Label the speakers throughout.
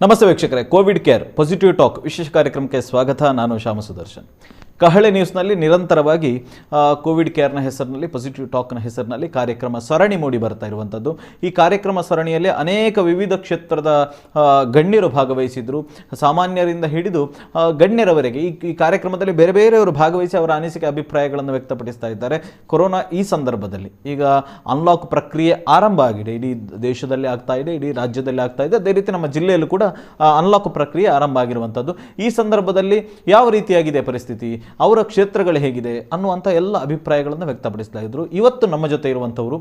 Speaker 1: ನಮಸ್ತೆ ವೀಕ್ಷಕರೇ, Covid care positive talk ವಿಶೇಷ ಕಾರ್ಯಕ್ರಮಕ್ಕೆ ಸ್ವಾಗತ. ನಾನು ಶ್ಯಾಮ ಸುದರ್ಶನ್. ಕಹಳೆ ನ್ಯೂಸ್ನಲ್ಲಿ ನಿರಂತರವಾಗಿ ಕೋವಿಡ್ ಕೇರ್ನ ಹೆಸರಿನಲ್ಲಿ, ಪಾಸಿಟಿವ್ ಟಾಕ್ನ ಹೆಸರಿನಲ್ಲಿ ಕಾರ್ಯಕ್ರಮ ಸರಣಿ ಮೂಡಿ ಬರ್ತಾ ಇರುವಂಥದ್ದು. ಈ ಕಾರ್ಯಕ್ರಮ ಸರಣಿಯಲ್ಲಿ ಅನೇಕ ವಿವಿಧ ಕ್ಷೇತ್ರದ ಗಣ್ಯರು ಭಾಗವಹಿಸಿದರು. ಸಾಮಾನ್ಯರಿಂದ ಹಿಡಿದು ಗಣ್ಯರವರೆಗೆ ಈ ಕಾರ್ಯಕ್ರಮದಲ್ಲಿ ಬೇರೆ ಬೇರೆಯವರು ಭಾಗವಹಿಸಿ ಅವರ ಅನಿಸಿಕೆ ಅಭಿಪ್ರಾಯಗಳನ್ನು ವ್ಯಕ್ತಪಡಿಸ್ತಾ ಇದ್ದಾರೆ. ಕೊರೋನಾ ಈ ಸಂದರ್ಭದಲ್ಲಿ ಈಗ ಅನ್ಲಾಕ್ ಪ್ರಕ್ರಿಯೆ ಆರಂಭ ಆಗಿದೆ. ಇಡೀ ದೇಶದಲ್ಲಿ ಆಗ್ತಾ ಇದೆ, ಇಡೀ ರಾಜ್ಯದಲ್ಲಿ ಆಗ್ತಾ ಇದೆ. ಅದೇ ರೀತಿ ನಮ್ಮ ಜಿಲ್ಲೆಯಲ್ಲೂ ಕೂಡ ಅನ್ಲಾಕ್ ಪ್ರಕ್ರಿಯೆ ಆರಂಭ ಆಗಿರುವಂಥದ್ದು. ಈ ಸಂದರ್ಭದಲ್ಲಿ ಯಾವ ರೀತಿಯಾಗಿದೆ ಪರಿಸ್ಥಿತಿ, ಅವರ ಕ್ಷೇತ್ರಗಳು ಹೇಗಿದೆ ಅನ್ನುವಂಥ ಎಲ್ಲ ಅಭಿಪ್ರಾಯಗಳನ್ನು ವ್ಯಕ್ತಪಡಿಸ್ತಾ ಇದ್ರು. ಇವತ್ತು ನಮ್ಮ ಜೊತೆ ಇರುವಂಥವರು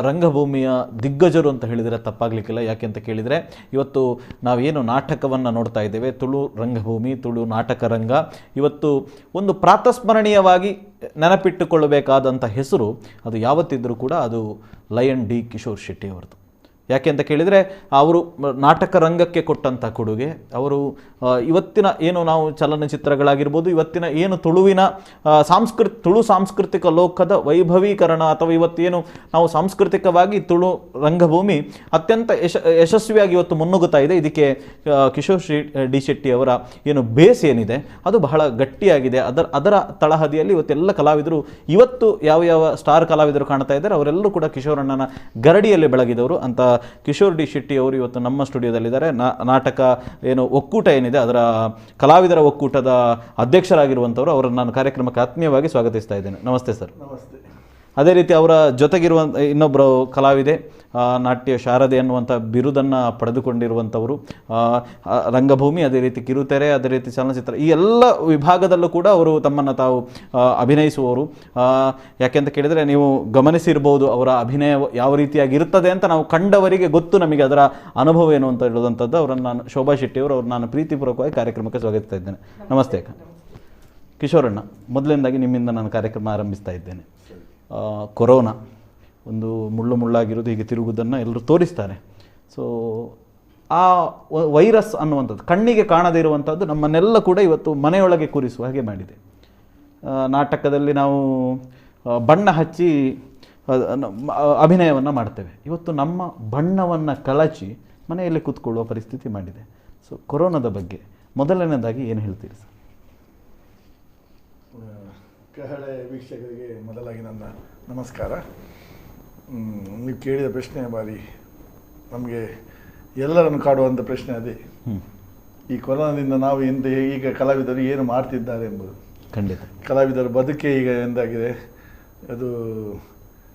Speaker 1: ರಂಗಭೂಮಿಯ ದಿಗ್ಗಜರು ಅಂತ ಹೇಳಿದರೆ ತಪ್ಪಾಗಲಿಕ್ಕಿಲ್ಲ. ಯಾಕೆ ಅಂತ ಕೇಳಿದರೆ, ಇವತ್ತು ನಾವೇನು ನಾಟಕವನ್ನು ನೋಡ್ತಾ ಇದ್ದೇವೆ, ತುಳು ರಂಗಭೂಮಿ, ತುಳು ನಾಟಕ ರಂಗ, ಇವತ್ತು ಒಂದು ಪ್ರಾತಸ್ಮರಣೀಯವಾಗಿ ನೆನಪಿಟ್ಟುಕೊಳ್ಳಬೇಕಾದಂಥ ಹೆಸರು ಅದು ಯಾವತ್ತಿದ್ರೂ ಕೂಡ ಅದು ಲಯನ್ ಡಿ ಕಿಶೋರ್ ಶೆಟ್ಟಿ ಅವರದು. ಯಾಕೆ ಅಂತ ಕೇಳಿದರೆ, ಅವರು ನಾಟಕ ರಂಗಕ್ಕೆ ಕೊಟ್ಟಂಥ ಕೊಡುಗೆ, ಅವರು ಇವತ್ತಿನ ಏನು ನಾವು ಚಲನಚಿತ್ರಗಳಾಗಿರ್ಬೋದು, ಇವತ್ತಿನ ಏನು ತುಳುವಿನ ತುಳು ಸಾಂಸ್ಕೃತಿಕ ಲೋಕದ ವೈಭವೀಕರಣ ಅಥವಾ ಇವತ್ತೇನು ನಾವು ಸಾಂಸ್ಕೃತಿಕವಾಗಿ ತುಳು ರಂಗಭೂಮಿ ಅತ್ಯಂತ ಯಶಸ್ವಿಯಾಗಿ ಇವತ್ತು ಮುನ್ನುಗ್ಗುತ್ತಾ ಇದೆ. ಇದಕ್ಕೆ ಕಿಶೋರ್ ಡಿ ಶೆಟ್ಟಿ ಅವರ ಏನು ಬೇಸ್ ಏನಿದೆ ಅದು ಬಹಳ ಗಟ್ಟಿಯಾಗಿದೆ. ಅದರ ತಳಹದಿಯಲ್ಲಿ ಇವತ್ತೆಲ್ಲ ಕಲಾವಿದರು, ಇವತ್ತು ಯಾವ ಸ್ಟಾರ್ ಕಲಾವಿದರು ಕಾಣ್ತಾ ಇದ್ದಾರೆ ಅವರೆಲ್ಲರೂ ಕೂಡ ಕಿಶೋರಣ್ಣನ ಗರಡಿಯಲ್ಲಿ ಬೆಳಗಿದವರು ಅಂತ ಕಿಶೋರ್ ಡಿ ಶೆಟ್ಟಿ ಅವರು ಇವತ್ತು ನಮ್ಮ ಸ್ಟುಡಿಯೋದಲ್ಲಿದ್ದಾರೆ. ನಾಟಕ ಏನು ಒಕ್ಕೂಟ ಏನಿದೆ ಅದರ ಕಲಾವಿದರ ಒಕ್ಕೂಟದ ಅಧ್ಯಕ್ಷರಾಗಿರುವಂಥವರು. ಅವರನ್ನು ನಾನು ಕಾರ್ಯಕ್ರಮಕ್ಕೆ ಆತ್ಮೀಯವಾಗಿ ಸ್ವಾಗತಿಸ್ತಾ ಇದ್ದೇನೆ. ನಮಸ್ತೆ ಸರ್.
Speaker 2: ನಮಸ್ತೆ.
Speaker 1: ಅದೇ ರೀತಿ ಅವರ ಜೊತೆಗಿರುವಂಥ ಇನ್ನೊಬ್ಬರು ಕಲಾವಿದೆ, ನಾಟ್ಯ ಶಾರದೆ ಅನ್ನುವಂಥ ಬಿರುದನ್ನು ಪಡೆದುಕೊಂಡಿರುವಂಥವರು, ರಂಗಭೂಮಿ, ಅದೇ ರೀತಿ ಕಿರುತೆರೆ, ಅದೇ ರೀತಿ ಚಲನಚಿತ್ರ, ಈ ಎಲ್ಲ ವಿಭಾಗದಲ್ಲೂ ಕೂಡ ಅವರು ತಮ್ಮನ್ನು ತಾವು ಅಭಿನಯಿಸುವವರು. ಯಾಕೆಂತ ಕೇಳಿದರೆ, ನೀವು ಗಮನಿಸಿರ್ಬೋದು ಅವರ ಅಭಿನಯ ಯಾವ ರೀತಿಯಾಗಿ ಇರ್ತದೆ ಅಂತ. ನಾವು ಕಂಡವರಿಗೆ ಗೊತ್ತು ನಮಗೆ ಅದರ ಅನುಭವ ಏನು ಅಂತ ಹೇಳುವಂಥದ್ದು. ಅವರನ್ನು ನಾನು ಶೋಭಾ ಶೆಟ್ಟಿಯವರು, ಅವ್ರು ನಾನು ಪ್ರೀತಿಪೂರ್ವಕವಾಗಿ ಕಾರ್ಯಕ್ರಮಕ್ಕೆ ಸ್ವಾಗತಿಸ್ತಾ ಇದ್ದೇನೆ. ನಮಸ್ತೆ ಕಿಶೋರಣ್ಣ. ಮೊದಲನೇದಾಗಿ ನಿಮ್ಮಿಂದ ನಾನು ಕಾರ್ಯಕ್ರಮ ಆರಂಭಿಸ್ತಾ ಇದ್ದೇನೆ. ಕೊರೋನಾ ಒಂದು ಮುಳ್ಳಾಗಿರೋದು, ಹೀಗೆ ತಿರುಗುವುದನ್ನು ಎಲ್ಲರೂ ತೋರಿಸ್ತಾರೆ. ಸೊ ಆ ವೈರಸ್ ಅನ್ನುವಂಥದ್ದು ಕಣ್ಣಿಗೆ ಕಾಣದೇ ಇರುವಂಥದ್ದು ನಮ್ಮನ್ನೆಲ್ಲ ಕೂಡ ಇವತ್ತು ಮನೆಯೊಳಗೆ ಕೂರಿಸುವ ಹಾಗೆ ಮಾಡಿದೆ. ನಾಟಕದಲ್ಲಿ ನಾವು ಬಣ್ಣ ಹಚ್ಚಿ ಅಭಿನಯವನ್ನು ಮಾಡ್ತೇವೆ. ಇವತ್ತು ನಮ್ಮ ಬಣ್ಣವನ್ನು ಕಳಚಿ ಮನೆಯಲ್ಲಿ ಕೂತ್ಕೊಳ್ಳುವ ಪರಿಸ್ಥಿತಿ ಮಾಡಿದೆ. ಸೊ ಕೊರೋನಾದ ಬಗ್ಗೆ ಮೊದಲನೇದಾಗಿ ಏನು ಹೇಳ್ತೀರಿ ಸರ್?
Speaker 2: ಕಹಳೆ ವೀಕ್ಷಕರಿಗೆ ಮೊದಲಾಗಿ ನನ್ನ ನಮಸ್ಕಾರ. ನೀವು ಕೇಳಿದ ಪ್ರಶ್ನೆ ಬಾರಿ ನಮಗೆ ಎಲ್ಲರನ್ನು ಕಾಡುವಂಥ ಪ್ರಶ್ನೆ ಅದೇ. ಈ ಕೊರೋನಾದಿಂದ ನಾವು ಈಗ ಕಲಾವಿದರು ಏನು ಮಾಡ್ತಿದ್ದಾರೆ ಎಂಬುದು.
Speaker 1: ಖಂಡಿತ
Speaker 2: ಕಲಾವಿದರ ಬದುಕೆ ಈಗ ಎಂದಾಗಿದೆ, ಅದು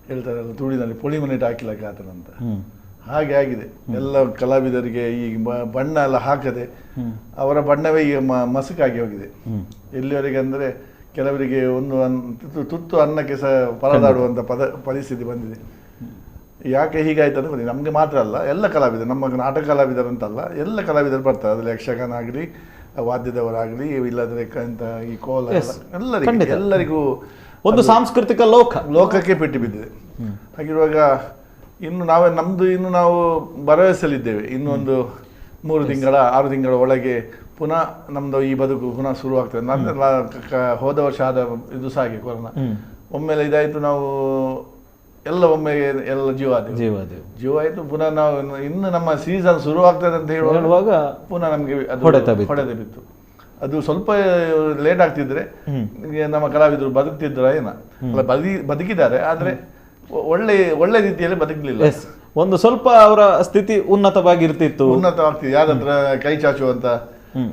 Speaker 2: ಹೇಳ್ತಾರಲ್ಲ ತುಳಿನಲ್ಲಿ ಪುಳಿ ಮನೆಟ್ ಹಾಕಿಲಕ್ಕೆ ಆತನಂತ, ಹಾಗೆ ಆಗಿದೆ. ಎಲ್ಲ ಕಲಾವಿದರಿಗೆ ಈಗ ಬಣ್ಣ ಎಲ್ಲ ಹಾಕದೆ ಅವರ ಬಣ್ಣವೇ ಈಗ ಮಸುಕಾಗಿ ಹೋಗಿದೆ. ಎಲ್ಲಿವರೆಗೆ ಅಂದರೆ ಕೆಲವರಿಗೆ ಒಂದು ತುತ್ತು ಅನ್ನಕ್ಕೆ ಸಹ ಪರದಾಡುವಂಥ ಪರಿಸ್ಥಿತಿ ಬಂದಿದೆ. ಯಾಕೆ ಹೀಗಾಯ್ತು ಅಂತ ಗೊತ್ತಿಲ್ಲ. ನಮಗೆ ಮಾತ್ರ ಅಲ್ಲ, ಎಲ್ಲ ಕಲಾವಿದರು, ನಮ್ಮ ನಾಟಕ ಕಲಾವಿದರು ಅಂತಲ್ಲ, ಎಲ್ಲ ಕಲಾವಿದರು ಬರ್ತಾರೆ. ಅದರಲ್ಲಿ ಯಕ್ಷಗಾನ ಆಗಲಿ, ವಾದ್ಯದವರಾಗಲಿ, ಇಲ್ಲದ್ರೆ ಈ ಕೋಲ, ಎಲ್ಲರಿಗೂ
Speaker 1: ಒಂದು ಸಾಂಸ್ಕೃತಿಕ
Speaker 2: ಲೋಕಕ್ಕೆ ಪೆಟ್ಟು ಬಿದ್ದಿದೆ. ಹಾಗಿರುವಾಗ ಇನ್ನು ನಾವು ಭರವಸೆಯಲ್ಲಿದ್ದೇವೆ. ಇನ್ನೊಂದು 3 ತಿಂಗಳ ಒಳಗೆ ಪುನಃ ನಮ್ದು ಈ ಬದುಕು ಪುನಃ ಶುರುವಾಗ್ತದೆ. ಹೋದ ವರ್ಷ ಆದ ಇದು ಸಹ ಹಾಗೆ ಕೊರೋನಾ ಒಮ್ಮೆಲೆ ಇದಾಯಿತು, ನಾವು ಒಮ್ಮೆ ಜೀವ ಆಯಿತು. ಪುನಃ ನಾವು ಇನ್ನು ನಮ್ಮ ಸೀಸನ್ ಶುರುವಾಗ್ತದೆ ಅಂತ ಹೇಳುವಾಗ ಪುನಃ ನಮಗೆ ಹೊಡೆದ ಬಿತ್ತು. ಅದು ಸ್ವಲ್ಪ ಲೇಟ್ ಆಗ್ತಿದ್ರೆ ನಮ್ಮ ಕಲಾವಿದರು ಬದುಕ್ತಿದ್ರ ಏನ ಬದುಕಿದ್ದಾರೆ, ಆದ್ರೆ ಒಳ್ಳೆ ರೀತಿಯಲ್ಲಿ ಬದುಕಲಿಲ್ಲ.
Speaker 1: ಒಂದು ಸ್ವಲ್ಪ ಅವರ ಸ್ಥಿತಿ ಉನ್ನತವಾಗ್ತಿತ್ತು.
Speaker 2: ಯಾರತ್ರ ಕೈ ಚಾಚುವಂತ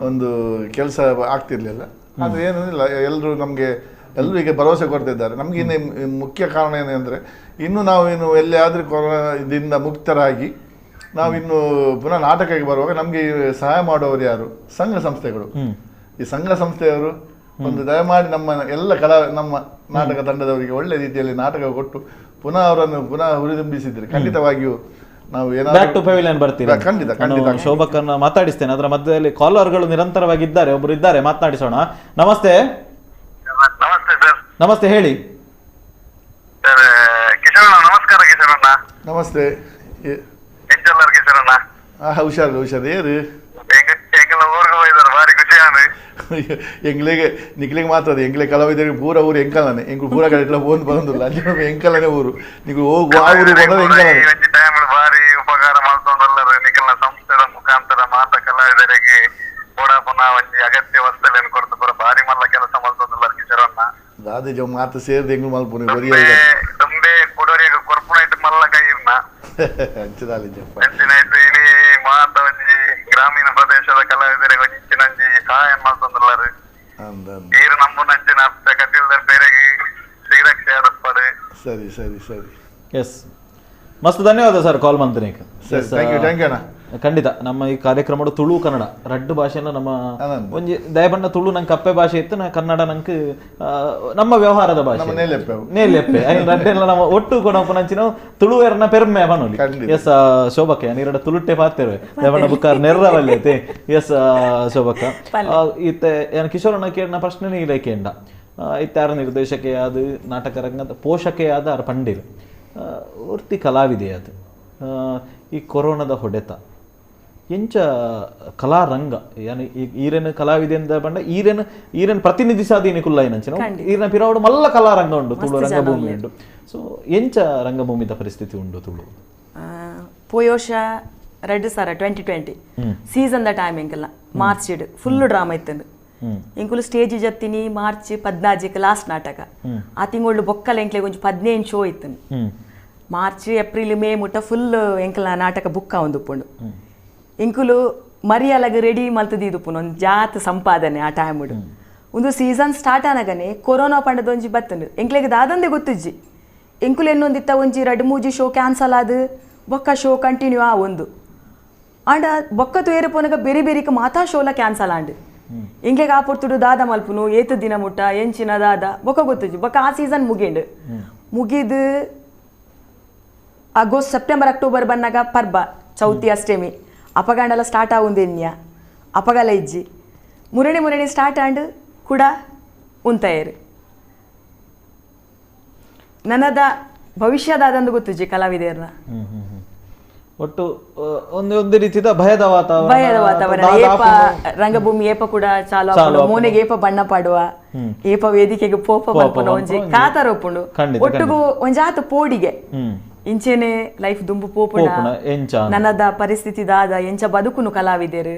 Speaker 2: ಒಂದು ಕೆಲಸ ಆಗ್ತಿರ್ಲಿಲ್ಲ. ಆದ್ರೆ ಏನಿಲ್ಲ, ಎಲ್ಲರೂ ಈಗ ಭರವಸೆ ಕೊಡ್ತಿದ್ದಾರೆ. ನಮ್ಗೆ ಇನ್ನು ಮುಖ್ಯ ಕಾರಣ ಏನಂದ್ರೆ, ನಾವು ಎಲ್ಲಿಯಾದ್ರೂ ಕೊರೋನಾದಿಂದ ಮುಕ್ತರಾಗಿ ನಾವಿನ್ನು ಪುನಃ ನಾಟಕಕ್ಕೆ ಬರುವಾಗ ನಮ್ಗೆ ಸಹಾಯ ಮಾಡುವವರು ಯಾರು? ಸಂಘ ಸಂಸ್ಥೆಗಳು. ಈ ಸಂಘ ಸಂಸ್ಥೆಯವರು ಒಂದು ದಯಮಾಡಿ ನಮ್ಮ ನಾಟಕ ತಂಡದವರಿಗೆ ಒಳ್ಳೆ ರೀತಿಯಲ್ಲಿ ನಾಟಕ ಕೊಟ್ಟು ಅವರನ್ನು ಹುರಿದುಂಬಿಸಿದ್ರೆ ಖಂಡಿತವಾಗಿಯೂ ನಾವು
Speaker 1: ಖಂಡಿತ ಶೋಭಕನ್ನ ಮಾತಾಡಿಸ್ತೇನೆ. ಅದರ ಮಧ್ಯದಲ್ಲಿ ಕಾಲರ್ಗಳು ನಿರಂತರವಾಗಿದ್ದಾರೆ. ಒಬ್ರು ಇದ್ದಾರೆ, ಮಾತನಾಡಿಸೋಣ. ನಮಸ್ತೆ. ನಮಸ್ತೆ, ಹೇಳಿ.
Speaker 3: ನಮಸ್ಕಾರ ಕಿಶೋರಣ್ಣ.
Speaker 2: ನಮಸ್ತೆ. ಹುಷಾರು ಏರು ಎಂಗ್ಲಿಗೆ ನಿಕ್ಲಿಗೆ ಮಾತ್ರ ಎಂಗ್ಲೆ ಕಲಾವಿದರಿಗೆ ಪೂರ ಊರು ಎಂಕಲನೆ ಎಂಗ್ ಪೂರ ಕಡೆ ಇಟ್ಲ ಬಂದು ಬಂದಿಲ್ಲ ಅಂಜನ ಎಂಕಲನೆ ಊರು ನೀವು ಹೋಗುವ ಆ ಊರಿಗೆ ಬಂದ್ರೆ ಎಂಕಲನೆ
Speaker 3: ಬಾರಿ ಉಪಕಾರ ಮಾಡ್ಕೊಂಡಲ್ಲರ ನಿಖಲ್ನ ಸಂಸ್ಥೆದ ಮುಖಾಂತರ ಮಾತ ಕಲಾವಿದ ಅಗತ್ಯ ವಸ್ತುಗಳನ್ನು ಕೊಡ್ತು ಪೂರ ಬಾರಿ ಮಲ್ಲ ಕೆಲಸ ಮಾಡ್ತದಲ್ಲ ಕಿಶೋರಣ್ಣ.
Speaker 2: ದಾದಿ ಜೋ ಮಾತು ಸೇರಿದ ಹೆಂಗ್ ಮಲ್ಪುನಿ
Speaker 3: ತುಂಬೆ ಕೊಡೋರಿಗೆ ಕೊರ್ಪುನೈಟ್ ಮಲ್ಲ ಕೈರ್ನ
Speaker 2: ಹಂಚದಾಲಿ ಜಪ್ಪ
Speaker 3: ಹಂಚಿನೈತು ಇನಿ ಮಾತ ಒಂಜಿ ಗ್ರಾಮೀಣ ಪ್ರದೇಶದ ಕಲಾವಿದರಿಗೆ ಒಂಚಿನಂಜಿ ಸಹಾಯ ಮಾಡ್ತಂದ್ರಲ್ಲಾರು ನೀರು ನಮ್ಮ ನಂಚಿನ ಅರ್ಥ ಕಟ್ಟಿಲ್ದ ಬೇರೆಗೆ ಶ್ರೀರಕ್ಷೆ ಆದಪ್ಪಡು.
Speaker 2: ಸರಿ ಸರಿ ಸರಿ
Speaker 1: ಎಸ್ ಮಸ್ತ್ ಧನ್ಯವಾದ ಸರ್ ಕಾಲ್ ಮಂತನಿಕ.
Speaker 2: ಸರಿ ಥ್ಯಾಂಕ್ ಯು ಅಣ್ಣ.
Speaker 1: ಖಂಡಿತ ನಮ್ಮ ಈ ಕಾರ್ಯಕ್ರಮ ತುಳು ಕನ್ನಡ ರಡ್ಡು ಭಾಷೆನ ನಮ್ಮ ಒಂಜಿ ದಯಬಣ್ಣ ತುಳು ನಂಗೆ ಕಪ್ಪೆ ಭಾಷೆ ಇತ್ತು ನಾ ಕನ್ನಡ ನಂಗೆ ನಮ್ಮ ವ್ಯವಹಾರದ ಭಾಷೆ ನೇಲೆಪ್ಪೆ ರಡ್ಡೆಲ್ಲ ನಮ್ಮ ಒಟ್ಟು ಕೊನಂಚಿನ ತುಳುವೇರನ ಪೆರ್ಮೆ ಬನೋಲಿ. ಎಸ್ ಶೋಭಕ್ಕೆ ನೀರಡ ತುಳುಟ್ಟೆ ಪಾತಿರುವೆ ದಯಬಣ್ಣ ಬುಕ್ಕಾರ್ ನೆರ್ರವಲ್ಲೈತೆ. ಎಸ್ ಶೋಭಕ್ಕ ಇತ್ತೆ ಏನು ಕಿಶೋರಣ್ಣ ಕೇಳಿನ ಪ್ರಶ್ನೆ ಇಲ್ಲ ಕೇಂಡ ಇತ್ತಾರ ನಿರ್ದೇಶಕೆ ಆದ ನಾಟಕ ರಂಗದ ಪೋಷಕೆ ಆದ ಅರ್ ಪಂಡಿರು ಒರ್ತಿ ಕಲಾವಿದೆ ಅದು ಈ ಕೊರೋನಾದ ಹೊಡೆತ ಎಂಚ ಕಲಾರಂಗ ಯಾನಿ ಈರೇನು ಕಲಾವಿದೆ ಅಂತ ಬಂಡ ಈರೇನು ಪ್ರತಿನಿಧಿಸಾದೀನಿ ಕುಲ್ಲೈನಂಚಿನ ಈರಿನ ಪಿರಾವಡು ಮಲ್ಲ ಕಲಾರಂಗ ಉಂಡು ತುಳು ರಂಗಭೂಮಿ ಉಂಡು. ಸೊ ಎಂಚ ರಂಗಭೂಮಿದ ಪರಿಸ್ಥಿತಿ ಉಂಡು ತುಳು
Speaker 4: ಪೋಯೋಷ 2020 ಸೀಸನ್ ದ ಟೈಮ್ ಎಂಕಲ್ಲ ಮಾರ್ಚ್ ಫುಲ್ ಡ್ರಾಮಾ ಇತ್ತಂದು ಇಂಕುಲು ಸ್ಟೇಜ್ ಜತ್ತಿನಿ ಮಾರ್ಚ್ 14 ಲಾಸ್ಟ್ ನಾಟಕ ಆ ತಿಂಗಳು ಬೊಕ್ಕಲ ಎಂಕ್ಲೆ ಒಂಜಿ 15 ಶೋ ಇತ್ತು. ಮಾರ್ಚ್ ಏಪ್ರಿಲ್ ಮೇ ಮುಟ್ಟ ಫುಲ್ ಎಂಕಲ ನಾಟಕ ಬುಕ್ಕ ಒಂದುಪ್ಪುಂಡು. ಇಂಕುಲು ಮರಿಯಲಗ ರೆಡಿ ಮಲ್ತದಿದುಪ್ಪುನು ಒಂದು ಜಾತ್ ಸಂಪಾದನೆ ಆ ಟೈಮ್ ಒಂದು ಸೀಸನ್ ಸ್ಟಾರ್ಟ್ ಆನಗನೆ ಕೊರೋನಾ ಪಂಡದೊಂಜಿ ಬತ್ತಂಡು ಎಂಕ್ಲೆಗೆ ದಾದಂದೆ ಗೊತ್ತಿಜ್ಜಿ ಎಂಕುಲು ಎನ್ನೊಂದಿತ್ತ ಒಂಜಿ 2-3 ಶೋ ಕ್ಯಾನ್ಸಲ್ ಆದ ಬೊಕ್ಕ ಶೋ ಕಂಟಿನ್ಯೂ ಆ ಒಂದು ಆಂಡ ಬೊಕ್ಕ ತೋಯರ ಪೋನಗ ಬೇರೆ ಬೇರೆಕ ಮಾತಾ ಶೋಲ ಕ್ಯಾನ್ಸಲ್ ಆಂಡ್ ಇಂಗ್ಲೆಗೆ ಆಪುರ್ತುಡು ದಾದ ಮಲ್ಪುನು ಏತು ದಿನ ಮುಟ್ಟ ಎಂಚಿನ ದಾದ ಬೊಕ್ಕ ಗೊತ್ತಿಜ್ಜಿ ಬೊಕ್ಕ ಆ ಸೀಸನ್ ಮುಗಿದು ಆಗಸ್ಟ್ ಸೆಪ್ಟೆಂಬರ್ ಅಕ್ಟೋಬರ್ ಬನ್ನಾಗ ಪರ್ಬ ಚೌತಿ ಅಷ್ಟೇಮಿ ಅಪಗಂಡಲ ಸ್ಟಾರ್ಟ್ ಆಗುಂದೆನ್ಯ ಅಪಗಲ ಇಜ್ಜಿ ಮುರಣಿ ಸ್ಟಾರ್ಟ್ ಆಂಡ್ ಕೂಡ ಉಂತಾಯರು ನನ್ನದ ಭವಿಷ್ಯದಾದಂದು ಗೊತ್ತಿಜ್ಜಿ ಕಲಾವಿದೆಯರ್ನ
Speaker 1: ಒಟ್ಟು ಒಂದು ರೀತಿಯ ಭಯದ ವಾತಾವರಣ
Speaker 4: ಏಪ ರಂಗಭೂಮಿ ಏಪ ಕೂಡ ಚಾಲು ಮೋನೆಗೆ ಏಪ ಬಣ್ಣ ಪಾಡುವ ಏಪ ವೇದಿಕೆಗೆ ಪೋಪ ಬಲ್ಪುನ ಒಂಜಿ ಕಾತರ ಒಪ್ಪುಂಡು ಒಟ್ಟುಗು ಒಂಜಾತ ಪೋಡಿಗೆ ಇಂಚೆನೆ ಲೈಫ್ ದುಂಬು ಪೋಪುನ ನನ್ನದ ಪರಿಸ್ಥಿತಿ ದಾದ ಎಂಚ ಬದುಕುನು ಕಲಾವಿದೆರು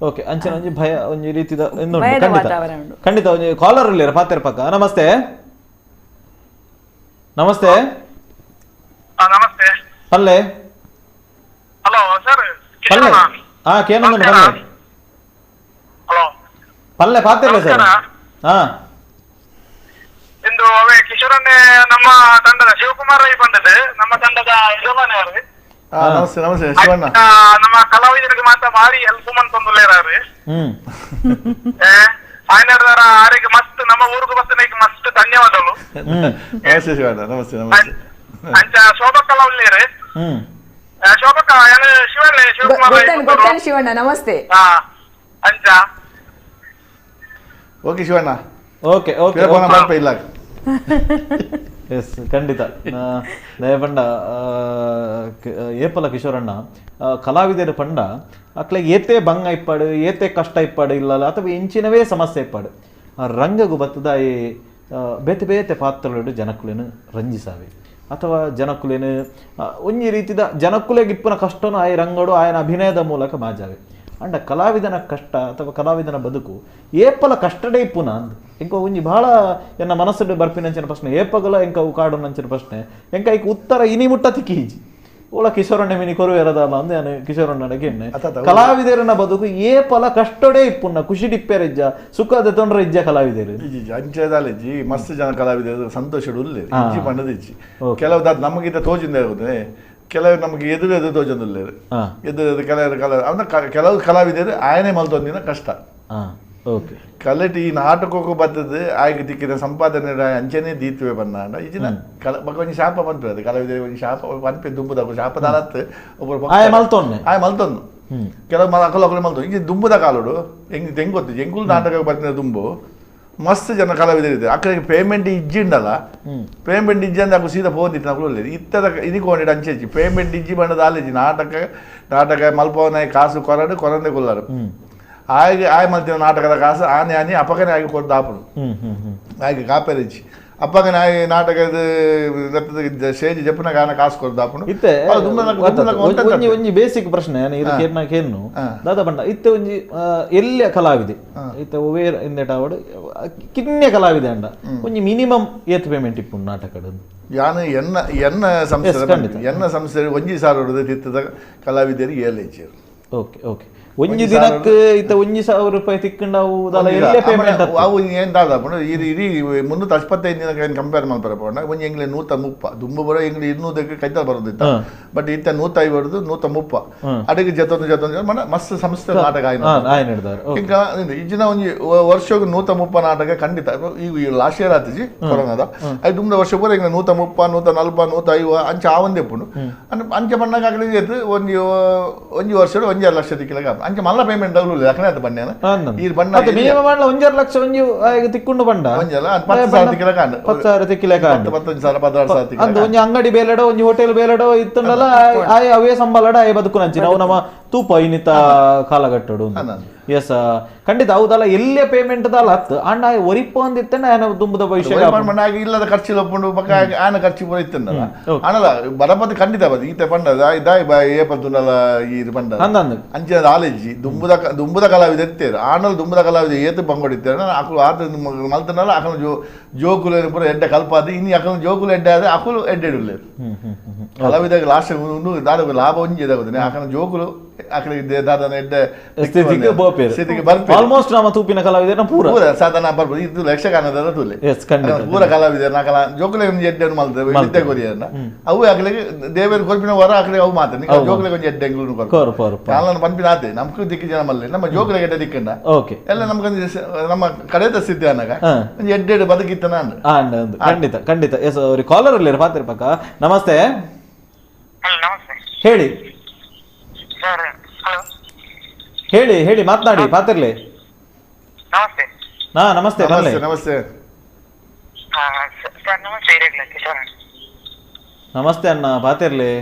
Speaker 1: ಓಕೆ ಅಂಚನೆ ಒಂಜಿ ಭಯ ಒಂಜಿ ರೀತಿದ ಭಯದ ವಾತಾವರಣ ಖಂಡಿತ ಒಂಜಿ ಕಾಲರ್ ಇಲ್ಲಿರ ಪಾತೆರ ಪಕ್ಕ ನಮಸ್ತೆ ನಮಸ್ತೆ
Speaker 3: ನಮಸ್ತೆ
Speaker 1: ಪಲ್ಲೆ
Speaker 3: ಹಲೋ ಸರ್
Speaker 1: ಪಲ್ಲೆ ಹಾ ಕೇನೊಂದು ಪಲ್ಲೆ
Speaker 3: ಹಲೋ
Speaker 1: ಪಲ್ಲೆ ಪಾತೆರ್ಲೆ ಸರ್ ಹಾ
Speaker 3: ಇಂದು ಅವೇ ಕಿಶೋರನ್ನೇ ನಮ್ಮ ತಂಡದ ಶಿವಕುಮಾರ್ ರೈ ಬಂದದ್ದು ನಮ್ಮ ತಂಡದ ಯಜಮಾನಿ ಅವರು
Speaker 2: ನಮಸ್ತೆ ನಮಸ್ತೆ ಶಿವಣ್ಣ
Speaker 3: ನಮ್ಮ ಕಲಾವಿದರಿಗೆ ಮಾತ್ರ ಭಾರಿ ಹೆಲ್ಪ್ ಮಂತೊಂದುಲ್ಲೇರಾರು ఆయన ఆరికి మస్తు నమ్మ ఊరుకు వస్తే నీకు మస్తు ధన్యవాదాలు.
Speaker 2: నమస్తే శివಣ್ಣ నమస్తే నమస్తే
Speaker 3: అంచ శోభక్కల ఉల్లేరు శోభక్క ఆయన
Speaker 4: ಶಿವಣ್ಣ ಶಿವಣ್ಣ ನಮಸ್ತೆ
Speaker 3: ಅಂಚ
Speaker 2: ಓಕೆ ಶಿವಣ್ಣ
Speaker 1: ಓಕೆ ಓಕೆ
Speaker 2: ಇಲ್ಲ
Speaker 1: ಎಸ್ ಖಂಡಿತ ದಯಪಂಡ ಏಪಲ ಕಿಶೋರಣ್ಣ ಕಲಾವಿದರು ಪಂಡ ಅಕ್ಲೆ ಏತೆ ಬಂಗ ಇಪ್ಪಾಡು ಏತೆ ಕಷ್ಟ ಇಪ್ಪಾಡು ಇಲ್ಲಲ್ಲ ಅಥವಾ ಎಂಚಿನವೇ ಸಮಸ್ಯೆ ಇಪ್ಪಾಡು ರಂಗಗು ಬತ್ತದಾಯಿ ಬೇತೆ ಬೇತೆ ಪಾತ್ರಗಳು ಜನಕ್ಕುಲೇನು ರಂಜಿಸಾವೆ ಅಥವಾ ಜನಕ್ಕುಲೇನು ಒಂಜಿ ರೀತಿದ ಜನಕ್ಕುಲೆಗೆ ಇಪ್ಪನ ಕಷ್ಟನು ಆಯ ರಂಗಡು ಆಯನ ಅಭಿನಯದ ಮೂಲಕ ಮಾಜಾವೆ ಅಂಡ ಕಲಾವಿದನ ಕಷ್ಟ ಅಥವಾ ಕಲಾವಿದನ ಬದುಕು ಏಪಲ ಕಷ್ಟಡೇ ಇಪ್ಪುನ ಅಂದ್ ಎಂಕ ಒಂಜಿ ಬಹಳ ಎನ್ನ ಮನಸ್ಸು ಬರ್ಪಿನಂಚಿನ ಪ್ರಶ್ನೆ ಏಪಗಲ ಎಂಕ ಕಾಡು ನಂಚಿನ ಪ್ರಶ್ನೆ ಎಂಕ ಈಗ ಉತ್ತರ ಇನಿ ಮುಟ್ಟ ತಿಕ್ಕೀಜಿ ಓಳ ಕಿಶೋರಣ್ಣ ಮಿನಿ ಕೊರು ಎರದಲ್ಲ ಅಂದ್ ನಾನು ಕಿಶೋರಣ್ಣಗೆ ಕಲಾವಿದರನ ಬದುಕು ಏಪಲ ಕಷ್ಟಡೇ ಇಪ್ಪುನ ಖುಷಿ ಡಿಪ್ಪೆರಿಜ್ಜ ಸುಖದ ತೊಂದ್ರೆ ಇಜ್ಜ ಕಲಾವಿದರು
Speaker 2: ಅಂಚೆದಾಲಿಜ್ಜಿ ಮಸ್ತ್ ಜನ ಕಲಾವಿದರು ಸಂತೋಷಡು ಉಲ್ಲೆ ಇಜ್ಜಿ ಪಂಡದಿಜ್ಜಿ ಕೆಲವು ನಮಗಿಂತ ತೋಜಿಂದ ಆಗುತ್ತದೆ ಕೆಲವು ನಮಗೆ ಎದುರು ತೋಜೊಂದುಲ್ಲೇರು ಎದುರು ಕೆಲವು ಕಲಾವಿದರು ಆಯನೆ ಮಲ್ತೊಂದಿನ ಕಷ್ಟ ಕಲೆಟಿ ಈ ನಾಟಕಕ್ಕೂ ಬರ್ತದೆ ಆಯ್ಕೆ ದಿಕ್ಕಿದ ಸಂಪಾದನೆ ಅಂಚನೆ ದೀತ್ವೆ ಬನ್ನಾಂಡ ಈಜಿನ ಒಂಜಿ ಶಾಪ ಬಂತು ಅದು ಕಲಾವಿದರಿಗೆ ಒಂಜಿ ಶಾಪ ಪನ್ಪೆ ದುಂಬುದ ಶಾಪ ದಾಲತ್ ಒಬ್ಬರು ಆಯ ಮಲ್ತೊಂದು ಕೆಲವು ಅಕಲು ಮಲ್ತು ಈಗ ದುಂಬುದ ಕಾಲುಡು ಹೆಂಗ್ ಗೊತ್ತು ಎಂಗುಲ್ ನಾಟಕ ಬರ್ತಿನ ದುಂಬು ಮಸ್ತ್ ಜನ ಕಲಾವಿದರಿದ್ದಾರೆ ಅಕ್ಕಡಿಗೆ ಪೇಮೆಂಟ್ ಇಜ್ಜಿಂಡಲ್ಲ ಪೇಮೆಂಟ್ ಇಜ್ಜಿ ಅಂದ್ರೆ ಅಕ್ಕ ಸೀದಾ ಹೋದಿತ್ತು ನಾವು ಒಳ್ಳೆಯದು ಇತ್ತದ ಇದಕ್ಕೆ ಅಂಚೆಚ್ಚಿ ಪೇಮೆಂಟ್ ಇಜ್ಜಿ ಬಂಡದ ಆಲೇಜಿ ನಾಟಕ ಮಲ್ಪವನ ಕಾಸು ಕೊರಂದೆ ಕೊಲ್ಲರು ಆಯ್ಗೆ ಆಯ್ ಮಲ್ತಿನ ನಾಟಕದ ಕಾಸು ಆನೆ ಅಪಕನೆ ಆಗಿ ಕೊಡ್ದು ಆಪುಡು ಆಯ್ಕೆ ಕಾಪೇರಿಜ್ಜಿ ಅಪ್ಪಗ ನಾಯಿ ನಾಟಕದ ಸ್ಟೇಜ್ ಜಪ್ಪನ ಗಾನ ಕಾಸು ಕೊಡ್ದು ಅಪ್ಪನು
Speaker 1: ಇತ್ತೆ ಒಂಜಿ ಬೇಸಿಕ್ ಪ್ರಶ್ನೆ ಇದಕ್ಕೇನು ದಾದ ಬಂಡ ಇತ್ತೆ ಒಂಜಿ ಎಲ್ಲಿಯ ಕಲಾವಿದೆ ಇತ್ತೆ ಒವೇರ್ ಇಂದೆಟಾವಡು ಕಿನ್ನೆ ಕಲಾವಿದೆ ಅಂಡ ಒಂಜಿ ಮಿನಿಮಮ್ ಏತ್ ಪೇಮೆಂಟ್ ಇಪ್ಪು ನಾಟಕದ
Speaker 2: ಯಾನು ಎನ್ನ ಸಂಸ್ಥೆ 1,000 ತಿತ್ತದ ಕಲಾವಿದರಿಗೆ ಏಲೇಚೇರು.
Speaker 1: ಓಕೆ ಓಕೆ ಒಂಜಿ ದಿನಕ್ಕೆ ಇತ್ತ 1,000 ರೂಪಾಯಿ ತಿಕ್ಕೊಂಡವು
Speaker 2: ಅವು ಏನ್ ದಾದಪ್ಪು ಇಡೀ 365 ದಿನ ಕಂಪೇರ್ ಮಾಡ್ತಾರೆ ಒಂಜಿ ಎಂಗ್ಲೆ 130 ದುಂಬು ಬರೋ ಎಂಗ್ಲೆ 200 ಕೈತ ಬರೋದಿತ್ತ ಬಟ್ ಇತ್ತ 150 130 ಅಡಿಗೆ ಜೊತೆ ಮಸ್ತ್ ಸಂಸ್ಥೆ ನಾಟಕ ಈಗ ಇಜ್ಜಿನ ಒಂಜಿ ವರ್ಷಕ್ಕೆ 130 ನಾಟಕ ಖಂಡಿತ ಈಗ ಲಾಸ್ಟ್ ಇಯರ್ ಆತಿಜಿ ಕೊರೋನಾದ ಅದು ದುಂಬ ವರ್ಷ ಪೂರ ಈಗ 130 140 150 ಅಂಚ ಆವಂದೆ ಪುಂಡು ಅಂಚ ಬಣ್ಣಗ ಆಗಲಿ ಒಂಜಿ ವರ್ಷ 1,2 ಲಕ್ಷ ತಿಕ್ಕಿಲಾಗ ಅಂಚೆ ಮಲ್ಲ ಪೇಮೆಂಟ್ ಅವಳು ಲಕ್ಷಣ ಬಣ್ಣ ಈ ಬಣ್ಣ
Speaker 1: ಮಿನಿಮಮ್ 1,2 ಲಕ್ಷ ಒಂಜಿ ತಿಕ್ಕೊಂಡು ಬಂಡ
Speaker 2: 10,000 ತಿಕ್ಕಿಲ ಕಾಂಡು
Speaker 1: 10,000 ತಿಕ್ಕಿಲ ಕಾಂಡು
Speaker 2: 15,000 16,000
Speaker 1: ಅಂದ ಒಂಜಿ ಅಂಗಡಿ ಬೇಲೆಡೋ ಒಂಜಿ ಹೋಟೆಲ್ ಬೇಲೆಡೋ ಇತ್ತಂಡಲ ಆಯ್ ಅವೇ ಸಂಬಳಡ ಆಯ್ ಬದುಕು ನಂಚಿ ನಾವು ನಮ್ಮ ತೂಪ ಇನ್ನಿತ ಕಾಲಘಟ್ಟಡು ಎಸ್ ಖಂಡಿತ ಹೌದಲ್ಲ ಎಲ್ಲೇ ಪೇಮೆಂಟ್ ದಲ್ಲ ಹತ್ತು ಅಣ್ಣ ಒರಿಪ ಅಂದಿತ್ತೆ ನಾನು ದುಂಬದ ಭವಿಷ್ಯ
Speaker 2: ಇಲ್ಲದ ಖರ್ಚಿಲ್ಲ ಒಪ್ಪುಂಡು ಪಕ್ಕ ಆನ ಖರ್ಚು ಪೂರ ಇತ್ತಂದಲ್ಲ ಅಣ್ಣಲ್ಲ ಬರಪತಿ ಖಂಡಿತ ಬದಿ ಈತ ಪಂಡದ ಇದಾಯ್ ಏಪತ್ತುಂಡಲ ಈ ಪಂಡ ಅಂಚೆ ಆಲೇಜಿ ದುಂಬುದ ಕಲಾವಿದ ಇರ್ತೇರು ಆನಲ್ ದುಂಬುದ ಕಲಾವಿದ ಏತು ಬಂಗೊಡಿತ್ತೇರು ಅಕಲು ಆತ ಮಲ್ತನಲ್ಲ ಅಕಲು ಜೋಕುಲು ಪೂರ ಎಡ್ಡ ಕಲ್ಪಾದ ಇನ್ನು ಅಕಲು ಜೋಕುಲು ಎಡ್ಡೆ ಆದ್ರೆ ಅಕಲು ಎಡ್ಡೆಡುಲ್ಲೇರು ಕಲಾವಿದಾಗ ಲಾಸ್ಟ್ ದಾದ ಲಾಭ ಒಂಜಿ ಇದಾಗುತ್ತಾನೆ ಅಕಲು ಜೋಕುಲು ಅಕಲಿಗೆ ದಾದನ ಎಡ್ಡೆ
Speaker 1: ಸ್ಥಿತಿಗೆ ಆಲ್ಮೋಸ್ಟ್ ನಮ್ಮ ತೂಪಿನ ಕಲಾವಿದರ ಪೂರ
Speaker 2: ಸಾಧನ ಬರ್ಬೋದು ಇದು ಯಕ್ಷಗಾನದ ತುಲೆ ಪೂರ ಕಲಾವಿದರ ನಾ ಜೋಕುಲೆ ಒಂದು ಎಡ್ಡೆ ಮಲ್ತೇವೆ ವಿದ್ಯೆ ಕೊರಿಯನ್ನ ಅವು ಆಗಲಿಗೆ ದೇವರ ಕೊರ್ಪಿನ ಹೊರ ಆಗಲಿ ಅವು ಮಾತಾಡಿ ಜೋಕುಲೆ ಒಂದು ಎಡ್ಡೆ ಕಾಲನ ಪಂಪಿನ ಆತೆ ನಮ್ಗೂ ದಿಕ್ಕಿ ಜನ ಮಲ್ಲಿ ನಮ್ಮ ಜೋಕುಲೆ ಎಡ್ಡೆ ದಿಕ್ಕಂಡ ಎಲ್ಲ ನಮ್ಗೊಂದು ನಮ್ಮ ಕಡೆದ ಸ್ಥಿತಿ ಅನ್ನಾಗ ಒಂದು ಎಡ್ಡೆ ಬದುಕಿತ್ತನ
Speaker 1: ಖಂಡಿತ ಖಂಡಿತ ಎಸ್ ಅವ್ರಿಗೆ ಕಾಲರ್ ಅಲ್ಲಿ ಪಾತ್ರ ಪಕ್ಕ ನಮಸ್ತೆ ಹೇಳಿ ಹೇಳಿ ಹೇಳಿ ಮಾತನಾಡಿ ಪಾತಿರ್ಲಿ
Speaker 3: ನಮಸ್ತೆ
Speaker 1: ನಮಸ್ತೆ
Speaker 2: ನಮಸ್ತೆ
Speaker 1: ನಮಸ್ತೆ ಅಣ್ಣ ಪಾತಿರ್ಲಿ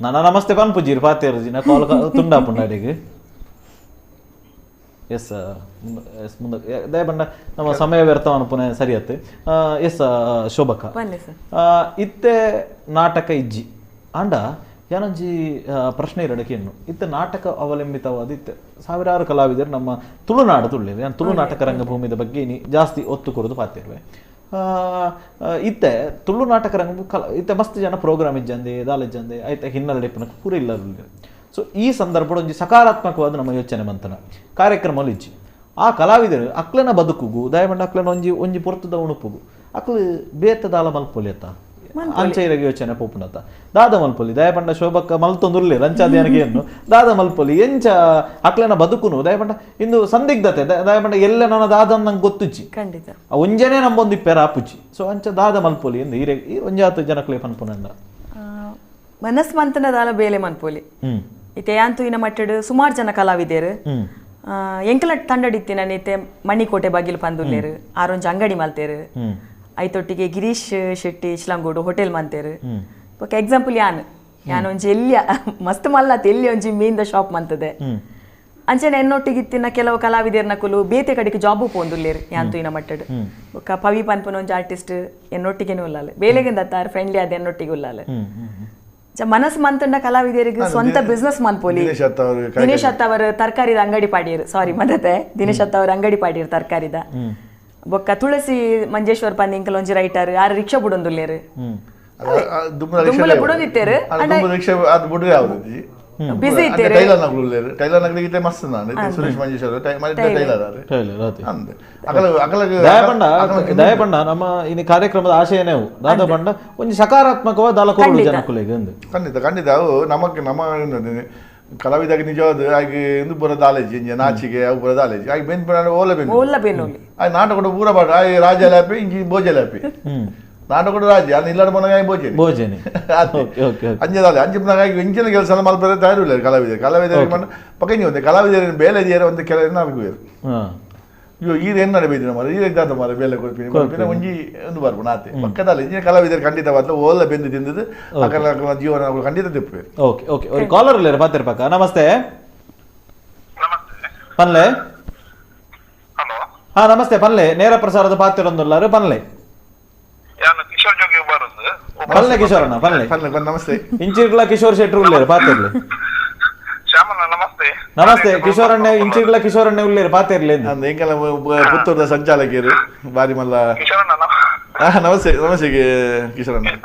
Speaker 1: ನನ್ನ ನಮಸ್ತೆ ಪನ್ಪುಜೀರ್ ಪಾತಿರ್ಜಿ ನಾ ಕಾಲ್ ತುಂಡಾ ಪುಂಡಾಡಿಗೆ ಎಸ್ ಎಸ್ ಮುಂದೆ ದಯಬಂಡ ನಮ್ಮ ಸಮಯ ವ್ಯರ್ಥವನ್ನು ಪುನಃ ಸರಿಯತ್ತೆ ಎಸ್ ಶೋಭಕ್ಕ ಇತ್ತೆ ನಾಟಕ ಇಜ್ಜಿ ಆಂಡ ಯಾನಂಜಿ ಪ್ರಶ್ನೆ ಇರಡಕೇನು ಇತ್ತ ನಾಟಕ ಅವಲಂಬಿತವಾದ ಇತ್ತೆ ಸಾವಿರಾರು ಕಲಾವಿದರು ನಮ್ಮ ತುಳುನಾಡು ತುಳ್ಳಿವೆ ನಾನು ತುಳು ನಾಟಕ ರಂಗಭೂಮಿದ ಬಗ್ಗೆ ಜಾಸ್ತಿ ಒತ್ತು ಕೊಡೋದು ಪಾತಿರ್ವೆ ಇತ್ತೆ ತುಳು ನಾಟಕ ರಂಗ ಇತ್ತೆ ಮಸ್ತ್ ಜನ ಪ್ರೋಗ್ರಾಮ್ ಇಜ್ಜಂದೆ ದಾಲಿಜ್ಜಂದೆ ಆಯ್ತಾ ಹಿನ್ನೆಲೆ ಪೂರ ಇಲ್ಲ. ಸೊ ಈ ಸಂದರ್ಭ ಒಂಜಿ ಸಕಾರಾತ್ಮಕವಾದ ನಮ್ಮ ಯೋಚನೆ ಮಂತನ ಕಾರ್ಯಕ್ರಮ ಇಜ್ಜಿ ಆ ಕಲಾವಿದರು ಅಕ್ಲನ ಬದುಕುಗು ದಯಮಂಡ ಅಕ್ಲನ ಒಂಜಿ ಪೊರ್ತದ ಉಣುಪುಗು ಅಕ್ಲು ಬೇತದಾಲ ಮಲ್ಪೊಲಿಯತ್ತ ಅಂಚೈರಗೆ ಯೋಚನೆ ಪೋಪುನತ ದಾದ ಮಲ್ಪೊಲಿ ದಯಪಂಡ ಶೋಭಕ್ಕ ಮಲ್ತೊಂದುರ್ಲಿ ರಂಚಾದ್ಯಾನಿಗೆಯನ್ನು ದಾದ ಮಲ್ಪೊಲಿ ಎಂಚ ಅಕ್ಲನ ಬದುಕುನು ದಯಪಂಡ ಇಂದು ಸಂದಿಗ್ಧತೆ ದಯಪಂಡ ಎಲ್ಲ ನನ್ನ ದಾದ ನಂಗೆ ಗೊತ್ತುಚ್ಚಿ
Speaker 4: ಖಂಡಿತ
Speaker 1: ಒಂಜನೇ ನಮ್ಮೊಂದು ಇಪ್ಪೆರ ಆಪುಚ್ಚಿ ಸೊ ಅಂಚ ದಾದ ಮಲ್ಪೊಲಿ ಎಂದು ಈ ಒಂಜಾತು ಜನಕ್ಲೆ ಪನ್ಪುನಂದ
Speaker 4: ಮನಸ್ ಮಂತನ ದಾಲ ಬೇಲೆ ಮನ್ಪೊಲಿ ಇತ್ತೆ ಯಾಂತು ಇನ ಮಟ್ಟಡು ಸುಮಾರು ಜನ ಕಲಾವಿದೇರು ಎಂಕಲ ತಂಡಡಿತ್ತಿನ ನೀತೆ ಮಣಿಕೋಟೆ ಬಾಗಿಲು ಪಂದುಲ್ಲೇರು ಆರೊಂಜಿ ಅಂಗಡಿ ಮಲ್ತೇರು ಐತೊಟ್ಟಿಗೆ ಗಿರೀಶ್ ಶೆಟ್ಟಿ ಇಸ್ಲಾಂಗೋಡು ಹೋಟೆಲ್ ಮಂತೇರು ಬೊಕ ಎಕ್ಸಾಂಪಲ್ ಯಾನ್ ಒಂಜಿ ಎಲ್ಲಿಯ ಮಸ್ತ್ ಮಲ್ಲತ್ ಎಲ್ಲಿ ಒಂಜಿ ಮೀನ್ದ ಶಾಪ್ ಮಂತದೆ ಅಂಚನೆ ಎನ್ನೊಟ್ಟಿಗೆ ಇತ್ತಿನ ಕೆಲವು ಕಲಾವಿದರ್ನ ಕುಲು ಬೇತೆ ಕಡೆಗೆ ಜಾಬು ಪೋಂದುಲ್ಲೇರು ಯಾಂತು ಇನ ಮಟ್ಟಡು ಬೊಕ ಪವಿ ಪನ್ಪುನ ಒಂಜಿ ಆರ್ಟಿಸ್ಟ್ ಎನ್ನೊಟ್ಟಿಗೆನೂ ಉಲ್ಲಾಲೆ ಬೇಲೆಗಿಂದ ಅತ್ತಾರ ಫ್ರೆಂಡ್ಲಿ ಆದ ಎನ್ನೊಟ್ಟಿಗೆ ಉಲ್ಲಾಲೆ ಮನಸ್ಸು ಮಂತಂಡ ಕಲಾವಿದರಿಗೆ ಸ್ವಂತ ಬಿಸ್ನೆಸ್ ಮನ್ಪೋಲಿ ದಿನೇಶ್ ಅತ್ತವರು ತರಕಾರಿದ ಅಂಗಡಿ ಪಾಡಿಯರು ಸಾರಿ ಮದತೆ ದಿನೇಶ್ ಅತ್ತವರು ಅಂಗಡಿ ಪಾಡಿಯರು ತರಕಾರಿದ ಬೊಕ್ಕ ತುಳಸಿ ಮಂಜೇಶ್ವರ್ ಪಂದಿಂಕಲ್ ಒಂಜಿ ರೈಟರ್ ಯಾರು ರಿಕ್ಷಾ ಬುಡೊಂದುಲ್ಲೇರು ದುಂಬುಲ ಬುಡೊಂದಿತ್ತೇರು ಬಿಸಿ ಇತ್ತೇರು
Speaker 2: ಟೈಲರ್ ನಗಲಿಗೆ ಮಸ್ತ್ ನಾನು ಸುರೇಶ್ ಮಂಜೇಶ್ವರ್
Speaker 1: ದಯಪಂಡ ನಮ್ಮ ಇನ್ನು ಕಾರ್ಯಕ್ರಮದ ಆಶಯನೇ ಅವು ದಾದ ಬಂಡ ಒಂದು ಸಕಾರಾತ್ಮಕವಾದ ದಾಲಕೋರು ಜನಕ್ಕುಲೆಗೆ
Speaker 2: ಖಂಡಿತ ಖಂಡಿತ ಅವು ನಮಕ್ಕೆ ನಮ್ಮ ಕಲಾವಿದಾಗ ನಿಜವಾದ ಹಾಗೆ ಇಂದು ಬರೋದು ಆಲೇಜಿ ನಾಚಿಗೆ ಅವು ಬರೋದು ಆಲೇಜಿ ಹಾಗೆ ಬೆನ್ ಓಲೆ ಬೆನ್ನು ಆಯ್ತು ನಾಟಕ ಪೂರ ಬಾಡ ರಾಜ ಲ್ಯಾಪಿ ಇಂಜಿ ಭೋಜ ಲ್ಯಾಪಿ ನಾಟಕ ರಾಜ್ಯ ಅಲ್ಲಿ ಇಲ್ಲಾಡ ಮನಗಾಯಿ ಭೋಜನೆ ಅಂಜದಾಲೆ ಅಂಜಿನಾಗಿ ಇಂಚಿನ ಕೆಲಸ ಮಲ್ಪರೆ ತಯಾರಿಲ್ಲ ಕಲಾವಿದರು ಪಕ್ಕ ಒಂದು ಕಲಾವಿದರು ಬೇಲೆ ಒಂದು ಕೆಲ ನಮಗೆ ಅಯ್ಯೋ ಏನು ನಡಬೇಕಿನ ಮರ ಇದಾದ ಮರ ಬೇಲೆ ಕೊಡ್ತೀನಿ ಒಂಜಿ ಒಂದು ಬರ್ಬೋದು ನಾತೆ ಪಕ್ಕದಲ್ಲಿ ಇಂಜಿನ ಕಲಾವಿದರು ಖಂಡಿತವಾದ ಓಲ್ಲ ಬೆಂದು ತಿಂದದ್ದು ಆ ಜೀವನ ಖಂಡಿತ ತಿಪ್ಪು.
Speaker 1: ಓಕೆ ಓಕೆ ಅವ್ರಿಗೆ ಕಾಲರ್ ಇಲ್ಲ ಪಾತಿರ ಪಕ್ಕ ನಮಸ್ತೆ ಪನ್ಲೆ ಹಾ ನಮಸ್ತೆ ಪನ್ಲೆ ನೇರ ಪ್ರಸಾರದ ಪಾತ್ರರೊಂದುಲ್ಲಾರು ಪನ್ಲೆ
Speaker 3: ಕಿಶೋರ್ ಜೋಗಿ ಬರುದು
Speaker 1: ಪನ್ಲೆ ಕಿಶೋರಣ್ಣ ಪನ್ಲೆ
Speaker 2: ನಮಸ್ತೆ
Speaker 1: ಇಂಚಿರ್ಗಳ ಕಿಶೋರ್ ಶೆಟ್ರು ಉಳ್ಳೇರು ಪಾತಿರ್ಲಿ
Speaker 3: ಶ್ಯಾಮಣ್ಣ ನಮಸ್ತೆ.
Speaker 1: ನಮಸ್ತೆ ಕಿಶೋರಣ್ಣ ಇಂಚಿರ್ಗಳ ಕಿಶೋರಣ್ಣ ಉಳ್ಳೇರು ಪಾತಿರ್ಲಿ
Speaker 2: ಎಂಕಲ ಪುತ್ತೂರದ ಸಂಚಾಲಕಿಯರು ಬಾರಿ ಮಲ್ಲ
Speaker 3: ಕಿಶೋರಣ್ಣ
Speaker 2: ನಮಸ್ತೆ ನಮಸ್ತೆ ಕಿಶೋರಣ್ಣ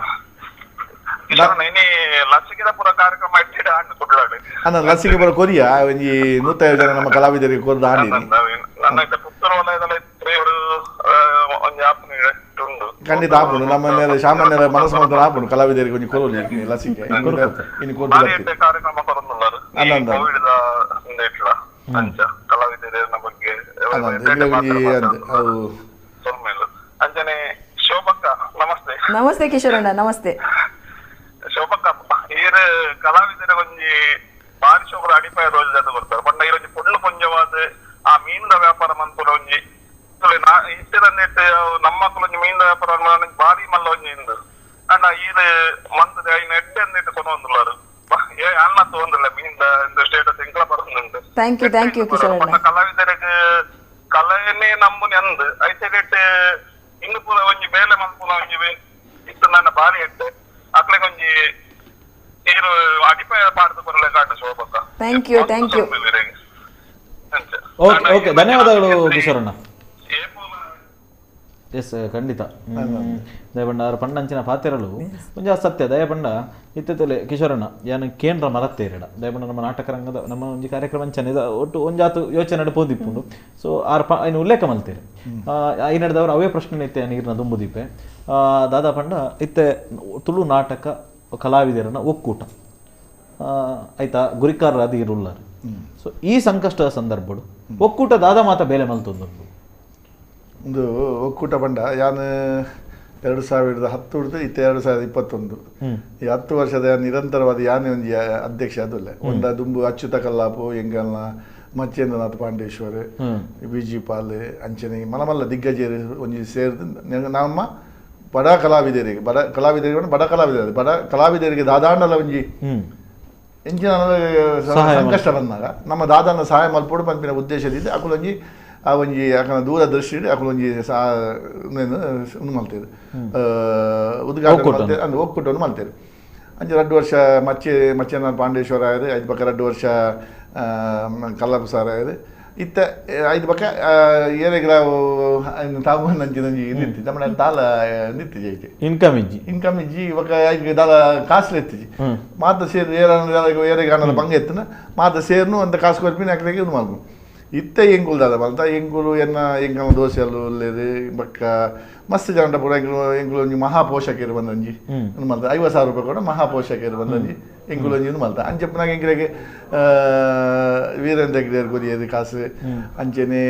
Speaker 3: ಕಿಶೋರಣ್ಣ ಇನಿ ಲಸಿಕೆದ ಪೂರ ಕಾರ್ಯಕ್ರಮ ಇಟ್ಟಿಡ ಆಂಡ್ ಕುಡ್ಲಾಡು
Speaker 2: ಅನ್ನ ಲಸಿಕೆ ಬರೋ ಕೊರಿಯಾ ಒಂಜಿ 150 ಜನ ನಮ್ಮ ಕಲಾವಿದರಿಗೆ ಕೊರ್ದು ಆಂಡಿನಿ
Speaker 3: ನನ್ನ ಪುತ್ತೂರು ವಲಯದಲ್ಲಿ ಇವರು ಒಂದು ಆಪಣೆ ಉಂಟು
Speaker 2: ಖಂಡಿತ ಆಪುನು ನಮ್ಮ ಸಾಮಾನ್ಯರ ಮನಸ್ಸು ಮಾತ್ರ ಆಪುನು ಕಲಾವಿದರಿಗೆ ಒಂಜಿ ಕೊರೋಲಿ ಲಸಿಕೆ ಇನ್ನು ಕೊರ್ದು ಬರ್ತೀವಿ
Speaker 3: ಕಾರ್ಯಕ್ರಮ ಕೊರೊಂದುಲ್ಲಾರು ಕೋವಿಡ್ ದ ಹಿಂದೆ ಇಟ್ಲ ಅಂಚ ಕಲಾವಿದರ ಬಗ್ಗೆ ಸೊಲ್ಮೇಲು ಅಂಚನೆ ಶೋಭಕ್ಕ ನಮಸ್ತೆ.
Speaker 4: ನಮಸ್ತೆ ಕಿಶೋರಣ್ಣ ನಮಸ್ತೆ.
Speaker 3: ಶೋಭಕ್ಕ ಈರ್ ಕಲಾವಿದರ ಒಂಜಿ ಬಾರಿ ಶೋಭದ ಅಡಿಪಾಯ ರೋಜ್ ಅದು ಬರ್ತಾರೆ ಬಣ್ಣ ಈರೊಂಜಿ ಪೊಳ್ಳು ಪೊಂಜವಾದ ಆ ಮೀನಿನ ವ್ಯಾಪಾರ ಮನ್ಪುರ ಒಂಜಿ ಇಷ್ಟದಂದಿಟ್ಟು ನಮ್ಮ ಮಕ್ಕಳು ಒಂಜಿ ಮೀನಿನ ವ್ಯಾಪಾರ ಬಾರಿ ಮಲ್ಲ ಒಂಜಿ ಇಂದು ಅಂಡ ಈರ್ ಮಂತದ ಐನ ಎಡ್ಡೆ ಅಂದಿಟ್ಟು ಕೊನೊಂದುಲ್ಲಾರು ಅಣ್ಣ ತೊಂದಿಲ್ಲ ಮೀನಿಂದ ಸ್ಟೇಟಸ್ ಎಂಕಲ ಬರುದುಂಟು.
Speaker 4: ಥ್ಯಾಂಕ್ ಯು ಕಿಶೋರಣ್ಣ.
Speaker 3: ಕಲಾವಿದರಿಗೆ ಕಲೆಯನ್ನೇ ನಂಬುನಿ ಅಂದು ಐತೆ ಇನ್ನು ಪೂರ ಒಂಜಿ ಬೇಲೆ ಮಲ್ಪುನ ಒಂಜಿ ಇತ್ತು ನನ್ನ ಬಾರಿ ಎಡ್ಡೆ ಅಕ್ಲೆಗೆ ಒಂಜಿ ನೀರು ಅಡಿಪಾಯ ಪಾಡ್ದು ಬರಲೆ ಕಾಟ ಶೋಭಕ್ಕ.
Speaker 4: ಥ್ಯಾಂಕ್ ಯು
Speaker 1: ಓಕೆ ಧನ್ಯವಾದಗಳು ಕಿಶೋರಣ್ಣ. ಎಸ್ ಖಂಡಿತ ದಯಪಂಡ ಅವ್ರ ಪಂಡಂಚಿನ ಪಾತಿರಲು ಒಂಜ ಸತ್ಯ ದಯಪಂಡ ಇತ್ತಲೆ ಕಿಶೋರಣ್ಣ ಯಾನು ಕೇಂದ್ರ ಮರತ್ತೇರಿಡ ದಯಪಂಡ ನಮ್ಮ ನಾಟಕ ರಂಗದ ನಮ್ಮ ಒಂಜಿ ಕಾರ್ಯಕ್ರಮ ಅಂಚನೆ ಒಟ್ಟು ಒಂಜಾತು ಯೋಚನೆ ಪೋದಿಪ್ಪುಂಡು ಸೊ ಆರ್ ಐನು ಉಲ್ಲೇಖ ಮಲ್ತೇರಿ ಐನಡ್ದವ್ರು ಅವೇ ಪ್ರಶ್ನೆ ಇತ್ತೆ ನೀರಿನ ದುಂಬುದಿಪ್ಪೆ ದಾದಾ ಪಂಡ ಇತ್ತೆ ತುಳು ನಾಟಕ ಕಲಾವಿದರನ್ನ ಒಕ್ಕೂಟ ಆಯ್ತಾ ಗುರಿಕಾರರಾದ ಇರುಲ್ಲಾರು ಸೊ ಈ ಸಂಕಷ್ಟದ ಸಂದರ್ಭಡು ಒಕ್ಕೂಟ ದಾದ ಮಾತ ಬೇಲೆ ಮಲ್ತೊಂದು
Speaker 2: ಒಂದು ಒಕ್ಕೂಟ ಬಂಡ ಯಾನು 2010 ಹಿಡಿದು 2021 ಈ 10 ವರ್ಷದ ನಿರಂತರವಾದ ಯಾನೇ ಒಂದು ಅಧ್ಯಕ್ಷ ಅದಲ್ಲ ಒಂದ ದುಂಬು ಅಚ್ಯುತ ಕಲ್ಲಾಪು ಎಂಗಲ್ನ ಮಚ್ಚೇಂದ್ರನಾಥ್ ಪಾಂಡೇಶ್ವರ್ ಬಿಜಿ ಪಾಲ್ ಅಂಚನೆ ಮಲಮಲ್ಲ ದಿಗ್ಗಜರು ಒಂಜಿ ಸೇರಿದು ನಮ್ಮ ಬಡ ಕಲಾವಿದರಿಗೆ ಬಡ ಕಲಾವಿದರಿಗೆ ದಾದಾಂಡಲ ಒಂಜಿ ಎಂಚಿನ ಸಂಕಷ್ಟ ಬಂದಾಗ ನಮ್ಮ ದಾದಾನ ಸಹಾಯ ಮಲ್ಪೋಡು ಪಂಪಿನ ಉದ್ದೇಶದಿಂದ ಅಕುಲು ಒಂಜಿ ಆ ಒಂಜಿ ಯಾಕಂದ್ರೆ ದೂರದೃಷ್ಟಿ ಅಕುಲು ಒಂಜಿ ಮಲ್ತೇರು ಉದ್ಘಾಟನೆ ಅಂದ್ರೆ ಒಕ್ಕೂಟವನ್ನು ಮಲ್ತೇರು ಅಂಚೆ 2 ವರ್ಷ ಮಚ್ಚೇಂದ್ರ ಪಾಂಡೇಶ್ವರ ಆಯ್ದು 5 ಪಕ್ಕ 2 ವರ್ಷ ಕಲ್ಲಪ್ಪ ಸಾರ್ ಆಯ್ದು ಇತ್ತ 5 ಪಕ್ಕ ಏರೆಗಳ ತಾವು ನಂಚಿನಂಜಿ ನಿಂತಿ ನಮ್ಮ ತಾಲ ನಿಂತಿಜಿ ಐತೆ ಇನ್ಕಮ್ ಇಜ್ಜಿ ಇವಾಗ 5 ದಾಲ ಕಾಸ್ಲು ಎತ್ತಿಜಿ ಮಾತ ಸೇರು ಏರೆಗಾನದ ಬಂಗ ಎತ್ತಿನ ಮಾತ ಸೇರ್ನು ಅಂತ ಕಾಸು ಕೊರ್ಪಿನ ಅಕ್ಕಳಿಗೆ ಇದು ಮಾಡ್ಕೊಂಡು ಇತ್ತ ಎಂಗುಲ್ ದಾದ ಮಲ್ತ ಎಂಗುಲು ಎಂಗಲ ದೋಸೆಲು ಉಳ್ಳೇದು ಬಕ್ಕ ಮಸ್ತ್ ಜನ ಪೂರ ಎಂಗುಲು ಒಂಜಿ ಮಹಾಪೋಷಕರು ಬಂದಂಜಿ ಮಲ್ತ 50,000 ರೂಪಾಯಿ ಕೂಡ ಮಹಾಪೋಷಕರು ಬಂದಂಜಿ ಎಂಗುಲು ಒಂಜಿ ಮಲ್ತ ಅಂಚೆಪ್ಪನಾಗ ಎಂಗಿಲೆಗೆ ವೀರೇಂದ್ರ ಹೆಗ್ಡೆಯರ್ ಕೊರಿಯರು ಕಾಸು ಅಂಚೆನೆ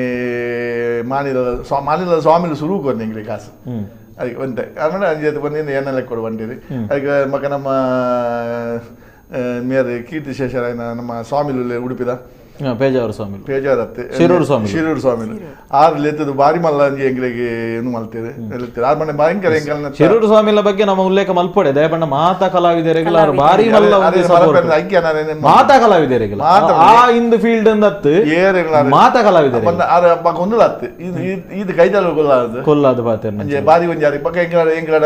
Speaker 2: ಮಾನಿಲದ ಸ್ವಾಮಿಲು ಸುರು ಕೊರ್ನೆ ಎಂಗಿಲೆ ಕಾಸು ಅದಕ್ಕೆ ಒಂತೆ ಆಮೇಲೆ ಅಂಜೆ ಬಂದಿದ್ದು ಏನೆಲ್ಲ ಕೊಡು ಬಂದಿರಿ ಅದಕ್ಕೆ ಮಕ್ಕ ನಮ್ಮ ಮೇರೆ ಕೀರ್ತಿ ಶೇಷರಾಯನ ನಮ್ಮ ಸ್ವಾಮಿಲು ಉಡುಪಿದ ಪೇಜಾರತ್ತೆ ಶಿರೂರು ಸ್ವಾಮಿಲು ಆರು ಲೆತ್ತದು ಬಾರಿ ಮಲ್ಲ ಅಂಜಿ ಎಂಗ್ಲೆಗೆ ಏನು ಮಲ್ತೇವೆ ಆರ್ ಮನೆ ಭಯಂಕರ ಎಂಕಲ್ನ
Speaker 1: ಶಿರೂರು ಸ್ವಾಮಿಲ ಬಗ್ಗೆ ನಮ್ಮ ಉಲ್ಲೇಖ ಮಲ್ಪೊಡೆ ದಯಪಂಡ ಮಾತಾ ಕಲಾವಿದರಿಗೆ ಬಾರಿ ಮಲ್ಲ ಮಾತಾ ಕಲಾವಿದರಿಗೆ ಆ ಇಂದು ಫೀಲ್ಡ್ ಅಂದತ್ತು ಮಾತಾ ಕಲಾವಿದರಿಗೆ
Speaker 2: ಒಂದುಲ ಅತ್ತು ಇದು ಕೈದಲ್ಲ
Speaker 1: ಕೊಲ್ಲಾದ ಪಾತ್ರ
Speaker 2: ಬಾರಿ ಒಂಜಿ ಪಕ್ಕ ಎಂಗ್ಲಡ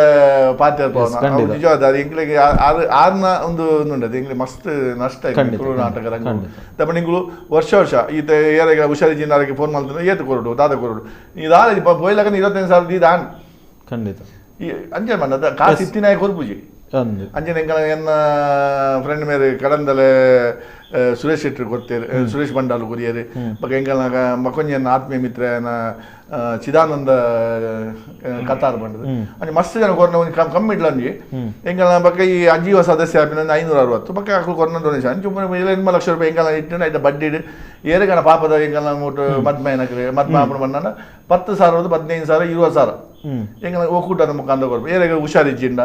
Speaker 2: ಪಾತ್ರ ನಿಜವಾದ ಎಂಗ್ಲೆಗೆ ಆರ್ನ ಒಂದು ಉಂಡದು ಎಂಗ್ಲೆ ಮಸ್ತ್ ನಷ್ಟ ನಾಟಕ ರಂಗ ದಪ್ಪಣ ಎಂಗ್ಲು ವರ್ಷ ಈತ ಏರೆಗ ಹುಷಾರಿಜಿನಾರಿಗೆ ಫೋನ್ ಮಾಡ್ತಾರೆ ಏತು ಕೊರಡು ದಾದ ಕೊರಡು ಈ ದಾದ ಪೋಯ್ಲಾಗ 25,000 ದಿ ದಾನ್
Speaker 1: ಖಂಡಿತ
Speaker 2: ಅಂಜೆ ಮಣ್ಣ ಕಾಸು ಇತ್ತಿನಾಯ ಕೊರ್ಪುಜಿ ಅಂಜನೆ ಎಂಕಲ ಎನ್ನ ಫ್ರೆಂಡ್ ಮೇರೆ ಕಡಂದಲೆ ಸುರೇಶ್ ಶೆಟ್ಟಿ ಕೊಡ್ತೇರು ಸುರೇಶ್ ಬಂಡಾಲು ಕೊರಿಯರು ಬಕ್ಕ ಎಂಕಲ್ನ ಮಕೊಂಜನ ಆತ್ಮೀಯ ಮಿತ್ರನ ಚಿದಾನಂದ ಕತಾರ್ ಬಂಡದು ಅಂಜೆ ಮಸ್ತ್ ಜನ ಕೊರ್ನ ಒಂದು ಕಮ್ಮಿ ಇಡ್ಲ ಅಂಜಿ ಎಂಕಲ್ನ ಬಕ್ಕ ಈ ಅಜೀವ ಸದಸ್ಯ ಆಪಿನ 560 ಬಕ್ಕ ಅಕ್ಲು ಕೊರ್ನ ಡೊನೇಷನ್ ಅಂಚು 2 ಲಕ್ಷ ರೂಪಾಯಿ ಎಂಕಲ್ನ ಇಟ್ಟು ಐತ ಬಡ್ಡಿ ಏರೆಗನ ಪಾಪದ ಎಂಕಲ್ನ ಮೂಟು ಮದ್ಮಯನಕ್ರೆ ಮದ್ಮಾಪನ ಬಂದ 10,000 15,000 20,000 ಎಂಕಲ್ನ ಒಕ್ಕೂಟದ ಮುಖಾಂತರ ಕೊಡ್ಬೇಕು ಏರೆಗ ಹುಷಾರಿಜ್ಜಿಂಡ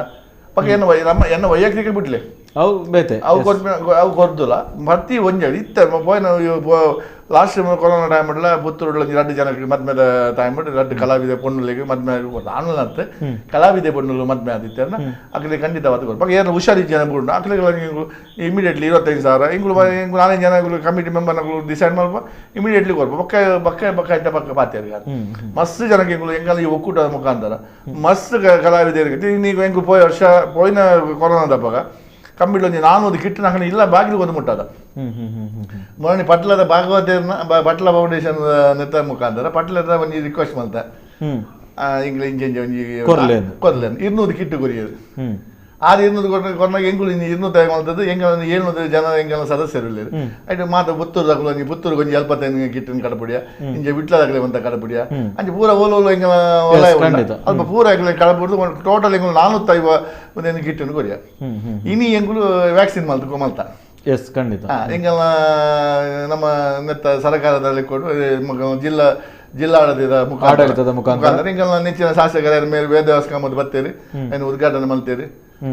Speaker 2: ಪಕ್ಕ ಎನ್ನ ವೈಯಕ್ತಿಕ ಬಿಟ್ಲೆ
Speaker 1: ಅವು ಬೇತೆ
Speaker 2: ಅವು ಅವು ಕೊರ್ದುಲ್ಲ ಮತ್ತಿ ಒಂಜ ಇತ್ತ ಪೋಯ್ನ ಲಾಸ್ಟ್ ಕೊರೋನಾ ಟೈಮ್ ಇಡಲ ಪುತ್ತೂರು 2 ಜನಕ್ಕೆ ಮದ್ಮೆದ ಟೈಮ್ ಇಟ್ಟು 2 ಕಲಾವಿದೆ ಪೊಣ್ಣುಲಿಗೆ ಮದ್ಮೆ ಆನ್ಲೈನ್ ಅಂತ ಕಲಾವಿದೆ ಪೊಣ್ಣುಲು ಮದ್ಮೆ ಆದಿತ್ತರ ಅಕ್ಲೆ ಖಂಡಿತವಾದ ಕೊಡ್ಬೇಕು ಏನು ಹುಷಾರಿ ಜನ ಬಿಡು ಅಕ್ಲೆಗಳ ಇಮಿಡಿಯೇಟ್ಲಿ 25,000 ಇಂಗ್ಳು 4 ಜನ ಕಮಿಟಿ ಮೆಂಬರ್ಗಳು ಡಿಸೈಡ್ ಮಾಡ್ಬೋ ಇಮಿಡಿಯೇಟ್ಲಿ ಕೊಡ್ಬೋ ಬಕ್ಕ ಇಟ್ಟ ಪಕ್ಕ ಪಾತ್ಯಾರಿಗೆ ಮಸ್ತ್ ಜನಕ್ಕೆ ಇಂಗ್ಳು ಹೆಂಗಲ್ಲ ಈ ಒಕ್ಕೂಟದ ಮುಖಾಂತರ ಮಸ್ತ್ ಕಲಾವಿದರಿಗೆ ನೀವು ಹೆಂಗು ವರ್ಷ ಪೋಯ್ನ ಕೊರೋನಾ ದಬ್ಬಾಗ ಕಂಬಿಡ್ಲು 400 ಕಿಟ್ ನಾಕನೆ ಇಲ್ಲ ಬಾಗಿಲು ಒಂದು ಮುಟ್ಟದ ಮೊನ್ನೆ ಪಟ್ಲದ ಭಾಗವತೇರ್ನ ಪಟ್ಲ ಫೌಂಡೇಶನ್ ನೆತ್ತ ಮುಖಾಂತರ ಪಟ್ಲದ ಒಂಜಿ ರಿಕ್ವೆಸ್ಟ್ ಮಾಡ್ತಾ ಇಂಗ್ಲ ಇಂಜಿ ಒಂಜಿ ಕೊರ್ಲೇನು 200 ಕಿಟ್ ಕೊರಿಯೋದು ಆರು 200 ಕೊಟ್ಟಾಗ ಎಂಗುಲು 200 ತಗೊಂಡದ್ದು ಎಂಗ 700 ಜನ ಎಂಗೆಲ್ಲ ಸದಸ್ಯರು ಇಲ್ಲ ಆಯ್ತು ಮಾತು ಪುತ್ತೂರು ಕೊಂಚ 75 ಕಿಟ್ಟಿನ ಕಡಪುಡಿಯ ಇಂಜ ವಿಟ್ಲದಾಗಲೇ ಅಂತ ಕಡಪುಡಿಯ ಅಂಚೆ ಪೂರ ಓಲೋಲು ಎಂಗೆಲ್ಲ ಅಲ್ಪ ಪೂರ ಕಡಪುಡ್ದು ಟೋಟಲ್ ಎಂಗುಲು 450 ಕಿಟ್ಟಿನ ಕೊರಿಯ ಇನಿ ಎಂಗುಲು ವ್ಯಾಕ್ಸಿನ್ ಮಲ್ತ
Speaker 1: ಎಸ್ ಖಂಡಿತ
Speaker 2: ಎಂಗೆಲ್ಲ ನಮ್ಮ ನೆತ್ತ ಸರ್ಕಾರದಲ್ಲಿ ಕೊಡು ಜಿಲ್ಲಾಡಳಿತದ ಮುಖಾಂತರ ಹಿಂಗೆಲ್ಲ ನೆಚ್ಚಿನ ಶಾಸಕರ ಮೇಲೆ ವೇದವಾಸ ಬರ್ತೀರಿ ಏನು ಉದ್ಘಾಟನೆ ಮಾಡ್ತೀರಿ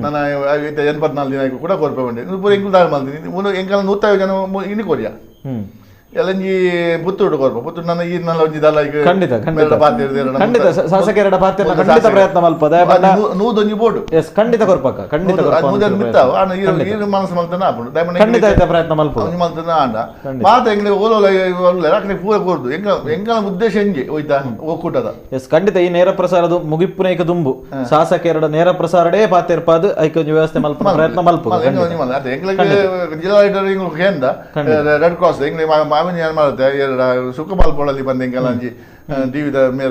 Speaker 2: ನಾನು 84 ದಿನ ಕೂಡ ಕೊರ್ಪೆ ಬಂದೆ ಪೂರ ಎಂಕುಲು ದಾಳಿ ಮಾಡ್ತೀನಿ ಎಂಕಲ್ಲ 150 ಜನ ಇನಿ ಕೊರಿಯ ಎಲ್ಲಂಜಿ ಪುತ್ತೂರು ಕೊರ್ಪ ಪುತ್ತೂರು ನನ್ನ ಈ ನಲ್ಲ ಒಂಜಿ ದಲ
Speaker 1: ಖಂಡಿತ ಶಾಸಕರ ಪಾತ್ರ ಖಂಡಿತ ಪ್ರಯತ್ನ ಮಲ್ಪದ
Speaker 2: ನೂದೊಂಜಿ ಬೋರ್ಡು
Speaker 1: ಎಸ್ ಖಂಡಿತ ಕೊರ್ಪಕ ಖಂಡಿತ
Speaker 2: ಮಿತ್ತಾವ ಮನಸ್ಸು ಮಲ್ತನ ಆಪುಂಡು
Speaker 1: ಖಂಡಿತ ಪ್ರಯತ್ನ ಮಲ್ಪದ
Speaker 2: ಮಲ್ತನ ಆಂಡ ಮಾತ ಎಂಗ್ಲೆ ಓಲೋಲ ಒಳ್ಳೆ ಅಕ್ಲೆ ಪೂರ ಕೊರ್ದು ಎಂಕಲ ಉದ್ದೇಶ ಎಂಜಿ ಹೋಯ್ತಾ ಒಕ್ಕೂಟದ
Speaker 1: ಎಸ್ ಖಂಡಿತ ಈ ನೇರ ಪ್ರಸಾರದ ಮುಗಿಪ್ಪುನೈಕ ದುಂಬು ಶಾಸಕರ ನೇರ ಪ್ರಸಾರಡೇ ಪಾತಿರ್ಪಾದ ಐಕ ವ್ಯವಸ್ಥೆ ಮಲ್ಪ ಪ್ರಯತ್ನ ಮಲ್ಪದ
Speaker 2: ಜಿಲ್ಲಾಡಳಿತ ಕೇಂದ್ರ ರೆಡ್ ಕ್ರಾಸ್ ಎಂಗ್ಲೆ ಮಾವಿನ ಏನು ಮಾಡುತ್ತೆ ಸುಖಮಾಲ್ಪೊಳಲ್ಲಿ ಬಂದ ಎಂಗೆಲ್ಲ ಅಂಜಿ ಟಿವಿದ ಮೇಲೆ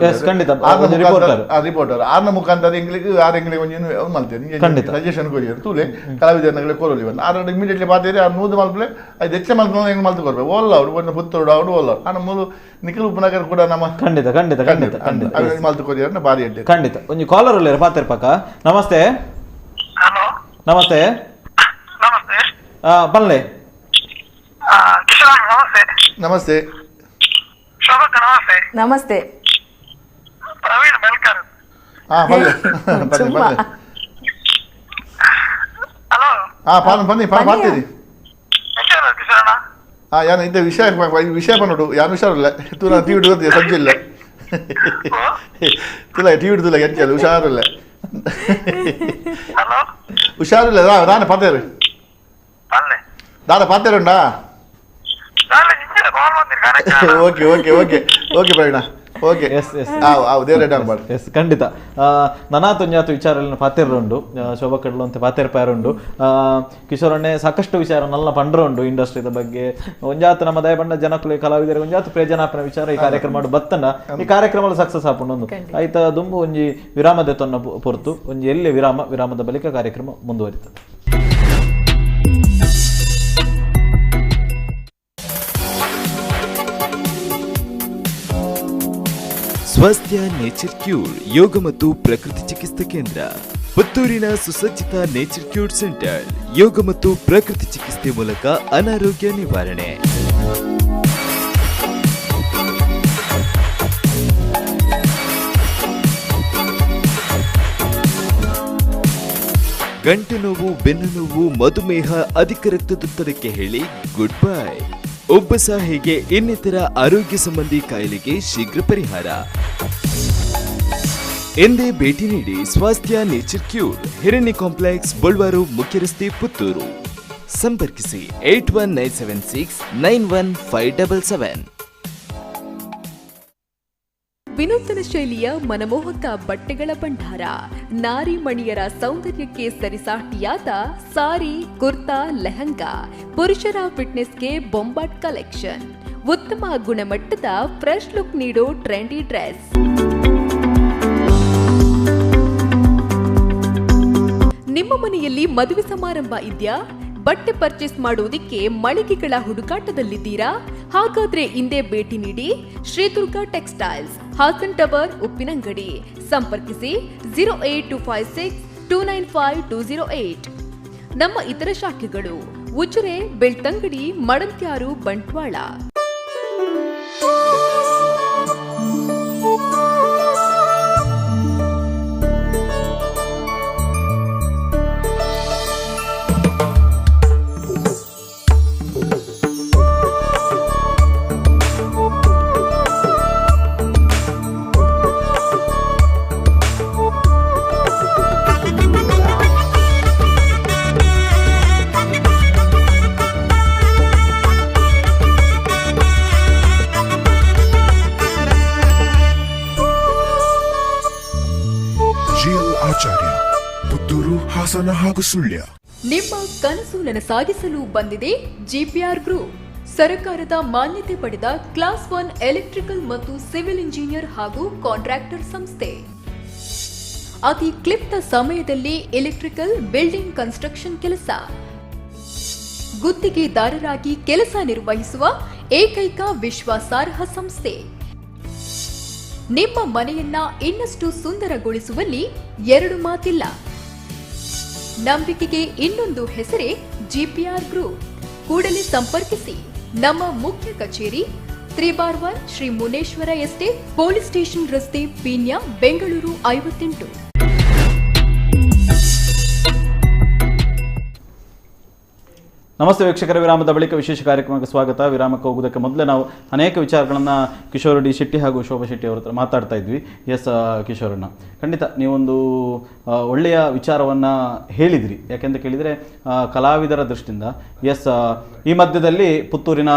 Speaker 2: ರಿಪೋರ್ಟರ್ ಆರ್ನ ಮುಖಾಂತರ ಎಂಗ್ಲಿಗೆ 6 ಎಂಗ್ಲಿಗೆ ಒಂಜಿ ಮಾಡ್ತೇನೆ ಸಜೆಷನ್ ಕೊರಿಯೋದು ತೂಲೆ ಕಲಾವಿದರ್ನಗಳೇ ಕೊರೋಲಿ ಬಂದು 6 ಇಮಿಡಿಯೇಟ್ಲಿ ಪಾತೇರಿ 100 ಮಲ್ಪಲೆ ಅದು ಹೆಚ್ಚೆ ಮಲ್ಪನ ಹೆಂಗೆ ಮಲ್ತು ಕೊಡ್ಬೇಕು ಓಲ್ಲ ಅವ್ರು ಒಂದು ಪುತ್ತೂರು ಅವ್ರು ಓಲ್ಲ ಆನ ಮೂಲು ನಿಖಿಲ್ ಉಪನಗರ ಕೂಡ ನಮ್ಮ ಖಂಡಿತ ಮಲ್ತು ಕೊರಿಯೋರ್ನ ಭಾರಿ ಅಡ್ಡಿ
Speaker 1: ಖಂಡಿತ ಒಂದು ಕಾಲರ್ ಅಲ್ಲ ಪಾತಿರ್ಪಕ್ಕ ನಮಸ್ತೆ ನಮಸ್ತೆ ಬಲ್ಲೆ
Speaker 2: ನಮಸ್ತೆ
Speaker 4: ನಮಸ್ತೆ
Speaker 3: ಪ್ರವೀಣ್ ಬೆಲ್ಕರ್
Speaker 2: ಬನ್ನಿ ಮಾಡ್ತೀರಿ ಯಾನು ಇಂಥ ವಿಷಯ ಬಂದ್ಬಿಡು ಯಾರು ಹುಷಾರಿಲ್ಲ ತೂರ ಟಿವಿ ಹಿಡಿದು ಸಜ್ಜು ಇಲ್ಲ ತುಲ ಟಿವಿ ಹಿಡಿದಿಲ್ಲ ಎಂಚಲ್ಲ ಹುಷಾರಿಲ್ಲ ಹುಷಾರಿಲ್ಲ ದಾನೆ ಪಾತೇರು ಪಾತೇರುಂಡಾ ಓಕೆ ಪ್ರವೀಣ ಓಕೆ
Speaker 1: ಎಸ್ ಖಂಡಿತ ನನಾತು ಒಂಜಾತು ವಿಚಾರಗಳನ್ನು ಪಾತಿರುಂಡು ಶೋಭಾ ಕಡ್ಲು ಅಂತ ಪಾತಿರ್ಪಾರುಂಡು ಕಿಶೋರಣ್ಣೆ ಸಾಕಷ್ಟು ವಿಚಾರ ನಲ್ಲ ಪಂಡ್ರುಂಡು ಇಂಡಸ್ಟ್ರಿದ ಬಗ್ಗೆ ಒಂಜಾತು ನಮ್ಮ ದಯ ಬಂಡ ಜನಕುಲೆ ಕಲಾವಿದರಿಗೆ ಒಂಜಾತು ಪ್ರಯೋಜನಾಪನ ವಿಚಾರ ಈ ಕಾರ್ಯಕ್ರಮ ಮಾಡಿ ಬತ್ತಂಡ ಈ ಕಾರ್ಯಕ್ರಮ ಸಕ್ಸಸ್ ಆಪುಂಡು ಆಯ್ತಾ ದುಂಬು ಒಂಜಿ ವಿರಾಮದ ತೊನ್ನ ಪೊರ್ತು ಒಂಜಿ ಎಲ್ಲಿ ವಿರಾಮದ ಬಳಿಕ ಕಾರ್ಯಕ್ರಮ ಮುಂದುವರಿತದೆ.
Speaker 5: ಸ್ವಾಸ್ಥ್ಯ ನೇಚರ್ ಕ್ಯೂರ್ ಯೋಗ ಮತ್ತು ಪ್ರಕೃತಿ ಚಿಕಿತ್ಸಾ ಕೇಂದ್ರ ಪುತ್ತೂರಿನ ಸುಸಜ್ಜಿತ ನೇಚರ್ ಕ್ಯೂರ್ ಸೆಂಟರ್ ಯೋಗ ಮತ್ತು ಪ್ರಕೃತಿ ಚಿಕಿತ್ಸೆ ಮೂಲಕ ಅನಾರೋಗ್ಯ ನಿವಾರಣೆ. ಗಂಟು ನೋವು, ಬೆನ್ನು ನೋವು, ಮಧುಮೇಹ, ಅಧಿಕ ರಕ್ತದೊತ್ತಡಕ್ಕೆ ಹೇಳಿ ಗುಡ್ ಬೈ. ಉಬ್ಬಸ ಹೀಗೆ ಇನ್ನಿತರ ಆರೋಗ್ಯ ಸಂಬಂಧಿ ಕಾಯಿಲೆಗೆ ಶೀಘ್ರ ಪರಿಹಾರ. ಎಂದೇ ಭೇಟಿ ನೀಡಿ ಸ್ವಾಸ್ಥ್ಯ ನೇಚರ್ ಕ್ಯೂರ್, ಹಿರಣ್ಯ ಕಾಂಪ್ಲೆಕ್ಸ್, ಬಳ್ವಾರು, ಮುಖ್ಯ ರಸ್ತೆ, ಪುತ್ತೂರು. ಸಂಪರ್ಕಿಸಿ 8196915577.
Speaker 6: ವಿನೂತನ ಶೈಲಿಯ ಮನಮೋಹಕ ಬಟ್ಟೆಗಳ ಭಂಡಾರ, ನಾರಿ ಮಣಿಯರ ಸೌಂದರ್ಯಕ್ಕೆ ಸರಿಸಾಟಿಯಾದ ಸಾರಿ, ಕುರ್ತಾ, ಲೆಹಂಗಾ, ಪುರುಷರ ಫಿಟ್ನೆಸ್ಗೆ ಬೊಂಬಾಟ್ ಕಲೆಕ್ಷನ್, ಉತ್ತಮ ಗುಣಮಟ್ಟದ ಫ್ರೆಶ್ ಲುಕ್ ನೀಡೋ ಟ್ರೆಂಡಿ ಡ್ರೆಸ್. ನಿಮ್ಮ ಮನೆಯಲ್ಲಿ ಮದುವೆ ಸಮಾರಂಭ ಇದೆಯಾ? ಬಟ್ಟೆ ಪರ್ಚೇಸ್ ಮಾಡುವುದಕ್ಕೆ ಮಳಿಗೆಗಳ ಹುಡುಕಾಟದಲ್ಲಿದ್ದೀರಾ? ಹಾಗಾದ್ರೆ ಇಂದೇ ಭೇಟಿ ನೀಡಿ ಶ್ರೀ ದುರ್ಗಾ ಟೆಕ್ಸ್ಟೈಲ್ಸ್, ಹಾಸನ್ ಟವರ್, ಉಪ್ಪಿನಂಗಡಿ. ಸಂಪರ್ಕಿಸಿ 08256295208. ನಮ್ಮ ಇತರ ಶಾಖೆಗಳು ಉಜಿರೆ, ಬೆಳ್ತಂಗಡಿ, ಮಡಂತ್ಯಾರು, ಬಂಟ್ವಾಳ.
Speaker 7: ಹಾಸನ ಹಾಗೂ ಸುಳ್ಯ.
Speaker 6: ನಿಮ್ಮ ಕನಸು ನನಸಾಗಿಸಲು ಬಂದಿದೆ ಜಿಪಿಆರ್ ಗ್ರೂಪ್, ಸರ್ಕಾರದ ಮಾನ್ಯತೆ ಪಡೆದ ಕ್ಲಾಸ್ 1 ಎಲೆಕ್ಟ್ರಿಕಲ್ ಮತ್ತು ಸಿವಿಲ್ ಇಂಜಿನಿಯರ್ ಹಾಗೂ ಕಾಂಟ್ರಾಕ್ಟರ್ ಸಂಸ್ಥೆ. ಅತಿ ಕ್ಲಿಪ್ತ ಸಮಯದಲ್ಲಿ ಎಲೆಕ್ಟ್ರಿಕಲ್ ಬಿಲ್ಡಿಂಗ್ ಕನ್ಸ್ಟ್ರಕ್ಷನ್ ಕೆಲಸ, ಗುತ್ತಿಗೆದಾರರಾಗಿ ಕೆಲಸ ನಿರ್ವಹಿಸುವ ಏಕೈಕ ವಿಶ್ವಾಸಾರ್ಹ ಸಂಸ್ಥೆ. ನಿಮ್ಮ ಮನೆಯನ್ನ ಇನ್ನಷ್ಟು ಸುಂದರಗೊಳಿಸುವಲ್ಲಿ ಎರಡು ಮಾತಿಲ್ಲ. ನಂಬಿಕೆಗೆ ಇನ್ನೊಂದು ಹೆಸರೇ ಜಿಪಿಆರ್ ಗ್ರೂಪ್. ಕೂಡಲೇ ಸಂಪರ್ಕಿಸಿ. ನಮ್ಮ ಮುಖ್ಯ ಕಚೇರಿ 3/1 Shri Muneshwara estate, police station ರಸ್ತೆ, ಪೀಣ್ಯ, ಬೆಂಗಳೂರು 58.
Speaker 1: ನಮಸ್ತೆ ವೀಕ್ಷಕರ, ವಿರಾಮದ ಬಳಿಕ ವಿಶೇಷ ಕಾರ್ಯಕ್ರಮಕ್ಕೆ ಸ್ವಾಗತ. ವಿರಾಮಕ್ಕೆ ಹೋಗೋದಕ್ಕೆ ಮೊದಲೇ ನಾವು ಅನೇಕ ವಿಚಾರಗಳನ್ನು ಕಿಶೋರ್ ಡಿ ಶೆಟ್ಟಿ ಹಾಗೂ ಶೋಭಾ ಶೆಟ್ಟಿ ಅವ್ರ ಹತ್ರ ಮಾತಾಡ್ತಾ ಇದ್ವಿ. ಎಸ್ ಕಿಶೋರಣ್ಣ, ಖಂಡಿತ ನೀವೊಂದು ಒಳ್ಳೆಯ ವಿಚಾರವನ್ನು ಹೇಳಿದಿರಿ. ಯಾಕೆಂತ ಕೇಳಿದರೆ ಕಲಾವಿದರ ದೃಷ್ಟಿಯಿಂದ ಈ ಮಧ್ಯದಲ್ಲಿ ಪುತ್ತೂರಿನ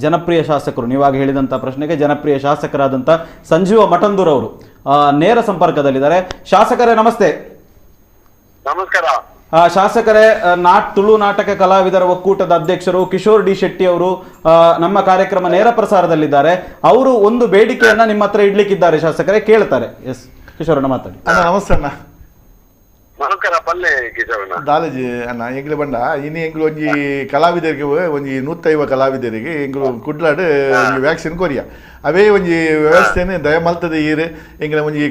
Speaker 1: ಜನಪ್ರಿಯ ಶಾಸಕರು, ನೀವಾಗ ಹೇಳಿದಂಥ ಪ್ರಶ್ನೆಗೆ ಜನಪ್ರಿಯ ಶಾಸಕರಾದಂಥ ಸಂಜೀವ ಮಠಂದೂರ್ ಅವರು ನೇರ ಸಂಪರ್ಕದಲ್ಲಿದ್ದಾರೆ. ಶಾಸಕರೇ ನಮಸ್ತೆ.
Speaker 3: ನಮಸ್ಕಾರ.
Speaker 1: ಶಾಸಕರೇ, ತುಳು ನಾಟಕ ಕಲಾವಿದರ ಒಕ್ಕೂಟದ ಅಧ್ಯಕ್ಷರು ಕಿಶೋರ್ ಡಿ ಶೆಟ್ಟಿ ಅವರು ನಮ್ಮ ಕಾರ್ಯಕ್ರಮ ನೇರ ಪ್ರಸಾರದಲ್ಲಿದ್ದಾರೆ. ಅವರು ಒಂದು ಬೇಡಿಕೆಯನ್ನ ನಿಮ್ಮ ಹತ್ರ ಇಡ್ಲಿಕ್ಕಿದ್ದಾರೆ. ಶಾಸಕರೇ ಕೇಳ್ತಾರೆ. ಎಸ್ ಕಿಶೋರಣ್ಣ ಮಾತಾಡಿ.
Speaker 2: ನಮಸ್ತೆ ಅಣ್ಣ.
Speaker 3: ನಮಸ್ಕಾರ. ಪಲ್ಲೆ ಕಿಶೋರಣ್ಣ
Speaker 2: ದಾಲಜಿ ಅಣ್ಣ ಎಂಗ್ಲು ಬಂಡ ಇನ್ನು ಎಂಗ್ಲು ಒಂಜಿ ಕಲಾವಿದರಿಗೆ ಒಂಜಿ 150 ಕಲಾವಿದರಿಗೆ ಎಂಗ್ಲು ಕುಡ್ಲಾಡ್ ವ್ಯಾಕ್ಸಿನ್ ಕೊರಿಯ ಅವೇ ಒಂಜಿ ವ್ಯವಸ್ಥೆನೇ ದಯಮಲ್ತದೆ ಈರು ಎಂಗ್ಲ ಒಂಜಿ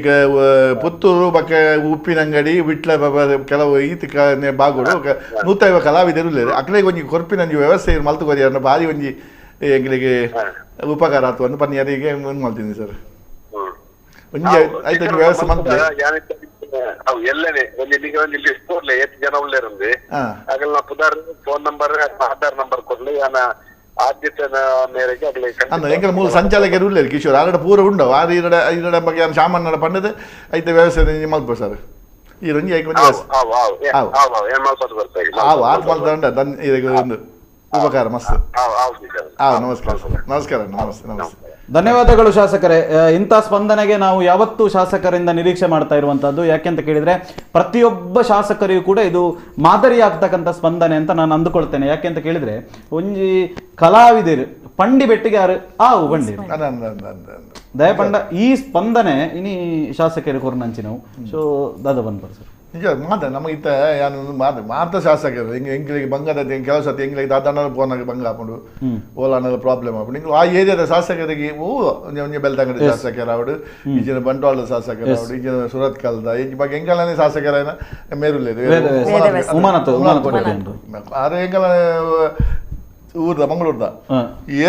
Speaker 2: ಪುತ್ತೂರು ಬಕ್ಕ ಉಪ್ಪಿನಂಗಡಿ ಬಿಟ್ಲ ಕೆಲವು ಈತ ಬಾಗೋಡು 150 ಕಲಾವಿದರು ಇಲ್ಲ ಅಕ್ಲೆಗೆ ಒಂಜಿ ಕೊರ್ಪಿನ ಒಂಜಿ ವ್ಯವಸ್ಥೆ ಮಲ್ತು ಕೊರಿಯ ಭಾರಿ ಒಂಜಿ ಎಂಗ್ಲಿಗೆ ಉಪಕಾರ ಆತು ಅಂತ ಪನ್ನಿಯರಿಗೆ ಮಲ್ತೀನಿ ಸರ್. ಒಂಜಿ ಆಯ್ತು ವ್ಯವಸ್ಥೆ ಮಲ್ತದೆ
Speaker 3: ಅವು ಎಲ್ಲನೇ ಒಂದು ಲಿಸ್ಟ್ ಕೊಡ್ಲೆ ಎಷ್ಟು ಜನ ಉಳ್ಳೇರಂದ್ರೆ ಆಗಲ್ಲ ನಾ ಪುದಾರ್ ಫೋನ್ ನಂಬರ್ ಆಧಾರ್ ನಂಬರ್ ಕೊಡ್ಲಿ ಯಾನ ಆದ್ಯತೆ ಮೇರೆಗೆ ಆಗ್ಲಿ
Speaker 2: ಎಂಕಲ ಮೂಲ ಸಂಚಾಲಕರು ಉಳ್ಳೇರು ಕಿಶೋರ್ ಆರಡ ಪೂರ ಉಂಡವು ಆರು ಈರಡ ಬಗ್ಗೆ ಸಾಮಾನ್ಯ ಪಂಡದ ಐತೆ ವ್ಯವಸ್ಥೆ ಮಲ್ಪ ಸರ್ ಈ ರಂಜಿ ಐಕ ಒಂದು ಉಪಕಾರ ಮಸ್ತ್. ನಮಸ್ಕಾರ ನಮಸ್ಕಾರ ನಮಸ್ತೆ ನಮಸ್ತೆ.
Speaker 1: ಧನ್ಯವಾದಗಳು ಶಾಸಕರೇ. ಇಂಥ ಸ್ಪಂದನೆಗೆ ನಾವು ಯಾವತ್ತೂ ಶಾಸಕರಿಂದ ನಿರೀಕ್ಷೆ ಮಾಡ್ತಾ ಇರುವಂತದ್ದು. ಯಾಕೆಂತ ಕೇಳಿದ್ರೆ ಪ್ರತಿಯೊಬ್ಬ ಶಾಸಕರಿಗೂ ಕೂಡ ಇದು ಮಾದರಿ ಆಗ್ತಕ್ಕಂಥ ಸ್ಪಂದನೆ ಅಂತ ನಾನು ಅಂದುಕೊಳ್ತೇನೆ. ಯಾಕೆಂತ ಕೇಳಿದ್ರೆ ಒಂಜಿ ಕಲಾವಿದರು ಪಂಡಿ ಬೆಟ್ಟಿಗೆ ಯಾರು ಬಂಡಿ ದಯಪಂಡ ಈ ಸ್ಪಂದನೆ ಇನಿ ಶಾಸಕರು ಕೊರ್ನಂಚಿನವು ಸೊ ದಾದ ಬಂದ್ಬಾರ ಸರ್
Speaker 2: ನಿಜ ಮಾತ ನಮಗಿತ್ತ ಯಾನು ಮಾತ ಶಾಸಕರು ಎಂಗ್ಲಿಗೆ ಬಂಗದ ಕೆಲವು ಸತಿ ಎಂಗ್ಲಿಗೆ ದಾದಣ್ಣನ ಫೋನಾಗ ಬಂಗ ಹಾಕೊಂಡು ಓಲಾನಲ್ಲ ಪ್ರಾಬ್ಲಮ್ ಹಾಕೊಂಡು ಇಂಗ್ಲು ಆ ಏರಿಯಾದ ಶಾಸಕರಿಗೆ ಒಂಜಿ ಬೆಲ್ತಂಗಡಿ ಶಾಸಕರ ಅವಡು ಈಜಿನ ಬಂಟ್ವಾಳದ ಶಾಸಕರ ಅವಡು ಈಜಿನ ಸುರತ್ ಕಲ್ದ ಈ ಬಗ್ಗೆ ಎಂಗಲನೇ ಶಾಸಕರ ಮೇರುಲ್ಲೇದು ಆದ್ರೆ ಎಂಗಲ ಊರ್ದ ಮಂಗಳೂರ್ದ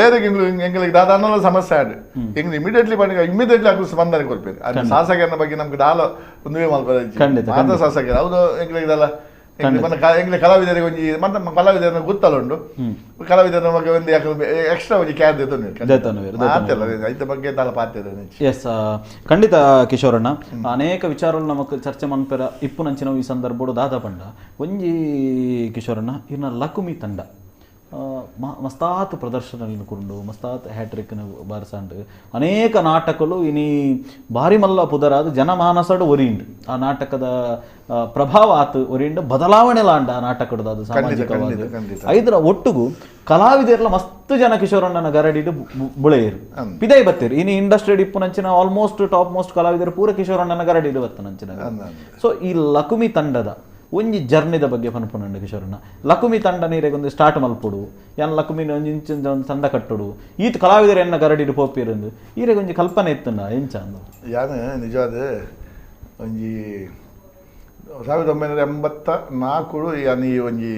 Speaker 2: ಏರಿಗೆ ಎಂಗ್ಲಿಗೆ ದಾದಣ್ಣನ ಸಮಸ್ಯೆ ಆಡು ಎಂಗ್ ಇಮಿಡಿಯೇಟ್ಲಿ ಆಗ ಸ್ಪಂದನೆ ಕೊಡ್ಬೇಕು ಅದು ಶಾಸಕರ ಬಗ್ಗೆ ನಮ್ಗೆ ದಾಲ ಒಂದುವೇ ಮಾತ ಶಾಸಕರ ಹೌದು ಎಂಗ್ಲಿಗೆದಲ್ಲ ಎಂಗ್ಲಿ ಕಲಾವಿದರಿಗೆ ಒಂಜಿ ಮತ್ತೆ ಕಲಾವಿದರ ಗೊತ್ತಲ್ಲ ಉಂಟು ಕಲಾವಿದರ ಬಗ್ಗೆ ಒಂದು ಎಕ್ಸ್ಟ್ರಾ ಒಂಜಿ ಕ್ಯಾರ್ ಐತ ಬಗ್ಗೆ ತಾಲ ಪಾತ್ಯದ.
Speaker 1: ಎಸ್ ಖಂಡಿತ ಕಿಶೋರಣ್ಣ, ಅನೇಕ ವಿಚಾರಗಳು ನಮಗೆ ಚರ್ಚೆ ಮನ್ಪೆರ ಇಪ್ಪು ನಂಚಿನ ಈ ಸಂದರ್ಭ ದಾದ ಪಂಡ ಒಂಜಿ ಕಿಶೋರಣ್ಣ ಇನ್ನ ಲಕುಮಿ ತಂಡ ಮಸ್ತಾತ್ ಪ್ರದರ್ಶನ ಕುಂಡು ಮಸ್ತಾತ್ ಹ್ಯಾಟ್ರಿಕ್ ಬಾರಿಸಂಡು ಅನೇಕ ನಾಟಕಗಳು ಇನಿ ಭಾರಿ ಮಲ್ಲ ಪುದರಾದ ಜನಮಾನಸಡು ಒರಿಯಿಂಡು ಆ ನಾಟಕದ ಪ್ರಭಾವ ಆತು ಒರಿಯಿಂಡು ಬದಲಾವಣೆಲಾಂಡ ಆ ನಾಟಕದ ಅದು ಸಾಮಾಜಿಕವಾಗಿ ಐದರ ಒಟ್ಟಿಗೂ ಕಲಾವಿದರೆಲ್ಲ ಮಸ್ತ್ ಜನ ಕಿಶೋರಣ್ಣನ ಗರಡಿಡು ಬುಳೆಯರು ಪಿದೈ ಬತ್ತೀರು ಇನಿ ಇಂಡಸ್ಟ್ರಿ ಇಪ್ಪು ನಂಚಿನ ಆಲ್ಮೋಸ್ಟ್ ಟಾಪ್ ಮೋಸ್ಟ್ ಕಲಾವಿದರು ಪೂರ ಕಿಶೋರಣ್ಣನ ಗರಡಿಡು ಬತ್ತ ನಂಚಿನ. ಸೊ ಈ ಲಕುಮಿ ತಂಡದ ಒಂಜಿ ಜರ್ನಿದ ಬಗ್ಗೆ ಪನ್ಪುನಂಡು ಕಿಶೋರಣ್ಣ. ಲಕುಮಿ ತಂಡ ನೀರೆಗೊಂದು ಸ್ಟಾರ್ಟ್ ಮಲ್ಪುಡು ಯಾನ್ ಲಕುಮಿನ ಒಂಜಿ ಇಂಚಿನ ಒಂದು ತಂಡ ಕಟ್ಟುಡು ಈತ ಕಲಾವಿದರು ಎನ್ನ ಗರಡಿಡು ಪೋಪಿರಂದು ಈರೆಗೊಂಜಿ ಕಲ್ಪನೆ ಇತ್ತುಂಡ ಎಂಚ ಅಂದು
Speaker 2: ಯಾನು ನಿಜವಾದ ಒಂಜಿ 1984 ಯಾನು ಈ ಒಂಜಿ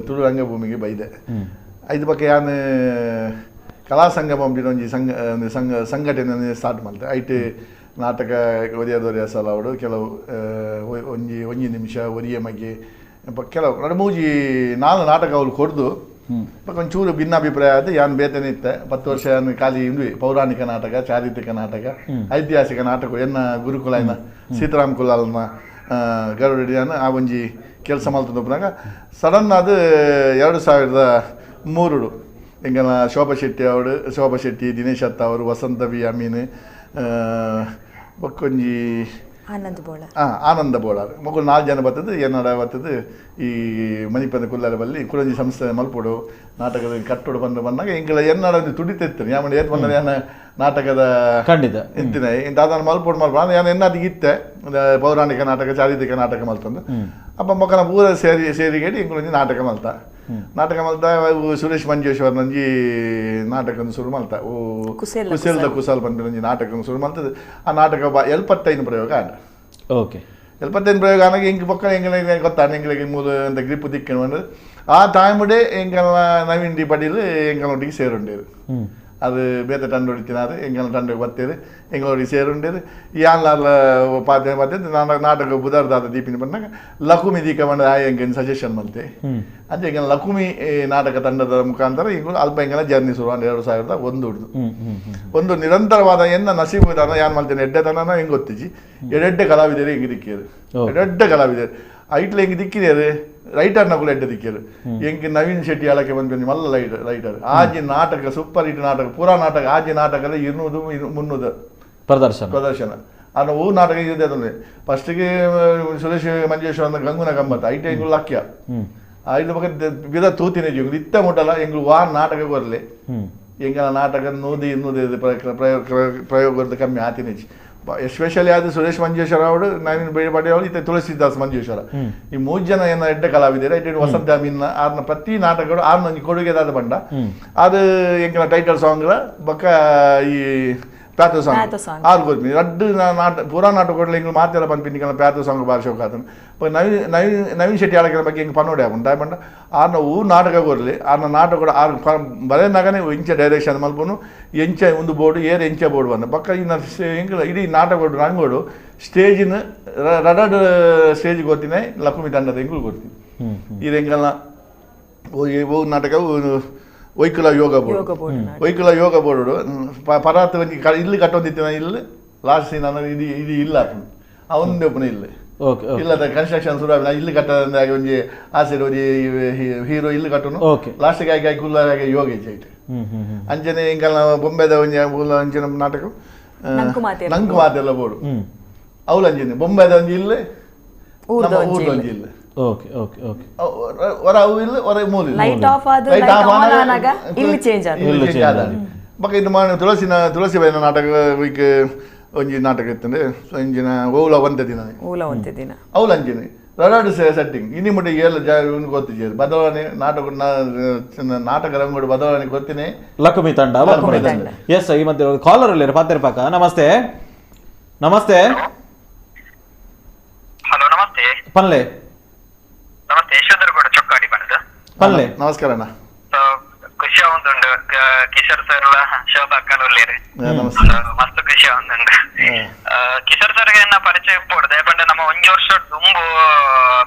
Speaker 2: ತುಳು ರಂಗಭೂಮಿಗೆ ಬೈದೆ ಐದು ಬಗ್ಗೆ ಯಾನು ಕಲಾ ಸಂಗಮ ಒಂಜಿ ಸಂಘಟನೆ ಸ್ಟಾರ್ಟ್ ಮಾಡ್ತೆ ಐಟ್ ನಾಟಕ ಒರಿಯದೊರಿಯ ಸಲ ಅವಡು ಕೆಲವು ಒಂಜಿ ನಿಮಿಷ ಒರಿಯ ಮಗೆ ಕೆಲವು ನಡುಮೂಜಿ 4 ನಾಟಕ ಅವ್ರು ಕೊಡ್ದು ಒಂಚೂರು ಭಿನ್ನಾಭಿಪ್ರಾಯ ಆದ ಯಾನ್ ಬೇತನೆ ಇತ್ತೆ 10 ವರ್ಷ ಖಾಲಿ ಇಂದ್ವಿ ಪೌರಾಣಿಕ ನಾಟಕ, ಚಾರಿತ್ರಿಕ ನಾಟಕ, ಐತಿಹಾಸಿಕ ನಾಟಕ ಎನ್ನ ಗುರುಕುಲನ ಸೀತಾರಾಮ್ ಕುಲಾಲ್ನ ಗರುಡಿಯಾನ ಆ ಒಂಜಿ ಕೆಲಸ ಮಲ್ತದೊಬ್ಬನಾಗ ಸಡನ್ ಅದು 2003 ಎಂಗನ ಶೋಭಾ ಶೆಟ್ಟಿ, ದಿನೇಶ್ ಅತ್ತ ಅವರು, ವಸಂತ ಬಿ ಅಮೀನ್ ಬಕ್ಕೊಂಜಿ ಆನಂದ ಬೋಳಾರ್ ಮಕ್ಕಳು 4 ಜನ ಬರ್ತದೆ ಎನ್ನಡ ಬರ್ತದೆ ಈ ಮಣಿಪದ ಕುಲ್ಲರ ಬಲ್ಲಿ ಕುರಂಜಿ ಸಂಸ್ಥೆ ಮಲ್ಪೊಡು ನಾಟಕದ ಕಟ್ಟೋಡು ಬಂದಾಗ ಎಂಗಳ ಎನ್ನಡ ತುಡಿತಿರ್ತೀನಿ ಯಾಮಂಡ ಏತ್ ಬಂದ ಏನ ನಾಟಕದ
Speaker 1: ಖಂಡಿತ
Speaker 2: ಇಂತಿನ ದಾದಾನ ಮಲ್ಪೊಡು ನಾನು ಎನ್ನದಿಗೆ ಇತ್ತೆ ಪೌರಾಣಿಕ ನಾಟಕ ಚಾರಿತ್ರಿಕ ನಾಟಕ ಮಲ್ತಂದು ಅಪ್ಪ ಮಕ್ಕಳ ಪೂರ ಸೇರಿಗೇಡಿ ಎಂಗಳೊಂಜಿ ನಾಟಕ ಮಲ್ತ ಸುರೇಶ್ ಮಂಜೇಶ್ವರ್ ನಂಜಿ ನಾಟಕ ಶುರು ಮಲ್ತ ಕುಸೇಲ್ದ ಕುಸಲ್ ಬಂದ ನಾಟಕ ಶುರು ಮಲ್ತದೆ ಆ ನಾಟಕ 75 ಪ್ರಯೋಗ ಆಡ
Speaker 1: ಓಕೆ
Speaker 2: 75 ಪ್ರಯೋಗ ಆನಾಗ ಎಂಗೆ ಪಕ್ಕ ಎಂಗೆ ಗೊತ್ತಾನ ಎಂಗಳಿಗೆ ಮೂಲ ಅಂತ ಗ್ರಿಪ್ ದಿಕ್ಕಣ ಬಂದು ಆ ಟೈಮ್ಡೆ ಎಂಗಳ ನವೀನ್ ಡಿ ಪಟೀಲ್ ಎಂಗಳೊಟ್ಟಿಗೆ ಸೇರುಂಡೇರು ಅದು ಬೇತೆ ಟಂಡು ಹೊಡಿತಿನಾರು ಎಂಗಳ ಟಂಡಿಗೆ ಬರ್ತೇರು ಎಂಗಳೊಟ್ಟಿಗೆ ಸೇರುಂಡೇರು ಯಾನ್ಲಾರ್ಲ ಪಾತ್ರ ನಾಟಕ ಬುಧಾರ್ದಾದ ದೀಪಿನ ಬಂದಾಗ ಲಕುಮಿ ದೀಕ ಬಂದ ಎಂಗನ್ ಸಜೆಷನ್ ಮಲ್ತೆ ಅಂಚೆ ಎಂಗನ ಲಕುಮಿ ನಾಟಕ ತಂಡದ ಮುಖಾಂತರ ಈಗ ಅಲ್ಪ ಎಂಗನ ಜರ್ನಿ ಶುರು 2001 ಒಂದು ನಿರಂತರವಾದ ಎನ್ನ ನಸೀಬು ವಿಧಾನ ಯಾನ್ ಮಾಡ್ತೇನೆ ಎಡ್ಡೆತನ ಹೆಂಗೆ ಗೊತ್ತಿಜಿ ಎಡ್ಡೆ ಕಲಾವಿದರು ಹೆಂಗೆ ದಿಕ್ಕಿಯರು ಎಡ್ಡೆ ಕಲಾವಿದರು ಐಟ್ಲ ಹೆಂಗೆ ದಿಕ್ಕಿದೇರು ರೈಟರ್ನ ಕೂಡ ಎಡ್ಡೆ ದಿಕ್ಕಿಯರು ಹೆಂಗೆ ನವೀನ್ ಶೆಟ್ಟಿ ಆಳಕ್ಕೆ ಬಂದು ಮಲ್ಲ ರೈಟರ್ ಆಜಿ ನಾಟಕ ಸೂಪರ್ ಹಿಟ್ ನಾಟಕ ಪೂರಾ ನಾಟಕ ಆಜಿ ನಾಟಕದ 200-300 ಪ್ರದರ್ಶನ ಅದು ಹೂ ನಾಟಕ ಇದೆ ಅದೊಂದು ಫಸ್ಟಿಗೆ ಸುರೇಶ್ ಮಂಜೇಶ್ವರ ಗಂಗುನ ಗಮ್ಮತ್ ಐಟ ಎಂಗಳು ಲಕ್ಯ ಐದು ಬಗ್ಗೆ ವಿಧ ತೂತಿನ ಜೀವ ಇತ್ತ ಮುಟ್ಟಲ್ಲ ಎಂಗಳು ನಾಟಕ ಬರಲಿ ಎಂಗನ ನಾಟಕ ನೂದಿ ಪ್ರಯೋಗ ಕಮ್ಮಿ ಆತಿನೇಜಿ ಎಸ್ಪೆಷಲಿ ಅದು ಸುರೇಶ್ ಮಂಜೇಶ್ವರ ಅವರು ನವೀನ್ ಬೇಡಪಾಡಿ ಅವರು ಇತ್ತೆ ತುಳಸಿದಾಸ್ ಮಂಜೇಶ್ವರ ಈ 3 ಜನ ಏನ ಎಡ್ಡೆ ಕಲಾವಿದರು ಐಟ ವಸಂತ ಜಾಮೀನ ಆರ್ನ ಪ್ರತಿ ನಾಟಕಗಳು ಆರ್ನ ಕೊಡುಗೆದಾದ ಬಂಡ ಅದು ಎಂಕನ ಟೈಟಲ್ ಸಾಂಗ್ ಬೊಕ್ಕ ಈ ಪ್ಯಾಥೋ ಸಾಂಗ್ ಆರು ಗೊತ್ತಿ ರಡ್ಡು ಪೂರಾ ನಾಟಕಗಳು ಎಂಗಳು ಮಾತೆಲ್ಲ ಬಂದು ಪ್ಯಾಥೋ ಸಾಂಗ್ ಭಾರಿ ಶೋಕ ಆತನು ನವೀನ್ ಶೆಟ್ಟಿ ಆಳಕರ ಬಗ್ಗೆ ಹಿಂಗೆ ಪನ್ನೋಡಿ ಆಗುಂಟು ಆಯ್ಪಂಡ ಆರ್ನ ಹೂ ನಾಟಕ ಕೊರಲಿ ಆರ್ನ ನಾಟಕ ಆರು ಬರೇ ನಗನೆ ಎಂಚ ಡೈರೆಕ್ಷನ್ ಮಲ್ಪನು ಎಂಚ ಒಂದು ಬೋರ್ಡು ಎಂಚ ಬೋರ್ಡು ಬಂದ ಪಕ್ಕ ಇನ್ನು ಎಂಗಳ ಇಡೀ ನಾಟಕ ರಂಗೋಡು ಸ್ಟೇಜಿನ ರಡಡ್ ಸ್ಟೇಜ್ ಗೊತ್ತಿನೇ ಲಕ್ಷ್ಮಿ ತಂಡದ ಎಂಗಳು ಗೊತ್ತೀನಿ ಇದು ಎಂಗಲ್ನ ಓ ನಾಟಕ ಒಯ್ಕುಲ ಯೋಗ ಬೋರ್ಡು ಪರಾತ್ ಇಲ್ಲಿ ಕಟ್ಟೊಂದಿತ್ತಿನ ಇಲ್ಲಿ ಲಾಸ್ಟ್ ಸೀನ್ ಅನ್ನೋದು ಇದು ಇಲ್ಲ ಅವನದೇ ಒಬ್ಬನೇ ಇಲ್ಲ ಇಲ್ಲದ ಕನ್ಸ್ಟ್ರಕ್ಷನ್ ಶುರು ಇಲ್ಲಿ ಕಟ್ಟದ ಒಂಜಿ ಆಸೆ ಹೀರೋ ಇಲ್ಲಿ ಕಟ್ಟನು ಲಾಸ್ಟ್ಗೆ ಆಗಿ ಕುಲ್ಲಾಗಿ ಯೋಗ ಇಜ್ಜೈಟ್ ಅಂಚನೆ ಇಂಕಲ್ ಬೊಂಬೆದ ಒಂಜಿ ಅಂಚಿನ ನಾಟಕ ನಂಕು ಮಾತೆಲ್ಲ ಬೋಡು ಅವಳು ಅಂಜಿನ ಬೊಂಬೆದ ಒಂಜಿ ಇಲ್ಲೇ ಊರ್ದ ಒಂಜಿ ಇಲ್ಲ
Speaker 1: ಓಕೆ ಓಕೆ ಓಕೆ
Speaker 2: ಹೊರ ಅವು ಇಲ್ಲ ಹೊರ ಮೂಲ
Speaker 4: ಲೈಟ್ ಆಫ್ ಆದ ಲೈಟ್ ಆನ್ ಆನಾಗ ಇಲ್ಲಿ ಚೇಂಜ್ ಆದ
Speaker 2: ಬಕ ಇದು ತುಳಸಿ ಬೈನ ನಾಟಕ ವೀಕ್ ಒಂಜಿ ನಾಟಕ ಇತ್ತಂದ್ರೆ ಒಂಜಿನ ಓಲ ಒಂದೇ ದಿನ ಅವಳು ಅಂಜಿನಿ ರಡಾಡು ಸೆಟ್ಟಿಂಗ್ ಇನಿ ಮುಟ್ಟ ಏಳು ಗೊತ್ತಿದೆ ಬದಲಾವಣೆ ನಾಟಕ ರಂಗೋಡು ಬದಲಾವಣೆ ಗೊತ್ತಿನೇ
Speaker 1: ಲಕ್ಷ್ಮಿ ತಂಡ ಎಸ್ ಈ ಮಧ್ಯೆ ಕಾಲರ್ ಅಲ್ಲಿ ಪಾತಿರ್ಪಾಕ ನಮಸ್ತೆ ನಮಸ್ತೆ
Speaker 3: ಹಲೋ ನಮಸ್ತೆ
Speaker 1: ಪನ್ಲೆ
Speaker 3: ನಮಸ್ತೆ ಯಶೋಧರ್ ಕೂಡ ಚೊಕ್ಕಾಡಿ ಬಂದು
Speaker 1: ಪನ್ಲೆ
Speaker 2: ನಮಸ್ಕಾರ ಅಣ್ಣ
Speaker 3: ಖುಷಿ ಆಗುಂದುಂಡು ಕಿಶೋರ್ ಸರ್ ಶೋಭಾ ಕಲೋಲ್ಲೇರು ಮಸ್ತ್ ಖುಷಿ ಆಗುಂದುಂಡು ಕಿಶೋರ್ ಸರ್ಗೆ ಎನ್ನ ಪರಿಚಯ ಪೋಡು ದಯಪಂಡ ನಮ್ಮ ಒಂಜಿ ವರ್ಷ ದುಂಬು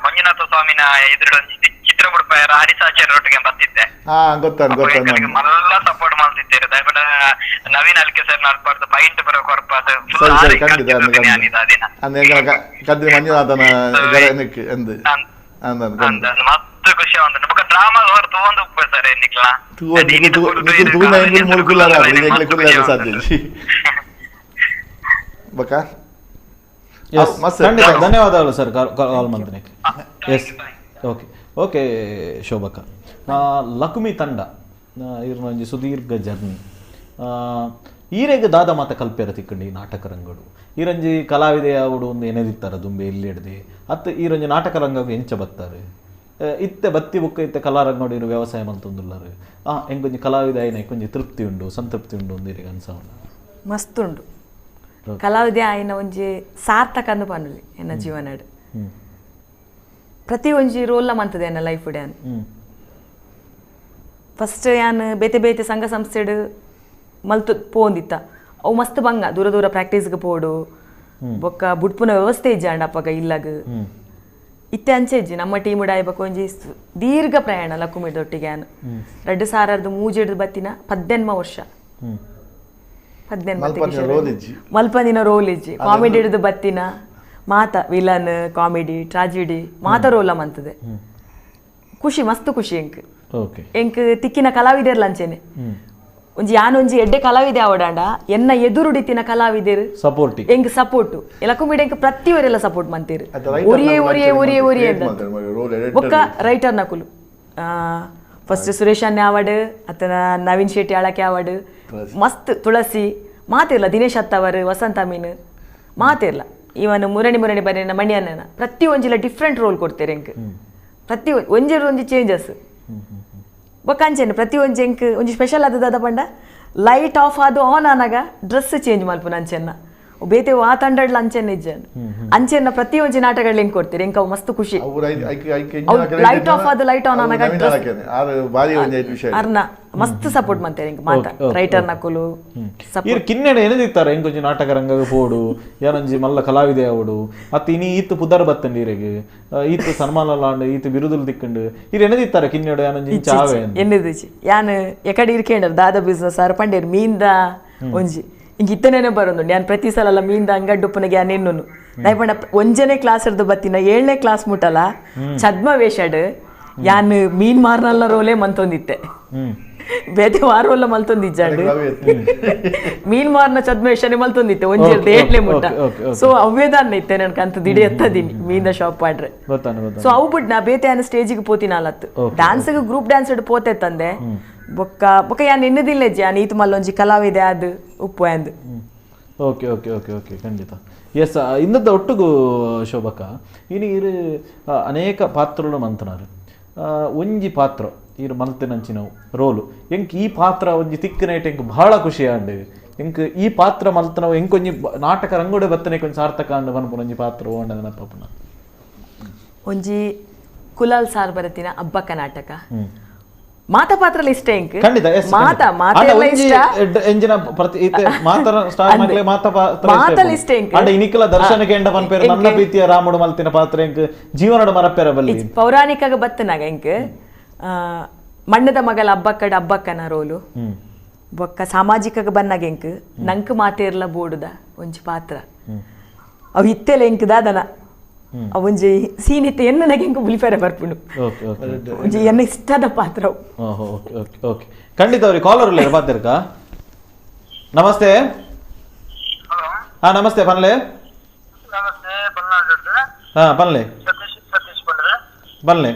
Speaker 3: ಮಂಜುನಾಥ ಸ್ವಾಮಿನ ಎದುರು ಚಿತ್ರ ಬಿಡ್ಪಾರ ಹರಿಸಾಚಾರ್ಯ ಒಟ್ಟಿಗೆ ಬರ್ತಿದ್ದೆ ಮಲ್ಲ ಸಪೋರ್ಟ್ ಮಾಡ್ತಿದ್ದೇವೆ ದಯಪಂಡ ನವೀನ್ ಅಲ್ಕೆ ಸರ್ ನಡ್ಬಾರ್ದು ಪೈಂಟ್ ಬರೋ ಕೊರ್ಪಾದು ಮಸ್ತ್ ಖುಷಿ ಆಗುಂದುಂಡು ಬೊಕ ಡ್ರಾಮಾ ಹೊರ ತಗೊಂಡು ಸರ್ ಎನ್ನಿಕ್ಲಾ
Speaker 1: ಧನ್ಯವಾದಗಳು ಸರ್ ಕಾಲ್ ಮಾಡಿದ್ದಕ್ಕೆ ಎಸ್ ಓಕೆ ಓಕೆ ಶೋಭಕ್ಕ ಲಕ್ಷ್ಮಿ ತಂಡ ಇರ್ನೊಂಜಿ ಸುದೀರ್ಘ ಜರ್ನಿ ಈರೆಗೆ ದಾದ ಮಾತ ಕಲ್ಪೆರ ತಿಕ್ಕಂಡು ಈ ನಾಟಕ ರಂಗಡು ಈರಂಜಿ ಕಲಾವಿದೆ ಅವಡು ಒಂದು ಏನೇದಿತ್ತಾರ ದುಂಬೆ ಇಲ್ಲಿ ಹಿಡ್ದು ಅತ್ತು ಈರೊಂಜಿ ನಾಟಕ ರಂಗ ಎಂಚ ಬತ್ತಾರೆ ಇತ್ತೆ ಬತ್ತಿ ಬುಕ್ಕ ಇತ್ತೆ ಕಲಾರಂಗೋಡು ಇರು ವ್ಯವಸಾಯ ಮಂತೊಂದುಲ್ಲಾರು ಎಂಕೊಂಜಿ ಕಲಾವಿದ ಆಯ್ನ ಕೊಂಚ ತೃಪ್ತಿ ಉಂಡು ಸಂತೃಪ್ತಿ ಉಂಡು ಒಂದಿರಿಗೆ ಅನ್ಸವಣ್ಣ
Speaker 4: ಮಸ್ತ್ ಉಂಡು ಕಲಾವಿದೆ ಆಯ್ನ ಒಂಜಿ ಸಾರ್ಥಕ ಅಂದು ಪನ್ನುಲಿ ಎನ್ನ ಜೀವನಡ್ ಪ್ರತಿ ಒಂಜಿ ರೋಲ್ನ ಮಂತದೆ ಎನ್ನ ಲೈಫ್ ಡ್ಯಾನ್ ಫಸ್ಟ್ ಯಾನ್ ಬೇತೆ ಬೇತೆ ಸಂಘ ಸಂಸ್ಥೆಡ್ ಮಲ್ತು ಪೋಂದಿತ್ತ ಅವು ಮಸ್ತ್ ಬಂಗ ದೂರ ದೂರ ಪ್ರಾಕ್ಟೀಸ್ಗೆ ಪೋಡು ಬೊಕ್ಕ ಬುಡ್ಪುನ ವ್ಯವಸ್ಥೆ ಇಜ್ಜಾಂಡ ಅಪ್ಪಗ ಇಲ್ಲಗ ಇತ್ತೆ ಅಂಚೆ ಇಜ್ಜಿ ನಮ್ಮ ಟೀಮ್ ಡಾಯ್ಬೇಕು ಒಂಜಿ ದೀರ್ಘ ಪ್ರಯಾಣ ಲಕ್ಕುಮಿಡ್ದೊಟ್ಟಿಗೆ ಆನ್ 2003 ಬತ್ತಿನ 18 ವರ್ಷ 18 ಮಲ್ಪಂದಿನ ರೋಲ್ ಇಜ್ಜಿ ಕಾಮಿಡಿ ಹಿಡಿದು ಬತ್ತಿನ ಮಾತ ವಿಲನ್ ಕಾಮಿಡಿ ಟ್ರಾಜಿಡಿ ಮಾತ ರೋಲ ಮಂತದೆ ಖುಷಿ ಮಸ್ತ್ ಖುಷಿ ಎಂಕ್ ತಿಕ್ಕಿನ ಕಲಾವಿದರ್ಲ ಅಂಚೆನೆ ಒಂಜಿ ಯಾನೊಂಜಿ ಎಡ್ಡೆ ಕಲಾವಿದೆ ಆವಡಾಂಡ ಎನ್ನ ಎದುರುಡಿತಿನ ಕಲಾವಿದೆರ್
Speaker 1: ಸಪೋರ್ಟಿ
Speaker 4: ಎಂಕ್ ಸಪೋರ್ಟ್ ಎಲಕುಮಿಡೆ ಎಂಕ್ ಪ್ರತಿಯೊರೆಲ್ಲ ಸಪೋರ್ಟ್ ಮಂತೀರ್ ಒರಿಯೇ ಒಕ್ಕ ರೈಟರ್ ನಕುಲು ಫಸ್ಟ್ ಸುರೇಶ್ ಅನ್ನ ಅವಾರ್ಡ್ ಅತನ ನವೀನ್ ಶೆಟ್ಟಿ ಆಳಕ್ಕೆ ಅವಾರ್ಡ್ ಮಸ್ತ್ ತುಳಸಿ ಮಾತಿರ್ಲ ದಿನೇಶ್ ಅತ್ತವರ್ ವಸಂತ ಮೀನ್ ಮಾತಿರ್ಲ ಇವನ್ ಮುರಣಿ ಬರೀನ ಮಣಿಯನ್ನ ಪ್ರತಿ ಒಂಜಿಲ ಡಿಫ್ರೆಂಟ್ ರೋಲ್ ಕೊಡ್ತೇರೆ ಎಂಕ್ ಪ್ರತಿ ಒಂಜಿ ಚೇಂಜಸ್ ಬೊಕ್ಕಂಚೆನ್ ಪ್ರತಿ ಒಂಜಿ ಎಂಕ್ ಒಂಜಿ ಸ್ಪೆಷಲ್ ಆದದ ಪಂಡ ಲೈಟ್ ಆಫ್ ಆದು ಆನ್ ಆನಾಗ ಡ್ರೆಸ್ ಚೇಂಜ್ ಮಲ್ಪುನ ಅಂಚೆನ್ನ ಬೇತೆ ಆ ತಂಡಡ್ಲ ಅಂಚೆನ್ನ ಇಜ್ಜನ್ ಅಂಚೆನ್ನ ಪ್ರತಿ ಒಂಜಿ ನಾಟಕಗಳು ಹೆಂಗ್ ಕೊಡ್ತೀರಿ ಎಂಕ್ ಅವು ಮಸ್ತ್ ಖುಷಿ ಲೈಟ್ ಆಫ್ ಆದು ಲೈಟ್ ಆನ್ ಆನಾಗ ಅರ್ನ ಮಸ್ತ್ ಸಪೋರ್ಟ್ ಮಾಡ್ತೇವೆ ಎಂಕ್ ಮಾತ ರೈಟರ್ ನಕುಲು
Speaker 1: ಇರ್ ಕಿನ್ನೆಡೆ ಎನದಿತ್ತಾರೆ ಎಂಕೊಂಜಿ ನಾಟಕ ರಂಗ ಪೋಡು ಯಾನೊಂಜಿ ಮಲ್ಲ ಕಲಾವಿದೆ ಅವಡು ಅತ್ತ ಇನಿ ಈತ್ ಪುದರ್ ಬತ್ತಂಡಿ ಇರೆಗ್ ಈತ್ ಸನ್ಮಾನ ಲಾಂಡ್ ಈತ್ ಬಿರುದುಲ್ ದಿಕ್ಕಂಡು ಇರ್ ಎನದಿತ್ತಾರೆ ಕಿನ್ನೆಡೆ ಯಾನೊಂಜಿ ಚಾವೆ
Speaker 4: ಎನ್ನದಿಚ್ಚಿ ಯಾನ್ ಎಕಡೆ ಇರ್ಕೇಂಡರ್ ದಾದ ಬಿಸ್ನೆಸ್ ಅರ್ ಪಂಡೇರ್ ಮೀನ್ದ ಒಂಜಿ ಇಂಕ ಇತ್ತನೇನೆ ಬರೋದು ನಾನು ಪ್ರತಿ ಸಲ ಮೀನ್ದ ಅಂಗಡ್ಡುಪ್ಪನಿಗೆ ಯಾನ್ ಎನ್ನು ದಯಪಂಡ ಒಂಜನೇ ಕ್ಲಾಸ್ ಇರ್ದು ಬತ್ತಿನ 7ನೇ ಕ್ಲಾಸ್ ಮುಟ್ಟಲ್ಲ ಛದ್ಮ ವೇಷಡ್ ಯಾನ್ ಮೀನ್ ಮಾರ್ನಲ್ಲ ರೋಲೆ ಮಂತೊಂದಿತ್ತೆ ಬೇತೆ ವಾರವಲ್ಲ ಮಲ್ತೊಂದಿಜ್ಜಾಂಡು ಮೀನ್ ಮಾರ್ನ ಛದ್ಮೇಶನೆ ಮಲ್ತೊಂದಿತ್ತೆ ಒಂಜಿರ್ದು 7ನೇ ಮುಟ್ಟ ಸೊ ಅವ್ಯದಾನ ಇತ್ತೆ ನನ್ಕ ಅಂತ ದಿಡಿ ಎತ್ತದೀನಿ ಮೀನ ಶಾಪ್ ಆಡ್ರೆ ಸೊ ಅವು ಬಿಡ್ ನಾ ಬೇತೆ ಯಾನ ಸ್ಟೇಜಿಗೆ ಪೋತಿನಾಲತ್ತು ಡ್ಯಾನ್ಸ್ಗೆ ಗ್ರೂಪ್ ಡ್ಯಾನ್ಸ್ ಇಡ್ ಪೋತೆ ತಂದೆ ಬೊಕ್ಕ ಯಾನ್ ಎನ್ನದಿಲ್ಲ ಯಾನ್ ಈತ ಮಲ್ಲೊಂಜಿ ಕಲಾವಿದೆ ಅದು ಉಪ್ಪು ಅಂದ್
Speaker 1: ಓಕೆ ಓಕೆ ಓಕೆ ಓಕೆ ಖಂಡಿತ ಎಸ್ ಇನ್ನದ ಒಟ್ಟುಗು ಶೋಭಕ್ಕ ಇನಿ ಇರು ಅನೇಕ ಪಾತ್ರಗಳು ಮಂತನಾರು ಒಂಜಿ ಪಾತ್ರ ಇರು ಮಲ್ತಿನಂಚಿನವು ರೋಲು ಎಂಕ್ ಈ ಪಾತ್ರ ಒಂಜಿ ತಿಕ್ಕನೈಟ್ ಎಂಕ್ ಬಹಳ ಖುಷಿ ಆಂಡ್ ಎಂಕ್ ಈ ಪಾತ್ರ ಮಲ್ತನವು ಎಂಕೊಂಜಿ ನಾಟಕ ರಂಗೋಡೆ ಬತ್ತನೆ ಕೊಂಚ ಸಾರ್ಥಕ ಅಂಡ್ ಬನ್ಪುನ ಒಂಜಿ ಪಾತ್ರ ಓಂಡ ನೆನಪುನ
Speaker 4: ಒಂಜಿ ಕುಲಾಲ್ ಸಾರ್ ಬರತಿನ ಅಬ್ಬಕ್ಕ ನಾಟಕ ಮಾತ ಪಾತ್ರಲ ಇಷ್ಟ ಎಂಕ್
Speaker 1: ಖಂಡಿತ
Speaker 4: ಮಾತ ಮಾತೆಲ್ಲ ಇಷ್ಟ
Speaker 1: ಎಂಜಿನ ಪ್ರತಿ ಇತೆ ಮಾತರ ಸ್ಟಾರ್ ಮಕ್ಳೆ ಮಾತ ಪಾತ್ರ
Speaker 4: ಮಾತಲ ಇಷ್ಟ ಎಂಕ್
Speaker 1: ಅಂಡ ಇನಿಕಲ ದರ್ಶನಕ್ಕೆ ಎಂಡ ಪನ್ಪೇರ ನನ್ನ ಪ್ರೀತಿಯ ರಾಮುಡು ಮಲ್ತಿನ ಪಾತ್ರ ಎಂಕ್ ಜೀವನಡ ಮರಪೇರ ಬಲ್ಲಿ
Speaker 4: ಪೌರಾಣಿಕಗ ಬತ್ತನಾಗ ಎಂಕ್ ಮಣ್ಣದ ಮಗಲ ಅಬ್ಬಕ್ಕಡ ಅಬ್ಬಕ್ಕನ ರೋಲು ಬೊಕ್ಕ ಸಾಮಾಜಿಕಗ ಬನ್ನಾಗ ಎಂಕ್ ನಂಕ್ ಮಾತೇರ್ಲ ಬೋಡುದ ಒಂಜಿ ಪಾತ್ರ ಅವು ಇತ್ತೆಲ್ಲ ಎಂಕ್ ದಾದನ ಅವೊಂಜಿ ಸೀನಿತ್ತೆ ಎನ್ನ ನಗೆ ಎಂಕ್ ಬುಲಿಪೇರೆ ಬರ್ಪುಂಡು ಒಂಜಿ ಎನ್ನ ಇಷ್ಟದ ಪಾತ್ರ
Speaker 1: ಓಕೆ ಖಂಡಿತ ಅವ್ರಿಗೆ ಕಾಲರ್ ಇಲ್ಲ ಪಾತ್ರಕ್ಕ ನಮಸ್ತೆ ಹಾ ನಮಸ್ತೆ ಪನ್ಲೆ ಹಾ ಪನ್ಲೆ ಬನ್ಲೆ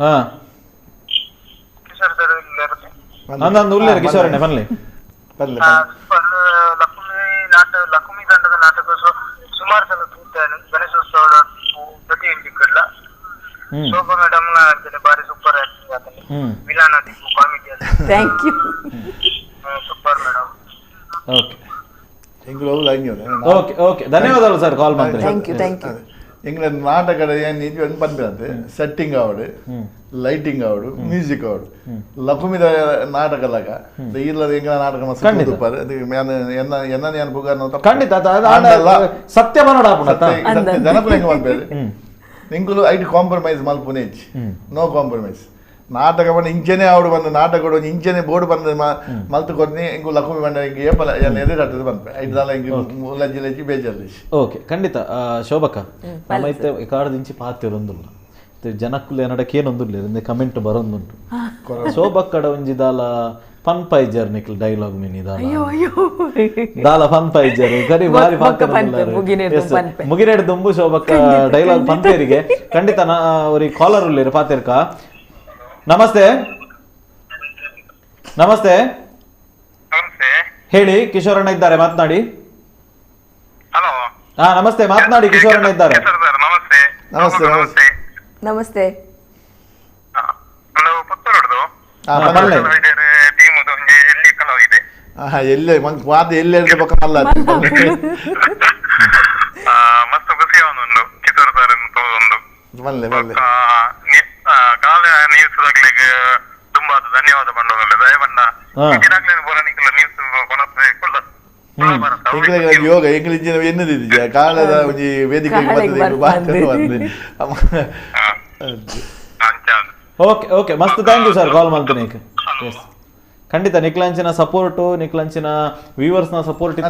Speaker 1: ಹಾ ನಂದು ಉಳ್ಳೇರು ಕಿಶೋರಣ್ಣ ಬನ್ಲಿ
Speaker 3: ಲಕ್ಷ್ಮಿ ತಂಡದ ನಾಟಕ ಸುಮಾರು ಸಲ ಗಣೇಶೋತ್ಸವ ಪ್ರತಿ ಇಂಡಿಕಲ್ಲ ಶೋಭಾ ಮೇಡಮ್ ಬಾರಿ ಸೂಪರ್ ಆಕ್ಟಿಂಗ್ ಆತನೆ ವಿಲಾನ comedy
Speaker 4: thank you
Speaker 3: super madam
Speaker 1: okay okay ಧನ್ಯವಾದಗಳು ಸರ್ ಕಾಲ್ ಮಾಡ್ತೀನಿ
Speaker 4: ಥ್ಯಾಂಕ್ ಯು
Speaker 2: எங்களை நாட்டக்கடை நீதி வந்து பண்ணுறது செட்டிங் ஆவடு ಲೈಟಿಂಗ್ ಆವಡು ಮ್ಯೂಸಿಕ್ ಆವಡು ಲಕುಮಿದ ನಾಟಕಲಾಗ ಇಲ್ಲದ ಎಂಗಳ ನಾಟಕ ಎನ್ನ ಪುಗಾರ
Speaker 1: ಖಂಡಿತ ಸತ್ಯ
Speaker 2: ಜನಪದ ಹೆಂಗ ಮಾಡ್ಬೇಡಿ ನಿಂಕುಲು ಐಟ್ ಕಾಂಪ್ರಮೈಸ್ ಮಲ್ಪುನೇಜ್ ನೋ ಕಾಂಪ್ರಮೈಸ್ ನಾಟಕ ಬಂದು ಇಂಚೆನೆ ಆವಡು ಬಂದು ನಾಟಕ ಇಂಚೆನೆ ಬೋರ್ಡ್ ಬಂದು ಮಲ್ತು ಕೊಡ್ನಿ ಇಂಗು ಲಕ್ಷ್ಮಿ ಬಂಡ ಹಿಂಗೆ ಏಪಲ ಎದುರಾಟದ ಬಂದ್ಪೆ ಐದಲ್ಲ ಹಿಂಗೆ ಲಜ್ಜಿ ಲಜ್ಜಿ ಬೇಜಲ್ಲಿ
Speaker 1: ಓಕೆ ಖಂಡಿತ ಶೋಭಕ್ಕ ನಮ್ಮೈತೆ ಕಾಡದ ಇಂಚಿ ಪಾತಿರೊಂದುಲ್ಲ ಜನಕ್ಕುಲು ಏನಡಕ್ಕೇನೊಂದುಲ್ಲ ಕಮೆಂಟ್ ಬರೊಂದುಂಟು ಶೋಭಕ್ಕಡ ಒಂಜಿದಾಲ ಫನ್ ಪೈಜರ್ ನಿಕ್ಲು ಡೈಲಾಗ್ ಮೀನಿ ದಾಲ ಫನ್ ಪೈಜರ್ ಕರಿ ಬಾರಿ ಮುಗಿನೇಡ್ ದುಂಬು ಶೋಭಕ್ಕ ಡೈಲಾಗ್ ಪಂಪೇರಿಗೆ ಖಂಡಿತ ಅವ್ರಿಗೆ ಕಾಲರ್ ಉಳ್ಳೇರು ಪಾತಿರ್ಕ ನಮಸ್ತೆ ನಮಸ್ತೆ ಹೇಳಿ ಕಿಶೋರಣ್ಣ ಇದ್ದಾರೆ ಮಾತನಾಡಿ
Speaker 3: ಹಲೋ
Speaker 1: ಹಾ ನಮಸ್ತೆ ಮಾತನಾಡಿ ಕಿಶೋರಣ್ಣ ಇದ್ದಾರೆ
Speaker 2: ನಮಸ್ತೆ ನಮಸ್ತೆ
Speaker 4: ನಮಸ್ತೆ
Speaker 2: ಎಲ್ಲೇ ಮಾತು ಎಲ್ಲೇ ಪಕ್ಕ ಮಲ್ಲ
Speaker 3: ಮಸ್ತ್ ಖುಷಿ ಅವನೊಂದು ಕಿಶೋರ್ ಸರ್ ತೋದೊಂದು
Speaker 2: ಮಲ್ಲೆ ಮಲ್ಲೆ
Speaker 3: ಕಾಲ ನ್ಯೂಸ್ ತುಂಬಾ ಧನ್ಯವಾದ ಪಂಡೋದಲ್ಲ ದಯಪಂಡ ನ್ಯೂಸ್
Speaker 2: ಯೋಗ ಎಂಗ್ಲಿಜ್ ಎನ್ನದಿದ್ದ ಕಾಲದ ಒಂಜಿ ವೇದಿಕೆಗೆ
Speaker 1: ಓಕೆ ಓಕೆ ಮಸ್ತ್ ಥ್ಯಾಂಕ್ ಯು ಸರ್ ಕಾಲ್ ಮಾಡ್ತೀನಿ ಎಸ್ ಖಂಡಿತ ನಿಕ್ಲಂಚಿನ ಸಪೋರ್ಟು ನಿಕ್ಲಂಚಿನ ವ್ಯೂವರ್ಸ್ನ ಸಪೋರ್ಟ್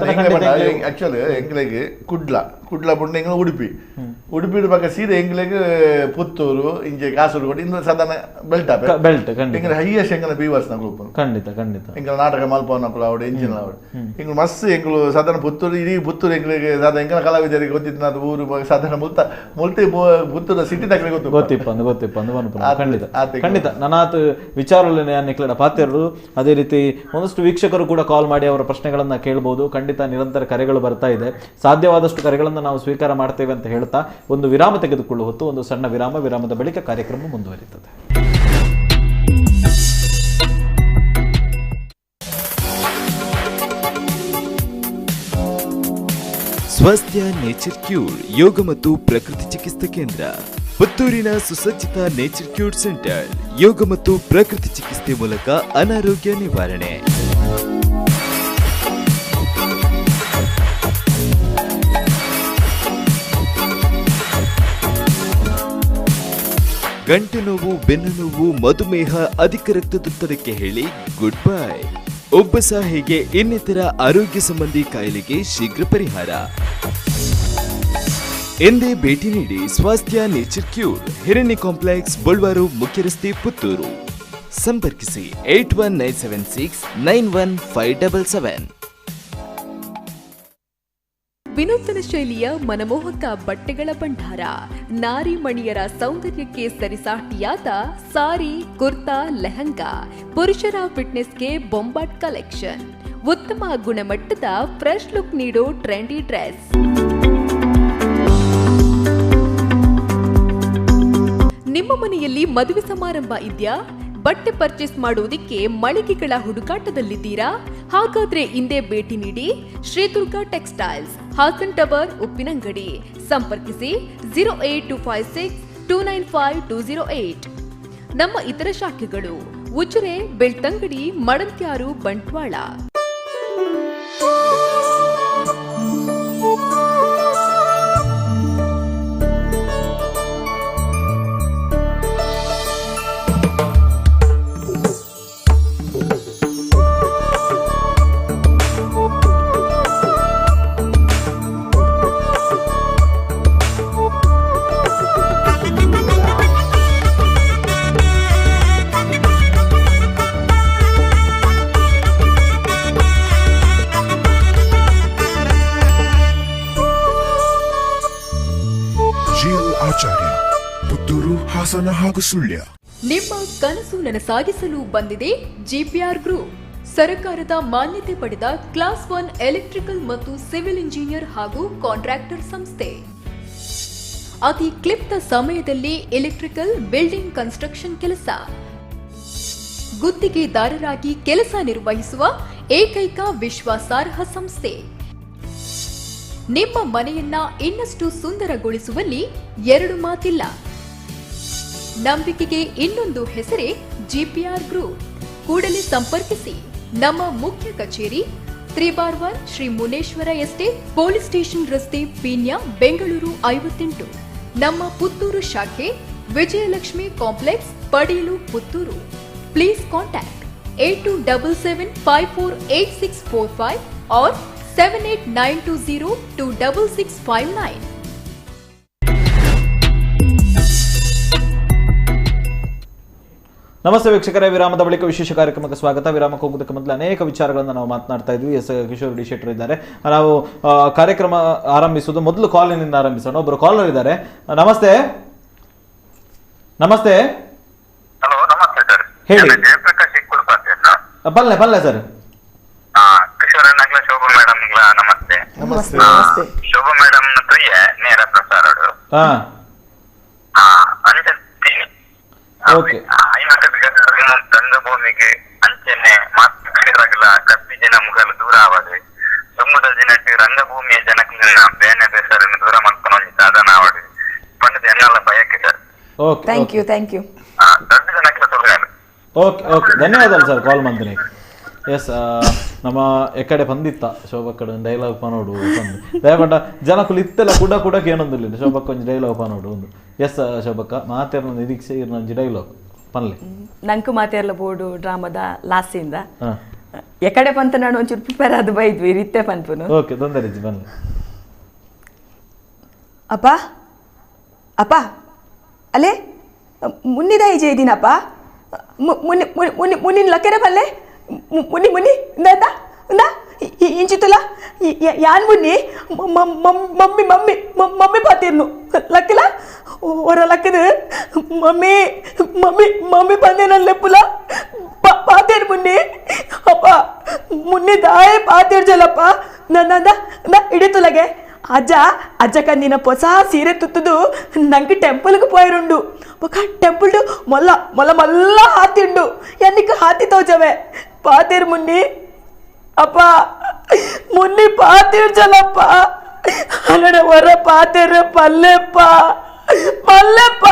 Speaker 2: ಆಕ್ಚುಲಿ ಎಂಗ್ಲಿಗೆ ಕುಡ್ಲ ಕುಡ್ಲ ಬುಂಡ ಎಂಗ್ಲ ಉಡುಪಿ ಪಕ್ಕ ಸೀರೆ ಎಂಗ್ಲೆಗ್ ಪುತ್ತೂರು ಇಂಜೆ ಕಾಸರಗೋಡು ಇನ್ನು ಸಾಧಾರಣ ಬೆಲ್ಟ್ ಎಂಗ್ಲ ಹೈಯೆಸ್ಟ್ ಎಂಗ್ಲ ಬೀವರ್ಸ್ ನ ಗ್ರೂಪ್
Speaker 1: ಖಂಡಿತ
Speaker 2: ಎಂಗ್ಲ ನಾಟಕ ಮಲ್ಪವನ ಅವಡು ಎಂಜಿನ ಅವಡು ಎಂಗ್ಲು ಮಸ್ತ್ ಎಂಗ್ಲು ಸಾಧಾರಣ ಪುತ್ತೂರು ಇಡೀ ಪುತ್ತೂರು ಎಂಗ್ಲಿಗೆ ಸಾಧಾರಣ ಎಂಗ್ಲ ಕಲಾವಿದರಿಗೆ ಗೊತ್ತಿತ್ತು ಅದು ಊರು ಸಾಧಾರಣ ಮುಲ್ತಿ ಪುತ್ತೂರು ಸಿಟಿ ತಕ್ಕಲೆ
Speaker 1: ಗೊತ್ತಿಪ್ಪ ಖಂಡಿತ ನನಾತ್ ವಿಚಾರದಲ್ಲಿ ನಿಕ್ಲಡ ಪಾತ್ಯರು ಅದೇ ರೀತಿ ಒಂದಷ್ಟು ವೀಕ್ಷಕರು ಕೂಡ ಕಾಲ್ ಮಾಡಿ ಅವರ ಪ್ರಶ್ನೆಗಳನ್ನ ಕೇಳಬಹುದು. ಖಂಡಿತ ನಿರಂತರ ಕರೆಗಳು ಬರ್ತಾ ಇದೆ, ಸಾಧ್ಯವಾದಷ್ಟು ಕರೆಗಳನ್ನು ನಾವು ಸ್ವೀಕಾರ ಮಾಡ್ತೇವೆ ಅಂತ ಹೇಳ್ತಾ ಒಂದು ವಿರಾಮ ತೆಗೆದುಕೊಳ್ಳುವ ಹೊತ್ತು ಒಂದು ಸಣ್ಣ ವಿರಾಮದ ಬಳಿಕ ಕಾರ್ಯಕ್ರಮ ಮುಂದುವರಿಯುತ್ತದೆ.
Speaker 5: ಸ್ವಾಸ್ಥ್ಯ ನೇಚರ್ ಕ್ಯೂರ್ ಯೋಗ ಮತ್ತು ಪ್ರಕೃತಿ ಚಿಕಿತ್ಸಾ ಕೇಂದ್ರ, ಪುತ್ತೂರಿನ ಸುಸಜ್ಜಿತ ನೇಚರ್ ಕ್ಯೂರ್ ಸೆಂಟರ್. ಯೋಗ ಮತ್ತು ಪ್ರಕೃತಿ ಚಿಕಿತ್ಸೆ ಮೂಲಕ ಅನಾರೋಗ್ಯ ನಿವಾರಣೆ. ಗಂಟು ನೋವು, ಬೆನ್ನು ನೋವು, ಮಧುಮೇಹ, ಅಧಿಕ ರಕ್ತದೊತ್ತಡಕ್ಕೆ ಹೇಳಿ ಗುಡ್ ಬೈ. ಉಬ್ಬಸ ಹೀಗೆ ಇನ್ನಿತರ ಆರೋಗ್ಯ ಸಂಬಂಧಿ ಕಾಯಿಲೆಗೆ ಶೀಘ್ರ ಪರಿಹಾರ. ಎಂದೇ ಭೇಟಿ ನೀಡಿ ಸ್ವಾಸ್ಥ್ಯ ನೇಚರ್ ಕ್ಯೂರ್, ಹಿರಣ್ಯ ಕಾಂಪ್ಲೆಕ್ಸ್, ಬಳ್ವಾರು, ಮುಖ್ಯ ರಸ್ತೆ, ಪುತ್ತೂರು. ಸಂಪರ್ಕಿಸಿ 8197691577.
Speaker 6: ವಿನೂತನ ಶೈಲಿಯ ಮನಮೋಹಕ ಬಟ್ಟೆಗಳ ಭಂಡಾರ, ನಾರಿ ಮಣಿಯರ ಸೌಂದರ್ಯಕ್ಕೆ ಸರಿಸಾಟಿಯಾದ ಸಾರಿ, ಕುರ್ತಾ, ಲೆಹಂಗಾ, ಪುರುಷರ ಫಿಟ್ನೆಸ್ಗೆ ಬೊಂಬಾಟ್ ಕಲೆಕ್ಷನ್, ಉತ್ತಮ ಗುಣಮಟ್ಟದ ಫ್ರೆಶ್ ಲುಕ್ ನೀಡೋ ಟ್ರೆಂಡಿ ಡ್ರೆಸ್. ನಿಮ್ಮ ಮನೆಯಲ್ಲಿ ಮದುವೆ ಸಮಾರಂಭ ಇದೆಯಾ? ಬಟ್ಟೆ ಪರ್ಚೇಸ್ ಮಾಡುವುದಕ್ಕೆ ಮಳಿಗೆಗಳ ಹುಡುಕಾಟದಲ್ಲಿದ್ದೀರಾ? ಹಾಗಾದ್ರೆ ಇಂದೇ ಭೇಟಿ ನೀಡಿ ಶ್ರೀ ದುರ್ಗಾ ಟೆಕ್ಸ್ಟೈಲ್ಸ್, ಹಾಸನ್ ಟವರ್, ಉಪ್ಪಿನಂಗಡಿ. ಸಂಪರ್ಕಿಸಿ 08256295208. ನಮ್ಮ ಇತರ ಶಾಖೆಗಳು ಉಜಿರೆ, ಬೆಳ್ತಂಗಡಿ, ಮಡಂತ್ಯಾರು, ಬಂಟ್ವಾಳ.
Speaker 7: ಪುತ್ತೂರು, ಹಾಸನ ಹಾಗೂ ಸುಳ್ಯ.
Speaker 6: ನಿಮ್ಮ ಕನಸು ನನಸಾಗಿಸಲು ಬಂದಿದೆ ಜಿಪಿಆರ್ ಗ್ರೂಪ್, ಸರ್ಕಾರದ ಮಾನ್ಯತೆ ಪಡೆದ ಕ್ಲಾಸ್ 1 ಎಲೆಕ್ಟ್ರಿಕಲ್ ಮತ್ತು ಸಿವಿಲ್ ಇಂಜಿನಿಯರ್ ಹಾಗೂ ಕಾಂಟ್ರಾಕ್ಟರ್ ಸಂಸ್ಥೆ. ಅತಿ ಕ್ಲಿಪ್ತ ಸಮಯದಲ್ಲಿ ಎಲೆಕ್ಟ್ರಿಕಲ್, ಬಿಲ್ಡಿಂಗ್ ಕನ್ಸ್ಟ್ರಕ್ಷನ್ ಕೆಲಸ, ಗುತ್ತಿಗೆದಾರರಾಗಿ ಕೆಲಸ ನಿರ್ವಹಿಸುವ ಏಕೈಕ ವಿಶ್ವಾಸಾರ್ಹ ಸಂಸ್ಥೆ. ನಿಮ್ಮ ಮನೆಯನ್ನ ಇನ್ನಷ್ಟು ಸುಂದರಗೊಳಿಸುವಲ್ಲಿ ಎರಡು ಮಾತಿಲ್ಲ. ನಂಬಿಕೆಗೆ ಇನ್ನೊಂದು ಹೆಸರೇ ಜಿಪಿಆರ್ ಗ್ರೂಪ್. ಕೂಡಲೇ ಸಂಪರ್ಕಿಸಿ. ನಮ್ಮ ಮುಖ್ಯ ಕಚೇರಿ 3/1 Shri Muneshwara estate, police station ರಸ್ತೆ, ಪೀಣ್ಯ, ಬೆಂಗಳೂರು 58. ನಮ್ಮ ಪುತ್ತೂರು ಶಾಖೆ Vijayalakshmi complex, Padeelu, Puttur. Please contact 8277548645 or 7892026659.
Speaker 1: ನಮಸ್ತೆ ವೀಕ್ಷಕರೇ, ವಿರಾಮದ ಬಳಿಕ ವಿಶೇಷ ಕಾರ್ಯಕ್ರಮಕ್ಕೆ ಸ್ವಾಗತ. ವಿರಾಮಕ್ಕೆ ಹೋಗೋದಕ್ಕೆ ಮೊದಲು ಅನೇಕ ವಿಚಾರಗಳನ್ನು ನಾವು ಮಾತನಾಡ್ತಾ ಇದ್ವಿ. ಎಸ್ ಕಿಶೋರ್ ಡಿ ಶೆಟ್ಟರ್ ಇದ್ದಾರೆ. ನಾವು ಕಾರ್ಯಕ್ರಮ ಆರಂಭಿಸುವುದು ಮೊದಲು ಕಾಲಿನಿಂದ ಆರಂಭಿಸೋಣ. ಒಬ್ಬರು ಕಾಲರ್ ಇದ್ದಾರೆ. ನಮಸ್ತೆ. ನಮಸ್ತೆ.
Speaker 3: ಹಲೋ, ನಮಸ್ತೆ ಸರ್.
Speaker 1: ಹೇಳಿ.
Speaker 3: ಜಯಪ್ರಕಾಶ್
Speaker 1: ಪಲ್ಲೆ ಸರ್.
Speaker 3: ಕಿಶೋರ್ ನಗಲ ಶೋಭಾ ಮೇಡಮ್ ನಮಸ್ತೆ.
Speaker 2: ನಮಸ್ತೆ.
Speaker 3: ಶೋಭಾ ಮೇಡಮ್ ನೇರ ಪ್ರಸಾರಡು
Speaker 1: ಓಕೆ.
Speaker 3: ರಂಗಭೂಮಿಗೆ ಅಂಚನೆ ಮಾತೃಕ್ಷೇತ್ರಗಳ ಕಪ್ಪಿಜಿನ ಮುಗಲು ದೂರ ಆವದು ಸಮುದ್ರ ದಿನಕ್ಕೆ ರಂಗಭೂಮಿಯ ಜನಕಲಿನ ಬೇನೆ ಬೇಸರನ್ನು ದೂರ ಮಾಡ್ಕೊಂಡು ಸಾಧನ ಆವಡು ಪಂಡದ ಎನ್ನಲ್ಲ ಬಯಕೆ ಸರ್.
Speaker 1: Okay,
Speaker 4: thank you.
Speaker 3: ದೊಡ್ಡ ಜನಕ್ಕೆ ತೊಗೊಳ್ಳಿ.
Speaker 1: ಓಕೆ, ಧನ್ಯವಾದಾలు ಸರ್ ಕಾಲ್ ಮಾಡಿದ್ರಿ. ಎಸ್, ನಮ್ಮ ಎಕಡೆ ಬಂದಿತ್ತ ಶೋಭಕ್ಕಡ ಡೈಲಾಗ್ ಪನೋಡು ಬಂದು ದಯಪಟ್ಟ ಜನಕ್ಕೂ ಇತ್ತೆಲ್ಲ ಕೂಡಕ್ಕೆ ಏನೊಂದಿಲ್ಲ. ಶೋಭಕ್ಕ ಒಂಜಿ ಡೈಲಾಗ್ ಪನೋಡು ಒಂದು. ಎಸ್ ಶೋಭಕ್ಕ ಮಾತೇರ್ನ ನಿರೀಕ್ಷೆ ಇರ್ನೊಂಜಿ ಡೈಲಾಗ್ ಪನ್ಲೆ
Speaker 4: ನಂಕು ಮಾತೇರ್ಲ ಬೋರ್ಡು ಡ್ರಾಮದ ಲಾಸ್ಟಿಂದ ಎಕಡೆ ಪಂತ ನಾನು ಒಂಚೂರು ಪ್ರಿಪೇರ್ ಆದ ಬೈದ್ವಿ ರಿತ್ತೆ ಪನ್ಪುನು.
Speaker 1: ಓಕೆ, ತೊಂದರೆ ಬನ್ನಿ.
Speaker 4: ಅಪ್ಪ ಅಪ್ಪ ಅಲ್ಲೇ ಮುನ್ನಿದ ಈಜೆ ಇದ್ದೀನಪ್ಪ ಮುನ್ನಿನ ಲಕ್ಕೆರ ಬಲ್ಲೆ ಮುನ್ನಿ ಮುನ್ನಿ ಇಂದ ಇಂಚಿತಲ್ಲ ಯಾನ್ ಮುನ್ನಿ ಮಮ್ಮಿ ಮಮ್ಮಿ ಮಮ್ಮಿ ಪಾತಿರ್ನು ಲಕ್ಕಿಲ್ಲ ಹೊರ ಲಕ್ಕದು ಮಮ್ಮಿ ಮಮ್ಮಿ ಮಮ್ಮಿ ಬಂದೆ ನನ್ನ ಲೆಪ್ಪುಲ ಪಾತೇರ್ ಮುನ್ನಿ ಅಪ್ಪ ಮುನ್ನಿ ದಾಯ ಪಾತಿರ್ಜಲ್ಲಪ್ಪ ನನ್ನ ಹಿಡಿತುಲಗೆ ಅಜ್ಜ ಕಂದಿನ ಹೊಸ ಸೀರೆ ತುತ್ತದು ನಂಗೆ ಟೆಂಪಲ್ಗೆ పోయిరుండు ఒక టెంపుల్ మొల్ల మొల్ల మళ్ళా హాతిండు ఎన్నిక హాతి తోచవే పాతేరు మున్ని అప్ప మున్ని పాతిర్చలప్ప అన్నడ వర పాతేరు పల్లెప్ప పల్లెప్ప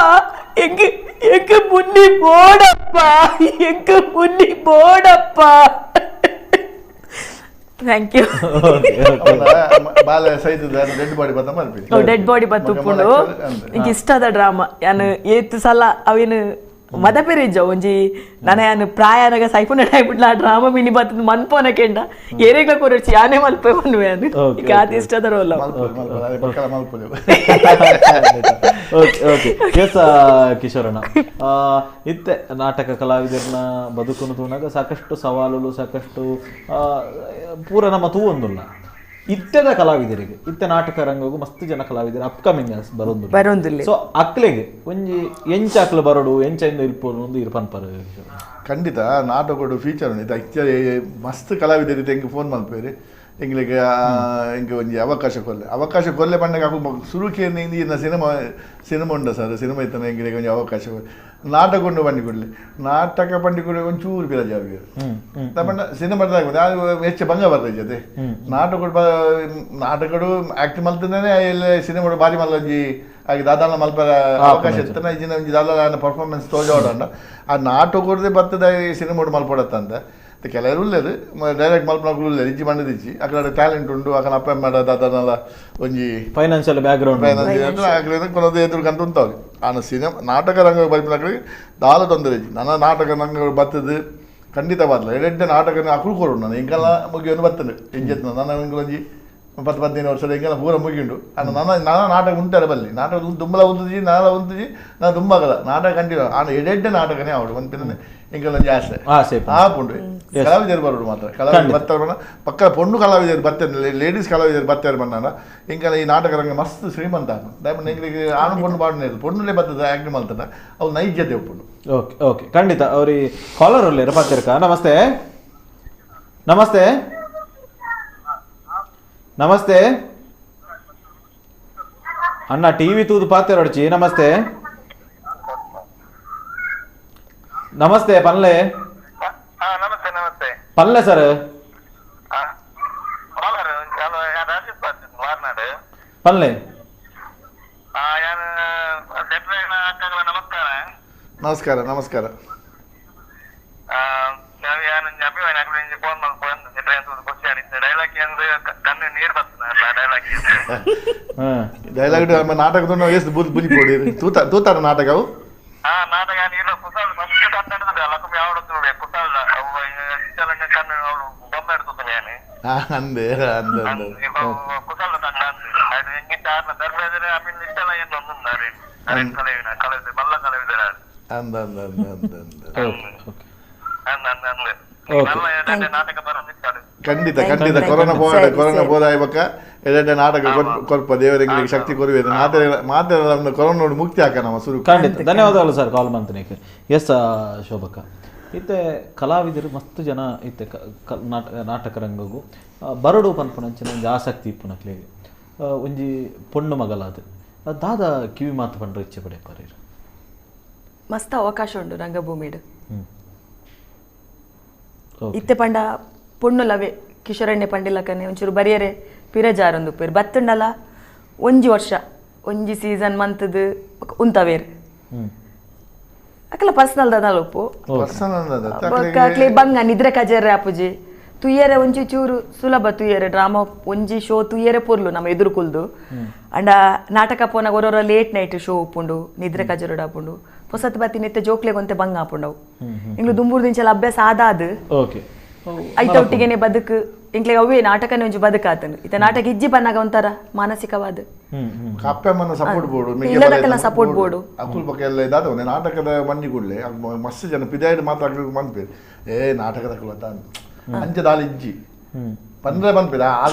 Speaker 4: ఎంక మున్ని బోడప్ప ఎంక మున్ని బోడప్ప ಥ್ಯಾಂಕ್ ಯು
Speaker 2: ಬಾಲ ಸೈತದ ಡೆಡ್ ಬಾಡಿ ಬತ್ತ ಮಲ್ಪಿ
Speaker 4: ಡೆಡ್ ಬಾಡಿ ಬತ್ತ ಉಪ್ಪುಂಡು ಇಂಕ ಇಷ್ಟದ ಡ್ರಾಮಾ ಯಾನು ಏತ್ ಸಲ ಅವೇನು ಮದ ಪೆರಿಜ್ಜ ಒಂಜಿ ನನ್ನ ಯಾನು ಪ್ರಾಯನಗ ಸೈಪುನ ಟೈಪಿಡ್ಲ ಆ ಡ್ರಾಮಾ ಮಿನಿ ಬತ್ತದ ಮನ್ಪೋನ ಕೆಂಡ ಏರೆಗ್ಲ ಕೊರಡ್ಸಿ ಯಾನೇ ಮಲ್ಪೆ ಬಂದು ಯಾನು ಈಗ ಆತ ಇಷ್ಟದ ರೋಲ್
Speaker 1: ಓಕೆ ಎಸ್ ಕಿಶೋರಣ್ಣ ಇತ್ತೆ ನಾಟಕ ಕಲಾವಿದರನ್ನ ಬದುಕನ್ನು ತೂನಾಗ ಸಾಕಷ್ಟು ಸವಾಲುಗಳು ಸಾಕಷ್ಟು ಪೂರ ನಮ್ಮ ತೂವೊಂದುಲ್ಲ ಇತ್ತೆದ ಕಲಾವಿದರಿಗೆ ಇತ್ತೆ ನಾಟಕ ರಂಗಗೂ ಮಸ್ತ್ ಜನ ಕಲಾವಿದರು ಅಪ್ಕಮಿಂಗ್ ಬರೋದು ಸೊ ಅಕ್ಲೆಗೆ ಒಂಜಿ ಎಂಚ ಅಕ್ಲು ಬರೋಡು ಎಂಚ ಇರ್ಬೋದು ಒಂದು ಇರ್ಪನ್ಪರ
Speaker 2: ಖಂಡಿತ ನಾಟಕ ಫೀಚರ್ ಮಸ್ತ್ ಕಲಾವಿದರಿಗೆ ಹೆಂಗೆ ಫೋನ್ ಮಲ್ಪೇರಿ ಎಂಗ್ಲಿಗೆ ಇಂಕ ಒಂಜಿ ಅವಕಾಶ ಕೊಲ್ಲೆ ಪಂಡಗ ಸುರುಕಿ ಸಿನಿಮಾ ಉಂಡ ಸರ್ ಸಿನಿಮಾ ಇತ್ತನ ಎಂಗ್ಲಿಗೆ ಒಂಜಿ ಅವಕಾಶ ನಾಟಕ ಉಂಡು ಪಂಡಿಕೊಡ್ಲಿ ನಾಟಕ ಪಂಡಿಕೊಡ್ಲಿ ಒಂಚೂರು ಪಿರ ಜಾವಿಗೆ ತಪಂಡ ಸಿನಿಮಾದಾಗ ಹೆಚ್ಚು ಭಂಗ ಬರ್ತದೆ ಜೊತೆ ನಾಟಕಡು ಆಕ್ಟ್ ಮಲ್ತನೇ ಇಲ್ಲಿ ಸಿನಿಮಾ ಬಾರಿ ಮಲ್ಲೊಂಜಿ ಹಾಗೆ ದಾದಾನ ಮಲ್ಪರ ಅವಕಾಶ ಇತ್ತನ ಇಜಿನ ಒಂಜಿ ದಾದಾನ ಪರ್ಫಾರ್ಮೆನ್ಸ್ ತೋಜೋಡ ಆ ನಾಟಕದೇ ಬರ್ತದ ಸಿನಿಮಾ ಮಲ್ಪಡತ್ತಂತ ಕೆಲವರು ಉಳ್ಳೇದು ಡೈರೆಕ್ಟ್ ಮಲ್ಪನಾಗ್ಲು ಉಳ್ಳೇದು ಇಜ್ಜಿ ಮಂಡದಿಜ್ಜಿ ಅಕಡೆ ಟ್ಯಾಲೆಂಟ್ ಉಂಡು ಅಕನ ಅಪ್ಪ ಮಾಡೋದು ಅದನ್ನೆಲ್ಲ ಒಂಜಿ
Speaker 1: ಫೈನಾನ್ಷಿಯಲ್ ಬ್ಯಾಕ್ಗ್ರೌಂಡ್
Speaker 2: ಅಕಡೆ ಕೊನದು ಎದುರುಗಂತ ಉಂಟಾವೆ ಆನ ಸಿನಿಮಾ ನಾಟಕ ರಂಗ ಬಲ್ಪಿನಕಡೆ ದಾಲ ತೊಂದರೆ ಇಜ್ಜಿ ನನ್ನ ನಾಟಕ ರಂಗ ಬರ್ತದೆ ಖಂಡಿತ ಬರಲ್ಲ ಎರಡೆಡ್ಡೆ ನಾಟಕ ಅಕುಳು ಕೊಡು ನಾನು ಹಿಂಗೆಲ್ಲ ಮುಗಿಯೋನು ಬರ್ತದೆ ಎಂಜೆತ್ ನನ್ನ ಒಂಜಿ 10-15 ವರ್ಷದ ಹಿಂಗೆಲ್ಲ ಪೂರ ಮುಗಿಂಡು ನನ್ನ ನಾಟಕ ಉಂಟಾರೆ ಬಲ್ಲಿ ನಾಟಕ ತುಂಬಲ ಉಂತುಜಿ ನಾಳೆ ಉಂತುಜಿ ನಾನು ತುಂಬಾಗಲ್ಲ ನಾಟಕ ಕಂಟಿನ್ಯೂ ಆನ ಎಡೆಡ್ಡೆ ನಾಟಕನೇ ಅವಡು ಒಂದು ಹಿಂಗೆಲ್ಲ ಆಸೆ ಪುಂಡು ಕಲಾವಿದರು ಬರೋಡು ಮಾತ್ರ ಕಲಾವಿದರು ಬರ್ತಾರ ಪಕ್ಕ ಪೊಣ್ಣು ಕಲಾವಿದರು ಬರ್ತಾರೆ ಲೇಡೀಸ್ ಕಲಾವಿದರು ಬರ್ತಾರೆ ಬಂದಾನ ಹಿಂಗೆಲ್ಲ ಈ ನಾಟಕ ರಂಗ ಮಸ್ತ್ ಶ್ರೀಮಂತ ದಯಮಾಡಿ ಎಂಗ್ಲಿಗೆ ಆನು ಪೊಣ್ಣು ಪಾಡನೇ ಪೊಣ್ಣುಲೇ ಬರ್ತದೆ ಆ್ಯಕ್ಟ್ ಮಾಡ್ತಾನೆ ಅವ್ರು ನೈಜತೆ ಒಪ್ಪುಂಡು
Speaker 1: ಓಕೆ ಓಕೆ ಖಂಡಿತ ಅವ್ರಿಗೆ ಕಾಲರ್ ಒಳ್ಳೆ ಪಾತಿರ್ಕ ನಮಸ್ತೆ ನಮಸ್ತೆ ನಮಸ್ತೆ ಅಣ್ಣ ಟಿವಿ ತೂದು ಪಾತಿರೋಡ್ಚಿ ನಮಸ್ತೆ ನಮಸ್ತೆ ಪಲ್ಲೆ
Speaker 3: ನಮಸ್ತೆ ನಮಸ್ತೆ
Speaker 1: ಪಲ್ಲೆ ಸರ್ ಪಲ್ಲೆ
Speaker 2: ನಮಸ್ಕಾರ ನಮಸ್ಕಾರ ಡೈಲಾಗ್ ನಾಟಕದ ಎಷ್ಟು ಬುದ್ಧಿ ಬುದ್ಧಿ ಕೊಡಿ ತೂತಾರ ನಾಟಕವು
Speaker 3: ನಾಟಕ ಕುಸಾಲ್ ಮಸ್ತ್ ಕನ್ನಡ ಲಕ್ಕಂ ಯಾವಡ ಕುಸಾಲ್ ಬೊಮ್ಮ ಇಡ್ತಾನೆ
Speaker 2: ಅಂದೆ ಅಂದೆ
Speaker 3: ಕುಸಾಲ್ ತಂಡ ಅದು ಹೆಂಗಿದ್ದ ಧರ್ಮದಲ್ಲಿ ಆಮೇಲೆ ಇಷ್ಟೆಲ್ಲ ಏನು ಒಂದುಂದಾರೆ ಕಲಾವಿದ ಕಲಾವಿದ ಮಲ್ಲ ಕಲಾವಿದರ
Speaker 2: ಅಂದ ಅಂದ ಅಂದ ಅಂದ
Speaker 3: ನಾಟಕ ಬರೋದಿರ್ತಾರೆ
Speaker 2: ಖಂಡಿತ ಖಂಡಿತ ಕೊರೋನಾ ಬೋದಾಯಬಕ್ಕ ಎರಡನೇ ನಾಟಕ ಕೊಲ್ಪ ದೇವರಿಗೆ ಶಕ್ತಿ ಕೊರುವೆ ಮಾತ್ರ ಕೊರೋನಾ ನೋಡಿ ಮುಕ್ತಿ ಹಾಕ ನಮ್ಮ ಶುರು
Speaker 1: ಖಂಡಿತ ಧನ್ಯವಾದಗಳು ಸರ್ ಕಾಲ್ ಮಂತನಿಗೆ ಎಸ್ ಶೋಭಕ್ಕ ಇತ್ತೆ ಕಲಾವಿದರು ಮಸ್ತ್ ಜನ ಇತ್ತೆ ನಾಟಕ ರಂಗಗೂ ಬರಡು ಪನ್ಪುನಂಚಿನ ಒಂಜಿ ಆಸಕ್ತಿ ಇಪ್ಪುನಕ್ಲೆಗೆ ಒಂಜಿ ಪೊಣ್ಣು ಮಗಲಾದ ದಾದ ಕಿವಿ ಮಾತು ಪಂಡ್ರೆ ಇಚ್ಛೆ ಪಡೆ ಪರೀರ್
Speaker 4: ಮಸ್ತ್ ಅವಕಾಶ ಉಂಡು ರಂಗಭೂಮಿಡು ಇತ್ತೆ ಪಂಡ ಪೊಣ್ಣುಲವೇ ಕಿಶೋರಣ್ಯ ಪಂಡಿಲಕನೆ ಒಂಚೂರು ಬರಿಯರೆ ಪಿರಜಾರೊಂದು ಪೇರು ಬತ್ತುಂಡಲ ಒಂಜಿ ವರ್ಷ ಒಂಜಿ ಸೀಸನ್ ಮಂತದು ಉಂತವೇರು ಅಕಲ ಪರ್ಸನಲ್ ದಾದಲ ಉಪ್ಪು ಅಕ್ಲೆ ಬಂಗ ನಿದ್ರೆ ಕಜೇರೆ ಆಪುಜಿ ತುಯ್ಯರೆ ಒಂಜಿ ಚೂರು ಸುಲಭ ತುಯ್ಯರೆ ಡ್ರಾಮಾ ಒಂಜಿ ಶೋ ತುಯ್ಯರೆ ಪೊರ್ಲು ನಮ್ಮ ಎದುರು ಕುಲ್ದು ಅಂಡ ನಾಟಕ ಪೋನ ಒರೊರ ಲೇಟ್ ನೈಟ್ ಶೋ ಉಪ್ಪುಂಡು ನಿದ್ರೆ ಕಜೇರೋಡು ಆಪುಂಡು ಹೊಸತ್ ಬತ್ತಿ ನಿತ್ಯ ಜೋಕ್ಲೆಗೊಂತೆ ಬಂಗ ಆಪುಂಡವು ಇಂಗ್ಲು ದುಂಬೂರು ದಿಂಚಲ ಅಭ್ಯಾಸ ಆದಾದು ಐತ ಒಟ್ಟಿಗೆನೆ ಬದುಕು ಇಂಕ್ಲೆಗ್ ಅವೇ ನಾಟಕನೇ ಒಂಜಿ ಬದುಕಾತನು ಇತ ನಾಟಕ ಇಜ್ಜಿ ಬನ್ನಾಗ ಒಂಥರ ಮಾನಸಿಕವಾದ
Speaker 2: ಕಪ್ಪೆಮ್ಮನ ಸಪೋರ್ಟ್ ಬೋರ್ಡು
Speaker 4: ಇಲ್ಲದಕ್ಕೆಲ್ಲ ಸಪೋರ್ಟ್ ಬೋರ್ಡು
Speaker 2: ಅಕುಲ್ ಪಕ್ಕ ಎಲ್ಲ ಇದಾದ ನಾಟಕದ ಮಂದಿ ಕೂಡಲೇ ಮಸ್ತ್ ಜನ ಪಿದಾಯ್ಡು ಮಾತಾಡ್ಲಿಕ್ಕೆ ಬಂದ್ಪೇರು ನಾಟಕದ ಕುಲತ ಅಂಚದಾಲ ಇಜ್ಜಿ ಬಂದ್ರೆ ಬಂದ್ಪೇರ ಆ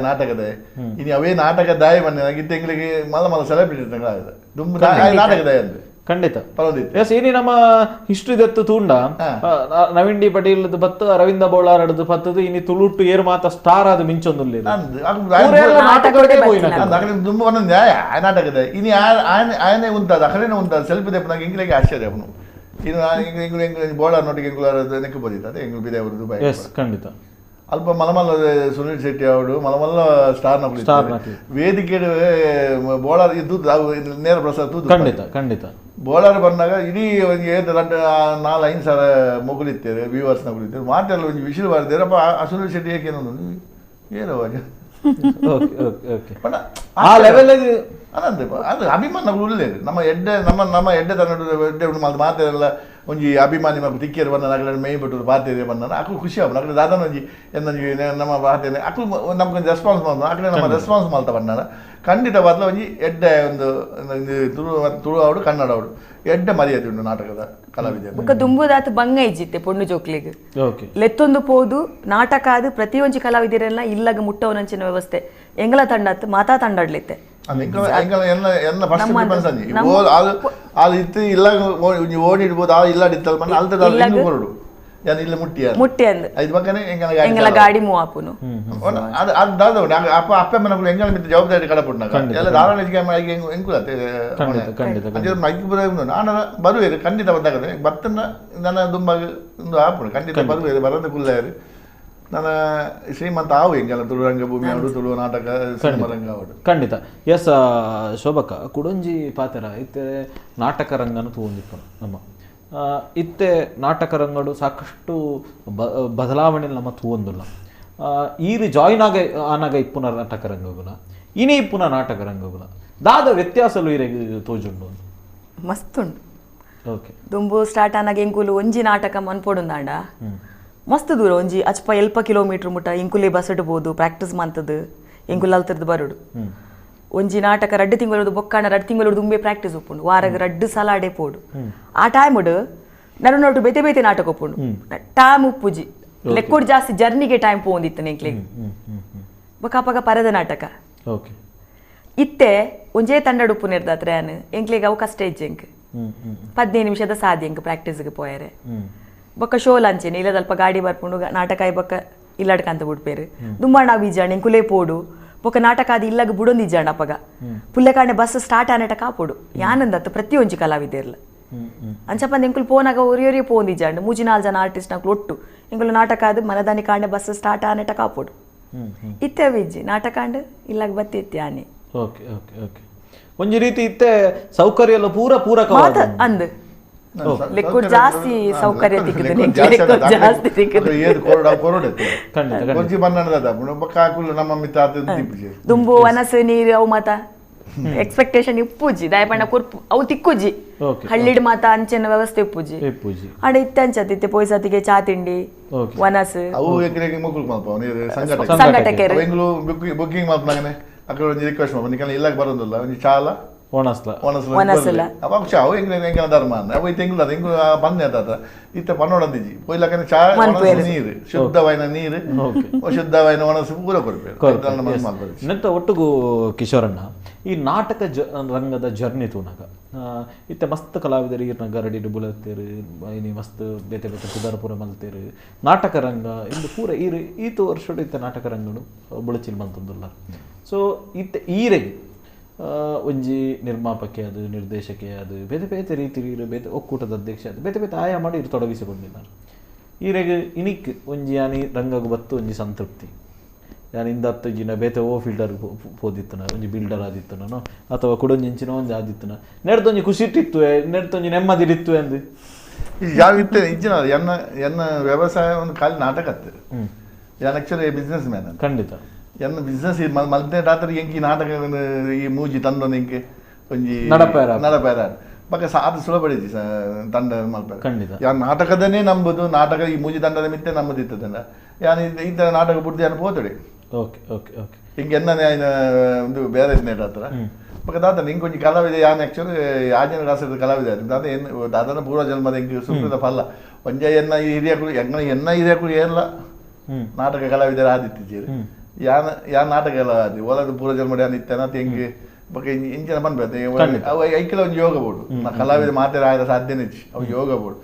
Speaker 2: ನಾಟಕದ ಇನಿ ಅವೇ ನಾಟಕದಾಯ ಬನ್ನಿ ಇತ್ತ ಎಂಗ್ಲಿಗೆ ಮಲ್ಲ ಸೆಲೆಬ್ರಿಟಿ ನಾಟಕದಾಯ ಅಂದ್ರೆ
Speaker 1: ಖಂಡಿತ ಎಸ್ ಇನಿ ನಮ್ಮ ಹಿಸ್ಟ್ರಿ ದತ್ತು ತೂಂಡ ನವೀನ್ ಡಿ ಪಟೇಲ್ ಬತ್ತು ಅರವಿಂದ ಬೋಳಾರಡ್ದು ಪತ್ತದು ಇನಿ ತುಳುಟ್ಟು ಏರು ಮಾತ ಸ್ಟಾರ್ ಆದ ಮಿಂಚೊಂದುಲ್ಲ
Speaker 2: ತುಂಬ ಒಂದೊಂದು ನ್ಯಾಯ ಆ ನಾಟಕದ ಇನಿ ಆಯನೆ ಉಂಟದ ಅಕಡೆನೆ ಉಂಟದ ಸೆಲ್ಫಿ ದೆಪ್ಪನಾಗ ಇಂಗ್ಲಿಗೆ ಆಶ್ಚರ್ಯ ಅವನು ಇನ್ನು ಬೋಳಾರ್ ನೋಟಿಗೆ ಎಂಗುಲಾರ ನೆಕ್ಕು ಬದಿತ್ತದೆ ಎಂಗ್ಲು ಬಿದೆ ಅವರು ದುಬೈ
Speaker 1: ಖಂಡಿತ
Speaker 2: ಅಲ್ಪ ಮಲಮಲ್ಲ ಸುನೀಲ್ ಶೆಟ್ಟಿ ಅವಡು ಮಲಮಲ್ಲ ಸ್ಟಾರ್ ವೇದಿಕೆ ಬೋಳಾರ್ ಇದು ನೇರ ಪ್ರಸಾದ್
Speaker 1: ಖಂಡಿತ
Speaker 2: ಬೋಳಾರ್ ಬಂದಾಗ ಇಡೀ ಒಂದು 4-5 ಸಾವಿರ ಮೊಗಲಿತ್ತೇವೆ ವ್ಯೂವರ್ಸ್ ನಗುಲಿತ್ತೇವೆ ಮಾತೆಲ್ಲ ಒಂದು ವಿಷಯ ಬರ್ತಾರೆ ಅಪ್ಪ ಆ ಸುನೀಲ್ ಶೆಟ್ಟಿ ಏಕೆ ಏನೋ ಅನಂತ ಅದು ಅಭಿಮಾನಗಳು ಉಳ್ಳೇದು ನಮ್ಮ ಎಡ್ಡೆ ತನ್ನ ಮಾತೆಲ್ಲ ಒಂಜಿ ಅಭಿಮಾನಿ ತಿಕ್ಕೇರು ಬಂದ ನಗಲ ಮೈ ಬಿಟ್ಟು ಬಾತೇರಿ ಬಂದ ಅಕ್ಕಳು ಖುಷಿ ಆಗ್ಬೋದು ಅಕಡೆ ದಾದನ ಒಂಜಿ ನಮ್ಮ ಬಾತೇನೆ ಅಕ್ಕಳು ನಮ್ಗೊಂದು ರೆಸ್ಪಾನ್ಸ್ ಮಾಡ್ದು ಅಕಡೆ ನಮ್ಮ ರೆಸ್ಪಾನ್ಸ್ ಮಾಡ್ತಾ ಬಂದಾರ ಖಂಡಿತ ಬದಲ ಒಂಜಿ ಎಡ್ಡೆ ಒಂದು ತುಳು ಅವಡು ಕನ್ನಡ ಅವಡು ಎಡ್ಡೆ ಮರ್ಯಾದೆ ಉಂಟು ನಾಟಕದ ಕಲಾವಿದ
Speaker 4: ದುಂಬುದಾತ ಬಂಗ ಇಜ್ಜಿತ್ತೆ ಪೊಣ್ಣು ಜೋಕ್ಲಿಗೆ ಲೆತ್ತೊಂದು ಪೋದು ನಾಟಕ ಆದ ಪ್ರತಿಯೊಂದು ಕಲಾವಿದರೆಲ್ಲ ಇಲ್ಲಾಗ ಮುಟ್ಟವನಂಚಿನ ವ್ಯವಸ್ಥೆ ಎಂಗಲ ತಂಡತ್ ಮಾತಾ ತಂಡಾಡ್ಲಿತ್ತೆ ಓಡಿಡ್ಬೋದು ಇಲ್ಲಾಡಿತ್ತಲ್ ಹೊರಡು ಇಲ್ಲ ಮುಟ್ಟಿ ಎಂಗಲ ಗಾಡಿ ಮೂವಾಪುನು ಅಪ್ಪ ಮನಗಳು ಎಂಗಲ ಮಿತ್ತ ಜವಾಬ್ದಾರಿ ಕಡಪುಟ್ನಾಗ ಎಲ್ಲ ಧಾರಾವಾಹಿ ಎಂಕುಲತ್ತೆ ನಾನು ಬರುವೇರು ಖಂಡಿತ ಬಂದಾಗದೆ ಬತ್ತನ್ನ ನನ್ನ ದುಂಬಾಗ ಒಂದು ಆಪುಣು ಖಂಡಿತ ಬರುವೇರು ಬರದ ಕುಲ್ಲಾರು ನನ್ನ ಶ್ರೀಮಂತ ಆವು ಎಂಗೆಲ್ಲ ತುಳುರಂಗ ಭೂಮಿ ಆಡು ತುಳು ನಾಟಕ ಸಿನಿಮಾರಂಗ ಆಡು
Speaker 1: ಖಂಡಿತ ಎಸ್ ಶೋಭಕ್ಕ ಕುಡೊಂಜಿ ಪಾತೆರ ಇತ್ತೆ ನಾಟಕ ರಂಗನ ತೂಂದಿಪ್ಪನು ನಮ್ಮ ಇತ್ತೆ ನಾಟಕ ರಂಗಡು ಸಾಕಷ್ಟು ಬದಲಾವಣೆ ನಮ್ಮ ತೂವೊಂದುಲ್ಲ ಈರು ಜಾಯಿನ್ ಆನಾಗ ಇಪ್ಪುನ ನಾಟಕ ರಂಗಗುಲ ಇನಿ ಇಪ್ಪುನ ನಾಟಕ ರಂಗಗುಲ ದಾದ ವ್ಯತ್ಯಾಸಲು ಇರೆಗೆ ತೋಜುಂಡು
Speaker 4: ಮಸ್ತುಂಡು ಓಕೆ ದುಂಬು ಸ್ಟಾರ್ಟ್ ಆನಾಗ ಎಂಕುಲು ಒಂಜಿ ನಾಟಕ ಮನ್ಪೊಡುಂದಾಂಡ ಮಸ್ತ್ ದೂರ ಒಂಜಿ ಅಚ್ಪ ಎಲ್ಪ ಕಿಲೋಮೀಟರ್ ಮುಟ್ಟ ಇಂಕುಲೆ ಬಸ್ ಇಡ್ಬೋದು ಪ್ರಾಕ್ಟೀಸ್ ಮಂತದ್ದು ಎಂಕುಲ್ ಅಲ್ತರದ್ದು ಬರೋಡು ಒಂಜಿ ನಾಟಕ 2 ತಿಂಗಳು ಬೊಕ್ಕಾಣ 2 ತಿಂಗಳು ದುಂಬೆ ಪ್ರಾಕ್ಟೀಸ್ ಒಪ್ಪುಂಡು ವಾರಾಗ 2 ಸಲ ಆಡೆ ಪೋಡು ಆ ಟೈಮ್ಡು ನಡು ಬೇತೆ ಬೇತೆ ನಾಟಕ ಒಪ್ಪುಂಡು ಟೈಮ್ ಉಪ್ಪುಜಿ ಲೆಕ್ಕೋಡ್ ಜಾಸ್ತಿ ಜರ್ನಿಗೆ ಟೈಮ್ ಪೋಂದಿತ್ತು ಎಂಕ್ಲೆಗೆ ಬೊಕ್ಕಾಪಗ ಪರದ ನಾಟಕ ಇತ್ತೆ ಒಂಜೇ ತಂಡಡು ಉಪ್ಪು ನಿರ್ದಾತ್ರೆ ಅನ್ ಎಂಕ್ಲೆಗೆ ಅವು ಕಷ್ಟ ಇಜ್ಜೆಂಕ್ 15 ನಿಮಿಷದ ಸಾದಿ ಎಂಕ್ ಪ್ರಾಕ್ಟೀಸ್ಗೆ ಪೋಯರೆ ಬೊಕ್ಕ ಶೋ ಲಂಚೇನೆ ಇಲ್ಲ ಸ್ವಲ್ಪ ಗಾಡಿ ಬರ್ಪುಂಡು ನಾಟಕ ಬೊಕ್ಕ ಇಲ್ಲಾಡ್ಕಂತ ಬಿಡ್ಪೇರು ದುಂಬಾಣ ಬೀಜಾಣ ಎಂಕುಲೇ ಪೋಡು ಬೊಕ್ಕ ನಾಟಕ ಅದು ಇಲ್ಲಾಗ ಬುಡೊಂದು ಇಜ್ಜಾಣ ಅಪ್ಪಗ ಪುಲ್ಲೆಕಾಣೆ ಬಸ್ ಸ್ಟಾರ್ಟ್ ಆನೇಟ ಕಾಪೋಡು ಯಾನಂದತ್ತು ಪ್ರತಿಯೊಂಜಿ ಕಲಾವಿದೆರ್ಲ ಅಂಚಪ್ಪಂದು ಎಂಕುಲು ಪೋನಾಗ ಒರಿಯೊರಿಯೇ ಪೋಂದಿಜ್ಜಾಂಡು 3-4 ಜನ ಆರ್ಟಿಸ್ಟ್ ನಕ್ಲು ಒಟ್ಟು ಎಂಕುಲು ನಾಟಕ ಅದು ಮನದಾನಿ ಕಾಣೆ ಬಸ್ ಸ್ಟಾರ್ಟ್ ಆನೇಟ ಕಾಪೋಡು ಇತ್ತೆ ವಿಜ್ಜಿ ನಾಟಕ ಅಂಡು ಇಲ್ಲಾಗ ಬತ್ತಿತ್ತಿ ಆನೆ
Speaker 1: ಓಕೆ ಓಕೆ ಓಕೆ ಒಂಜಿ ರೀತಿ ಇತ್ತೆ ಸೌಕರ್ಯ ಎಲ್ಲ ಪೂರಕ
Speaker 4: ಅಂದ್ ಲಿಕ್ವಿಡ್ ಜಾಸ್ತಿ ಸೌಕರ್ಯ ದುಂಬು ವನಸು ನೀರು ಅವು ಮಾತ ಎಕ್ಸ್ಪೆಕ್ಟೇಷನ್ ಇಪ್ಪುಜಿ ದಯಪಣ್ಣ ಕೊರ್ಪು ಅವು ತಿಕ್ಕುಜಿ ಹಳ್ಳಿಡ್ ಮಾತ ಅಂಚೆನ ವ್ಯವಸ್ಥೆ ಇಪ್ಪುಜಿ ಆಡ ಇತ್ತೆ ಅಂಚತ್ತಿತ್ತೆ ಪೊಯ್ಸತಿಗೆ ಚಾ ತಿಂಡಿ ವನಸು ಸಂಘಟಕರು
Speaker 2: ಅక్కడ ಒಂದು ರಿಕ್ವೆಸ್ಟ್ ಮಾಡಿ ಇಲ್ಲಕ್ಕೆ ಬರೋದಿಲ್ಲ ಒಂದು ಚಾಲ ಧರ್ಮ ಅವು ತೆಂಗುಲ ತೆಂಗು ಬಂದೆ ಅದ ಇತ್ತ ಪನ್ನೋಡಂದಿಜಿ ಪೊಯ್ಲಕನೆ ಚಾ ನೀರು ಶುದ್ಧವಾಯಿನ ನೀರು ಶುದ್ಧವಾಯಿನ ಒಣಸು ಪೂರ
Speaker 1: ಕೊಡ್ಬೇಕು ಒಟ್ಟುಗು ಕಿಶೋರಣ್ಣ ಈ ನಾಟಕ ರಂಗದ ಜರ್ನಿ ತೂನಾಗ ಇತ್ತೆ ಮಸ್ತ್ ಕಲಾವಿದರು ಈರ್ನ ಗರಡಿ ಬುಲತ್ತೇರು ಇನಿ ಮಸ್ತ್ ಬೇತೆ ಬೇತೆ ಕುದಾರಪುರ ಮಲ್ತೇರು ನಾಟಕ ರಂಗ ಇಂದು ಪೂರ ಈತು ವರ್ಷ ಇತ್ತೆ ನಾಟಕ ರಂಗಡು ಬುಳಚಿಲ್ ಬಂತಂದುಲ್ಲ ಸೊ ಇತ್ತೆ ಈರೆಗೆ ಒಂಜಿ ನಿರ್ಮಾಪಕಿ ಅದು ನಿರ್ದೇಶಕಿ ಅದು ಬೇತೆ ಬೇತೆ ರೀತಿ ಬೇತೆ ಒಕ್ಕೂಟದ ಅಧ್ಯಕ್ಷ ಅದು ಬೇತೆ ಬೇತೆ ಆಯಾ ಮಾಡಿ ತೊಡಗಿಸಿಕೊಂಡಿದ್ದಾರೆ ಈರೆಗೆ ಇನಿಕ್ ಒಂಜಿ ಯಾನಿ ರಂಗಗು ಬತ್ತು ಒಂಜಿ ಸಂತೃಪ್ತಿ ಯಾನು ಇಂದ 10 ಜಿನ ಬೇತೆ ಓ ಫೀಲ್ಡರ್ ಹೋದಿತ್ತನ ಒಂಜಿ ಬಿಲ್ಡರ್ ಆದಿತ್ತನೋ ಅಥವಾ ಕುಡೊಂಜಿಂಚಿನ ಒಂಜಿ ಆದಿತ್ತನ ನೆಡ್ದೊಂಜಿ ಖುಷಿ ಇಟ್ಟಿತ್ತು ನೆಡ್ದೊಂಜಿ ನೆಮ್ಮದಿರಿತ್ತು ಎಂದು
Speaker 2: ಯಾವ ಇತ್ತೆ ಇಜ್ಜಿನ ಎನ್ನ ವ್ಯವಸಾಯ ಒಂದು ಖಾಲಿ ನಾಟಕ ಅತ್ತೆ ಯಾನ್ ಆಕ್ಚುಲಿ ಬಿಸ್ನೆಸ್ ಮ್ಯಾನ್
Speaker 1: ಖಂಡಿತ
Speaker 2: ಎನ್ನ ಬಿಸ್ನೆಸ್ ಮಲ್ತೆ ರಾತ್ರಿ ಎಂಕಿ ನಾಟಕ ಈ ಮೂಜಿ ತಂದೊಂದು ಎಂಕೆ ಒಂಜಿ ನಡಪೇರ ಬಕ್ಕ ಅದು ಸುಲಭಡಿಜಿ ತಂಡ ಮಲ್ಪೇರ
Speaker 1: ಖಂಡಿತ
Speaker 2: ಯಾ ನಾಟಕದನೇ ನಂಬುದು ನಾಟಕ ಈ ಮೂಜಿ ತಂಡದ ಮಿತ್ತೆ ನಂಬುದಿತ್ತದಲ್ಲ ಯಾನು ಇಂಥ ನಾಟಕ ಬಿಡ್ದು ಯಾನು ಪೋತಡೆ
Speaker 1: ಓಕೆ ಓಕೆ ಓಕೆ
Speaker 2: ಹಿಂಗೆ ಎನ್ನನೇ ఆయన ಒಂದು ಬೇರೆ ನೆಟ್ ಹತ್ರ ಬಟ್ ದಾದ ನಿಂಗೆ ಕೊಂಚ ಕಲಾವಿದ ಯಾನು ಆ್ಯಕ್ಚುಲಿ ಆಂಜನೇಯ ದಾಸದ ಕಲಾವಿದ ದಾದ ಏನು ದಾದನ ಪೂರ್ವ ಜನ್ಮದ ಹಿಂಗೆ ಸುಪ್ರದ ಫಲ ಒಂಜ ಎನ್ನ ಹಿರಿಯಕರು ಎನ್ನ ಹಿರಿಯಕರು ಏನಿಲ್ಲ ನಾಟಕ ಕಲಾವಿದರ ಆದಿತ್ಯಜೀರು ಯಾನ್ ನಾಟಕ ಎಲ್ಲ ಆದಿ ಒಲದ ಪೂರ್ವ ಜನ್ಮದ ಯಾನು ಇತ್ತೇನ ಹೆಂಗೆ ಬಗ್ಗೆ ಇಂಚಿನ ಬಂದ್ಬೇಕು ಅವು ಐಕ್ಯಲ ಒಂದು ಯೋಗ ಬೋಡು ಕಲಾವಿದ ಮಾತಾಡ ಆಯ್ದ ಸಾಧ್ಯನೇ ಅವು ಯೋಗ ಬೋಡು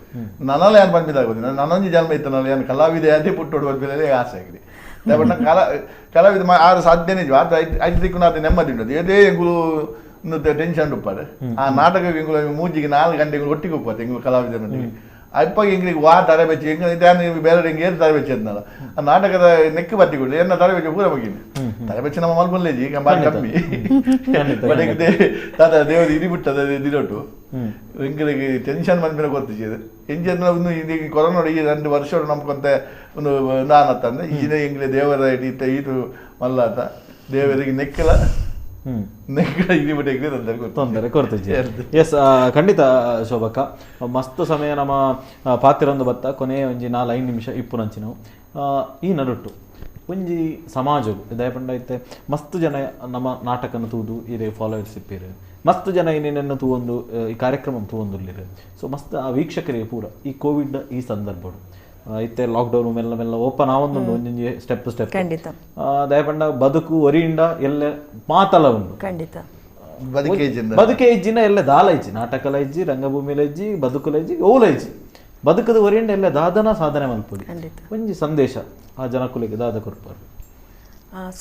Speaker 2: ನನ್ನಲ್ಲ ಏನು ಬಂದಿದ್ದಾಗೋದು ನನ್ನೊಂದು ಜನ್ಮ ಇತ್ತು ನಾನು ಏನು ಕಲಾವಿದ ಅದೇ ಪುಟ್ಟೋಡು ಬಂದ್ಬಿಡಲೇ ಆಸೆ ಆಗಿದೆ ಬಟ್ ಕಲಾವಿದ ಆದ ಸಾಧ್ಯನೇ ಆತ ಐದು ದಿಕ್ಕು ಅದು ನೆಮ್ಮದಿ ಉಂಟು ಏದೇ ಎಂಗುಲು ಟೆನ್ಷನ್ ಉಪ್ಪಾಡು ಆ ನಾಟಕ ಎಂಗುಲು ಮೂಜಿಗೆ 4 ಗಂಟೆ ಒಟ್ಟಿಗೆ ಉಪ್ಪತ್ತೆ ಎಂಗುಲು ಕಲಾವಿದರೊಂದಿಗೆ ಅಪ್ಪಾಗ ಎಂಗ್ಲಿಗೆ ವಾ ತರಬೇತಿ ಹೆಂಗೆ ಬೇರೆ ಹೆಂಗೆ ಏನು ತರಬೇತಿ ಅಂದಲ್ಲ ಆ ನಾಟಕದ ನೆಕ್ಕು ಬತ್ತಿಗಳು ಏನ ತರಬೇತಿ ಪೂರ ಬಗ್ಗಿನಿ ತರಬೇತಿ ನಮ್ಮ ಮಲ್ಪಲ್ಲೇಜಿ ಈಗ ಬಾರಿ ಕಮ್ಮಿ ಬಟ್ ತಾತ ದೇವರು ಇಡಿ ಬಿಟ್ಟದ ದಿನೊಟ್ಟು ಎಂಗಳಿಗೆ ಟೆನ್ಷನ್ ಬಂದ್ಮೇಲೆ ಗೊತ್ತಿದೆ ಎಂಜನ್ನ ಒಂದು ಇದೀಗ ಕೊರೋನಾ ಈ 2 ವರ್ಷ ನಮ್ಕೊಂತ ಒಂದು ನಾನತ್ತಂದ್ರೆ ಈಜಿನ ಎಂಗ್ಲೆ ದೇವರ ಈಟು ಮಲ್ಲಾತ ದೇವರಿಗೆ ನೆಕ್ಕಲ
Speaker 1: ತೊಂದರೆ ಕೊಡ್ತೀವಿ ಎಸ್ ಖಂಡಿತ ಶೋಭಕ್ಕ ಮಸ್ತ್ ಸಮಯ ನಮ್ಮ ಪಾತಿರೊಂದು ಬತ್ತ ಕೊನೆ ಒಂಜಿ 4-5 ನಿಮಿಷ ಇಪ್ಪು ನಂಚಿನವು ಈ ನಡುಟ್ಟು ಒಂಜಿ ಸಮಾಜವು ದಯಪಂಡ ಐತೆ ಮಸ್ತ್ ಜನ ನಮ್ಮ ನಾಟಕನ ತೂದು ಇರೇ ಫಾಲೋವರ್ಸ್ ಇಪ್ಪಿರು ಮಸ್ತ್ ಜನ ಇನ್ನೇನನ್ನು ತೂವೊಂದು ಈ ಕಾರ್ಯಕ್ರಮ ತೂವೊಂದುಲ್ಲಿರು ಸೊ ಮಸ್ತ್ ಆ ವೀಕ್ಷಕರಿಗೆ ಪೂರ ಈ ಕೋವಿಡ್ ಈ ಸಂದರ್ಭಡು ಐತೆ ಲಾಕ್ಡೌನ್ ಮೆಲ್ಲ ಮೆಲ್ಲ ಓಪನ್ ಆವೊಂದು ಒಂಜಿ ಸ್ಟೆಪ್
Speaker 4: ಖಂಡಿತ
Speaker 1: ದಯಪಂಡ ಬದುಕು ಒರಿಯಿಂದ ಎಲ್ಲ ಮಾತಲ ಉಂಡು
Speaker 4: ಖಂಡಿತ
Speaker 1: ಬದುಕೆ ಇಜ್ಜಿನ ಎಲ್ಲ ದಾಲ ಇಜ್ಜಿ ನಾಟಕಲ ಇಜ್ಜಿ ರಂಗಭೂಮಿಲ ಇಜ್ಜಿ ಬದುಕುಲ ಇಜ್ಜಿ ಓಲ ಇಜ್ಜಿ ಬದುಕದ ಒರಿಯಿಂದ ಎಲ್ಲ ದಾದನ ಸಾಧನೆ ಮಲ್ಪುಡಿ ಒಂಜಿ ಸಂದೇಶ ಆ ಜನಕುಲಿಗೆ ದಾದ ಕೊರ್ಪಾರು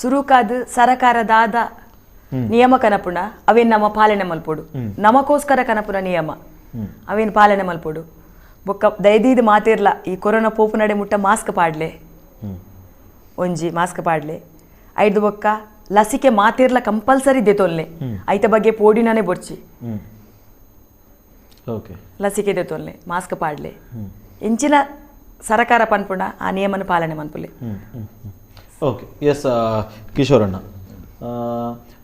Speaker 4: ಸುರುಕಾದ ಸರಕಾರ ದಾದ ನಿಯಮ ಕನಪುಣ ಅವೇನ್ ನಮ್ಮ ಪಾಲನೆ ಮಲ್ಪೊಡು ನಮಗೋಸ್ಕರ ಕನಪುನ ನಿಯಮ ಅವೇನ್ ಪಾಲನೆ ಮಲ್ಪೊಡು ಬೊಕ್ಕ ದಯದೀದು ಮಾತಿರ್ಲ ಈ ಕೊರೋನಾ ಪೋಪು ನಡೆ ಮುಟ್ಟ ಮಾಸ್ಕ್ ಪಾಡ್ಲೆ ಒಂಜಿ ಮಾಸ್ಕ್ ಪಾಡ್ಲೆ ಐದು ಬೊಕ್ಕ ಲಸಿಕೆ ಮಾತಿರ್ಲ ಕಂಪಲ್ಸರಿ ದೆತೊಲ್ಲೆ ಐತ ಬಗ್ಗೆ ಪೋಡಿನಾನೆ ಬೊರ್ಚಿ ಲಸಿಕೆ ದೆತೊಲ್ಲೆ ಮಾಸ್ಕ್ ಪಾಡ್ಲೆ ಎಂಚಿನ ಸರಕಾರ ಪನ್ಪುಣ ಆ ನಿಯಮನ ಪಾಲನೆ ಮನ್ಪುಲೆ
Speaker 1: ಓಕೆ ಎಸ್ ಕಿಶೋರಣ್ಣ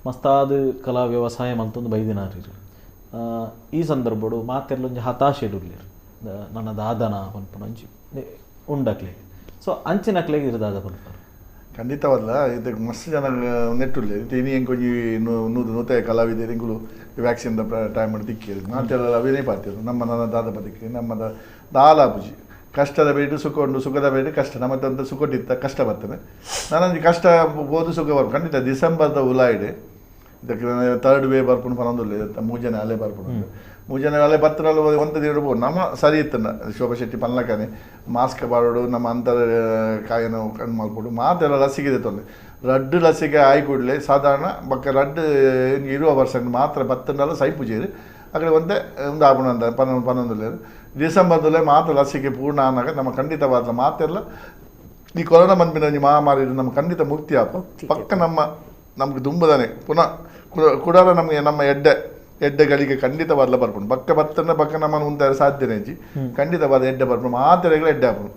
Speaker 1: ಮಸ್ತಾದ ಕಲಾ ವ್ಯವಸಾಯ ಮಂತೊಂದು ಬೈದಿನಾರಿರು ಈ ಸಂದರ್ಭಡು ಮಾತೆರ್ಲೊಂಜಿ ಹತಾಶೆ ಇಡುರ್ಲಿರು ನನ್ನ ದಾದನ ಪನ್ಪುಣಂಜಿ ಉಂಡಕ್ಲೆ ಸೊ ಅಂಚಿನಕ್ಲೆಗೆ ಇರದಾದ ಪನ್ಪರು
Speaker 2: ಖಂಡಿತವಲ್ಲ ಇದಕ್ಕೆ ಮಸ್ತ್ ಜನ ನೆಟ್ಟುಳ್ಳಿ ಇನಿ ಹೆಂಗೆ ನೂತನ ಕಲಾವಿದರು ಹೆಂಗುಲು ವ್ಯಾಕ್ಸಿನ್ ಟೈಮ್ ಮಾಡಿ ತಿಕ್ಕಿರು ಮಾತೆಲ್ಲ ಅವೇನೇ ಪಾತಿರು ನನ್ನ ದಾದ ಬದುಕಿ ನಮ್ಮ ದಾಲ ಪೂಜಿ ಕಷ್ಟದ ಬೇಟು ಸುಖ ಉಂಡು ಸುಖದ ಬೇಟು ಕಷ್ಟ ನಮ್ಮದಂತ ಸುಖಟ್ಟಿತ್ತ ಕಷ್ಟ ಬರ್ತದೆ ನಾನೊಂದು ಕಷ್ಟ ಬೋದು ಸುಖ ಬರ್ಬೋದು ಖಂಡಿತ ಡಿಸೆಂಬರ್ದ ಉಲಾಯಿಡೆ ಇದಕ್ಕೆ 3rd ವೇವ್ ಬರ್ಪುಂಡು ಪನೊಂದುಲ್ಲೆ ಮೂಜನೆ ಅಲೆ ಬರ್ಪುಂಡು ಮೂಜನೆ ಅಲೆ ಬತ್ತರಲ್ಲಿ ಒಂದು ಇಡ್ಬೋದು ನಮ್ಮ ಸರಿ ಇತ್ತು ಶೋಭಾ ಶೆಟ್ಟಿ ಪನ್ಲಕನೆ ಮಾಸ್ಕ್ ಬಾರೋಡು ನಮ್ಮ ಅಂತರ ಕಾಯನ ಕಣ್ಣು ಮಾಡ್ಬೋದು ಮಾತೆಲ್ಲ ಲಸಿಕೆ ತೊಂದರೆ ರಡ್ಡು ಲಸಿಕೆ ಆಯ್ಕೊಡ್ಲೆ ಸಾಧಾರಣ ಬಕ್ಕ ರಡ್ಡು ಇರುವ ವರ್ಷ ಮಾತ್ರ ಬತ್ತನೆಲ್ಲ ಸೈಪುಜೇರಿ ಅಕಡೆ ಒಂದೇ ಒಂದು ಆಪಣ ಅಂತ ಪನ್ನೊಂದುಲ್ಲೆ ಡಿಸೆಂಬರ್ದಲ್ಲೇ ಮಾತ್ರ ಲಸಿಕೆ ಪೂರ್ಣ ಆನಾಗ ನಮ್ಮ ಖಂಡಿತವಾದ ಮಾತೆಲ್ಲ ಈ ಕೊರೋನಾ ಬಂದ್ಬಿಟ್ಟು ಒಂಜಿ ಮಹಾಮಾರಿ ನಮ್ಗೆ ಖಂಡಿತ ಮುಕ್ತಿ ಆಪ ಪಕ್ಕ ನಮ್ಗೆ ದುಂಬದಾನೆ ಪುನಃ ಕುಡಾರ ನಮಗೆ ನಮ್ಮ ಎಡ್ಡೆಗಳಿಗೆ ಖಂಡಿತವಾದ ಬರ್ಪುಂಡು ಬಕ್ಕ ಬತ್ತನ ಬಕ್ಕ ನಮ್ಮನ್ನು ಉಂಟಾರೆ ಸಾಧ್ಯನೇ ಇಜ್ಜಿ ಖಂಡಿತವಾದ ಎಡ್ಡೆ ಬರ್ಪುಂಡು ಮಾತೆರೆಗಳ ಎಡ್ಡೆ ಹಾಪುಂಡು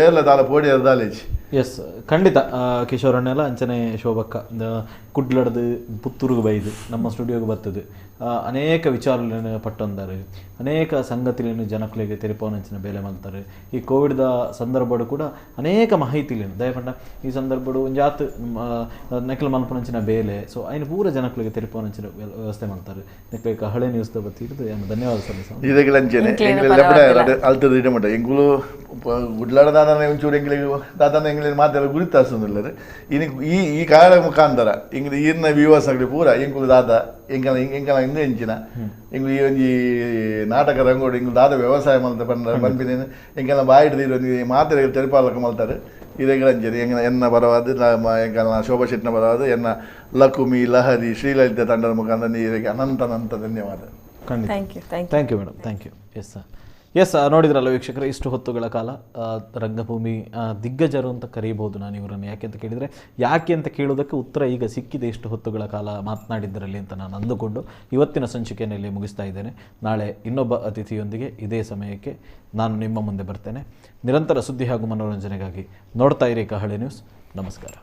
Speaker 2: ಏಲ್ಲ ದಾಲ ಪೋಡಿ ದಾಲೇಜಿ
Speaker 1: ಎಸ್ ಖಂಡಿತ ಕಿಶೋರಣ್ಣೆಲ್ಲ ಅಂಚನೆ ಶೋಭಕ್ಕ ಕುಡ್ಲಡ್ದು ಪುತ್ತೂರಿಗೆ ಬೈದು ನಮ್ಮ ಸ್ಟುಡಿಯೋಗೆ ಬರ್ತದೆ ಅನೇಕ ವಿಚಾರಗಳನ್ನು ಪಟ್ಟೊಂದಾರೆ ಅನೇಕ ಸಂಗತಿಗಳನ್ನು ಜನಕುಲಿಗೆ ತೆರೆಪವನಂಚಿನ ಬೇಲೆ ಮಲ್ತಾರೆ ಈ ಕೋವಿಡ್ದ ಸಂದರ್ಭಡು ಕೂಡ ಅನೇಕ ಮಾಹಿತಿಗಳನ್ನು ದಯಪಂಡ ಈ ಸಂದರ್ಭಡು ಒಂಜಾತ್ ನೆಕ್ಲ ಮಲ್ಪನಂಚಿನ ಬೇಲೆ ಸೊ ಐನು ಪೂರ ಜನಕುಲಿಗೆ ತೆರೆಪವನಂಚಿನ ವ್ಯವಸ್ಥೆ ಮಾಡ್ತಾರೆ ನೆಕ್ಲೆ ಕಹಳೆ ನ್ಯೂಸ್ದ ಬತ್ತಿ ಹಿಡಿದು ಧನ್ಯವಾದ
Speaker 2: ಸಲ್ಲಿಸ ಎಂಗುಲು ಗುಡ್ಲಾಡ ದಾದನ ಒಂಚೂರು ಎಂಗ್ಲಿಗೆ ದಾದನ ಎಂಗ್ಲಿಗೆ ಮಾತೆಲ್ಲ ಗುರಿತಾಸೋದಿಲ್ಲರೆ ಈ ಕಾಲ ಮುಖಾಂತರ ಇಂಗ್ಲಿ ಈರ್ನ ವ್ಯೂವರ್ಸ್ ಆಗಲಿ ಪೂರ ಎಂಗುಲು ದಾದ ಎಂಗಲ ಇಂದು ಹೆಂಚಿನ ಎಂಗ್ಲು ಈ ಒಂಜಿ ನಾಟಕ ರಂಗೋಡು ಎಂಗ್ಲು ದಾದ ವ್ಯವಸಾಯ ಮಲ್ತ ಬಂದ್ಬಿನೇನು ಎಂಗೆಲ್ಲ ಬಾಯಿಡ್ದಿರೋ ಮಾತೆರೆ ತೆರಿಪಾಲಕ ಮಲ್ತಾರೆ ಇರೆಗಳಂಜರಿ ಎನ್ನ ಬರವಾದ ಎಂಕಲ್ನ ಶೋಭಾ ಶೆಟ್ಟಿನ ಬರವಾದ ಎನ್ನ ಲಕುಮಿ ಲಹರಿ ಶ್ರೀಲಲಿತ ತಂಡದ ಮುಖಾಂತರ ನೀರಿಗೆ ಅನಂತ ಧನ್ಯವಾದ
Speaker 1: thank you madam thank you ಎಸ್ ನೋಡಿದ್ರಲ್ಲ ವೀಕ್ಷಕರೇ ಇಷ್ಟು ಹೊತ್ತುಗಳ ಕಾಲ ರಂಗಭೂಮಿ ದಿಗ್ಗಜರು ಅಂತ ಕರೀಬಹುದು ನಾನು ಇವರನ್ನು ಯಾಕೆ ಅಂತ ಕೇಳೋದಕ್ಕೆ ಉತ್ತರ ಈಗ ಸಿಕ್ಕಿದೆ ಇಷ್ಟು ಹೊತ್ತುಗಳ ಕಾಲ ಮಾತನಾಡಿದ್ದರಲ್ಲಿ ಅಂತ ನಾನು ಅಂದುಕೊಂಡು ಇವತ್ತಿನ ಸಂಚಿಕೆಯಲ್ಲಿ ಮುಗಿಸ್ತಾ ಇದ್ದೇನೆ ನಾಳೆ ಇನ್ನೊಬ್ಬ ಅತಿಥಿಯೊಂದಿಗೆ ಇದೇ ಸಮಯಕ್ಕೆ ನಾನು ನಿಮ್ಮ ಮುಂದೆ ಬರ್ತೇನೆ ನಿರಂತರ ಸುದ್ದಿ ಹಾಗೂ ಮನೋರಂಜನೆಗಾಗಿ ನೋಡ್ತಾ ಇರಿ ಕಹಳೆ ನ್ಯೂಸ್ ನಮಸ್ಕಾರ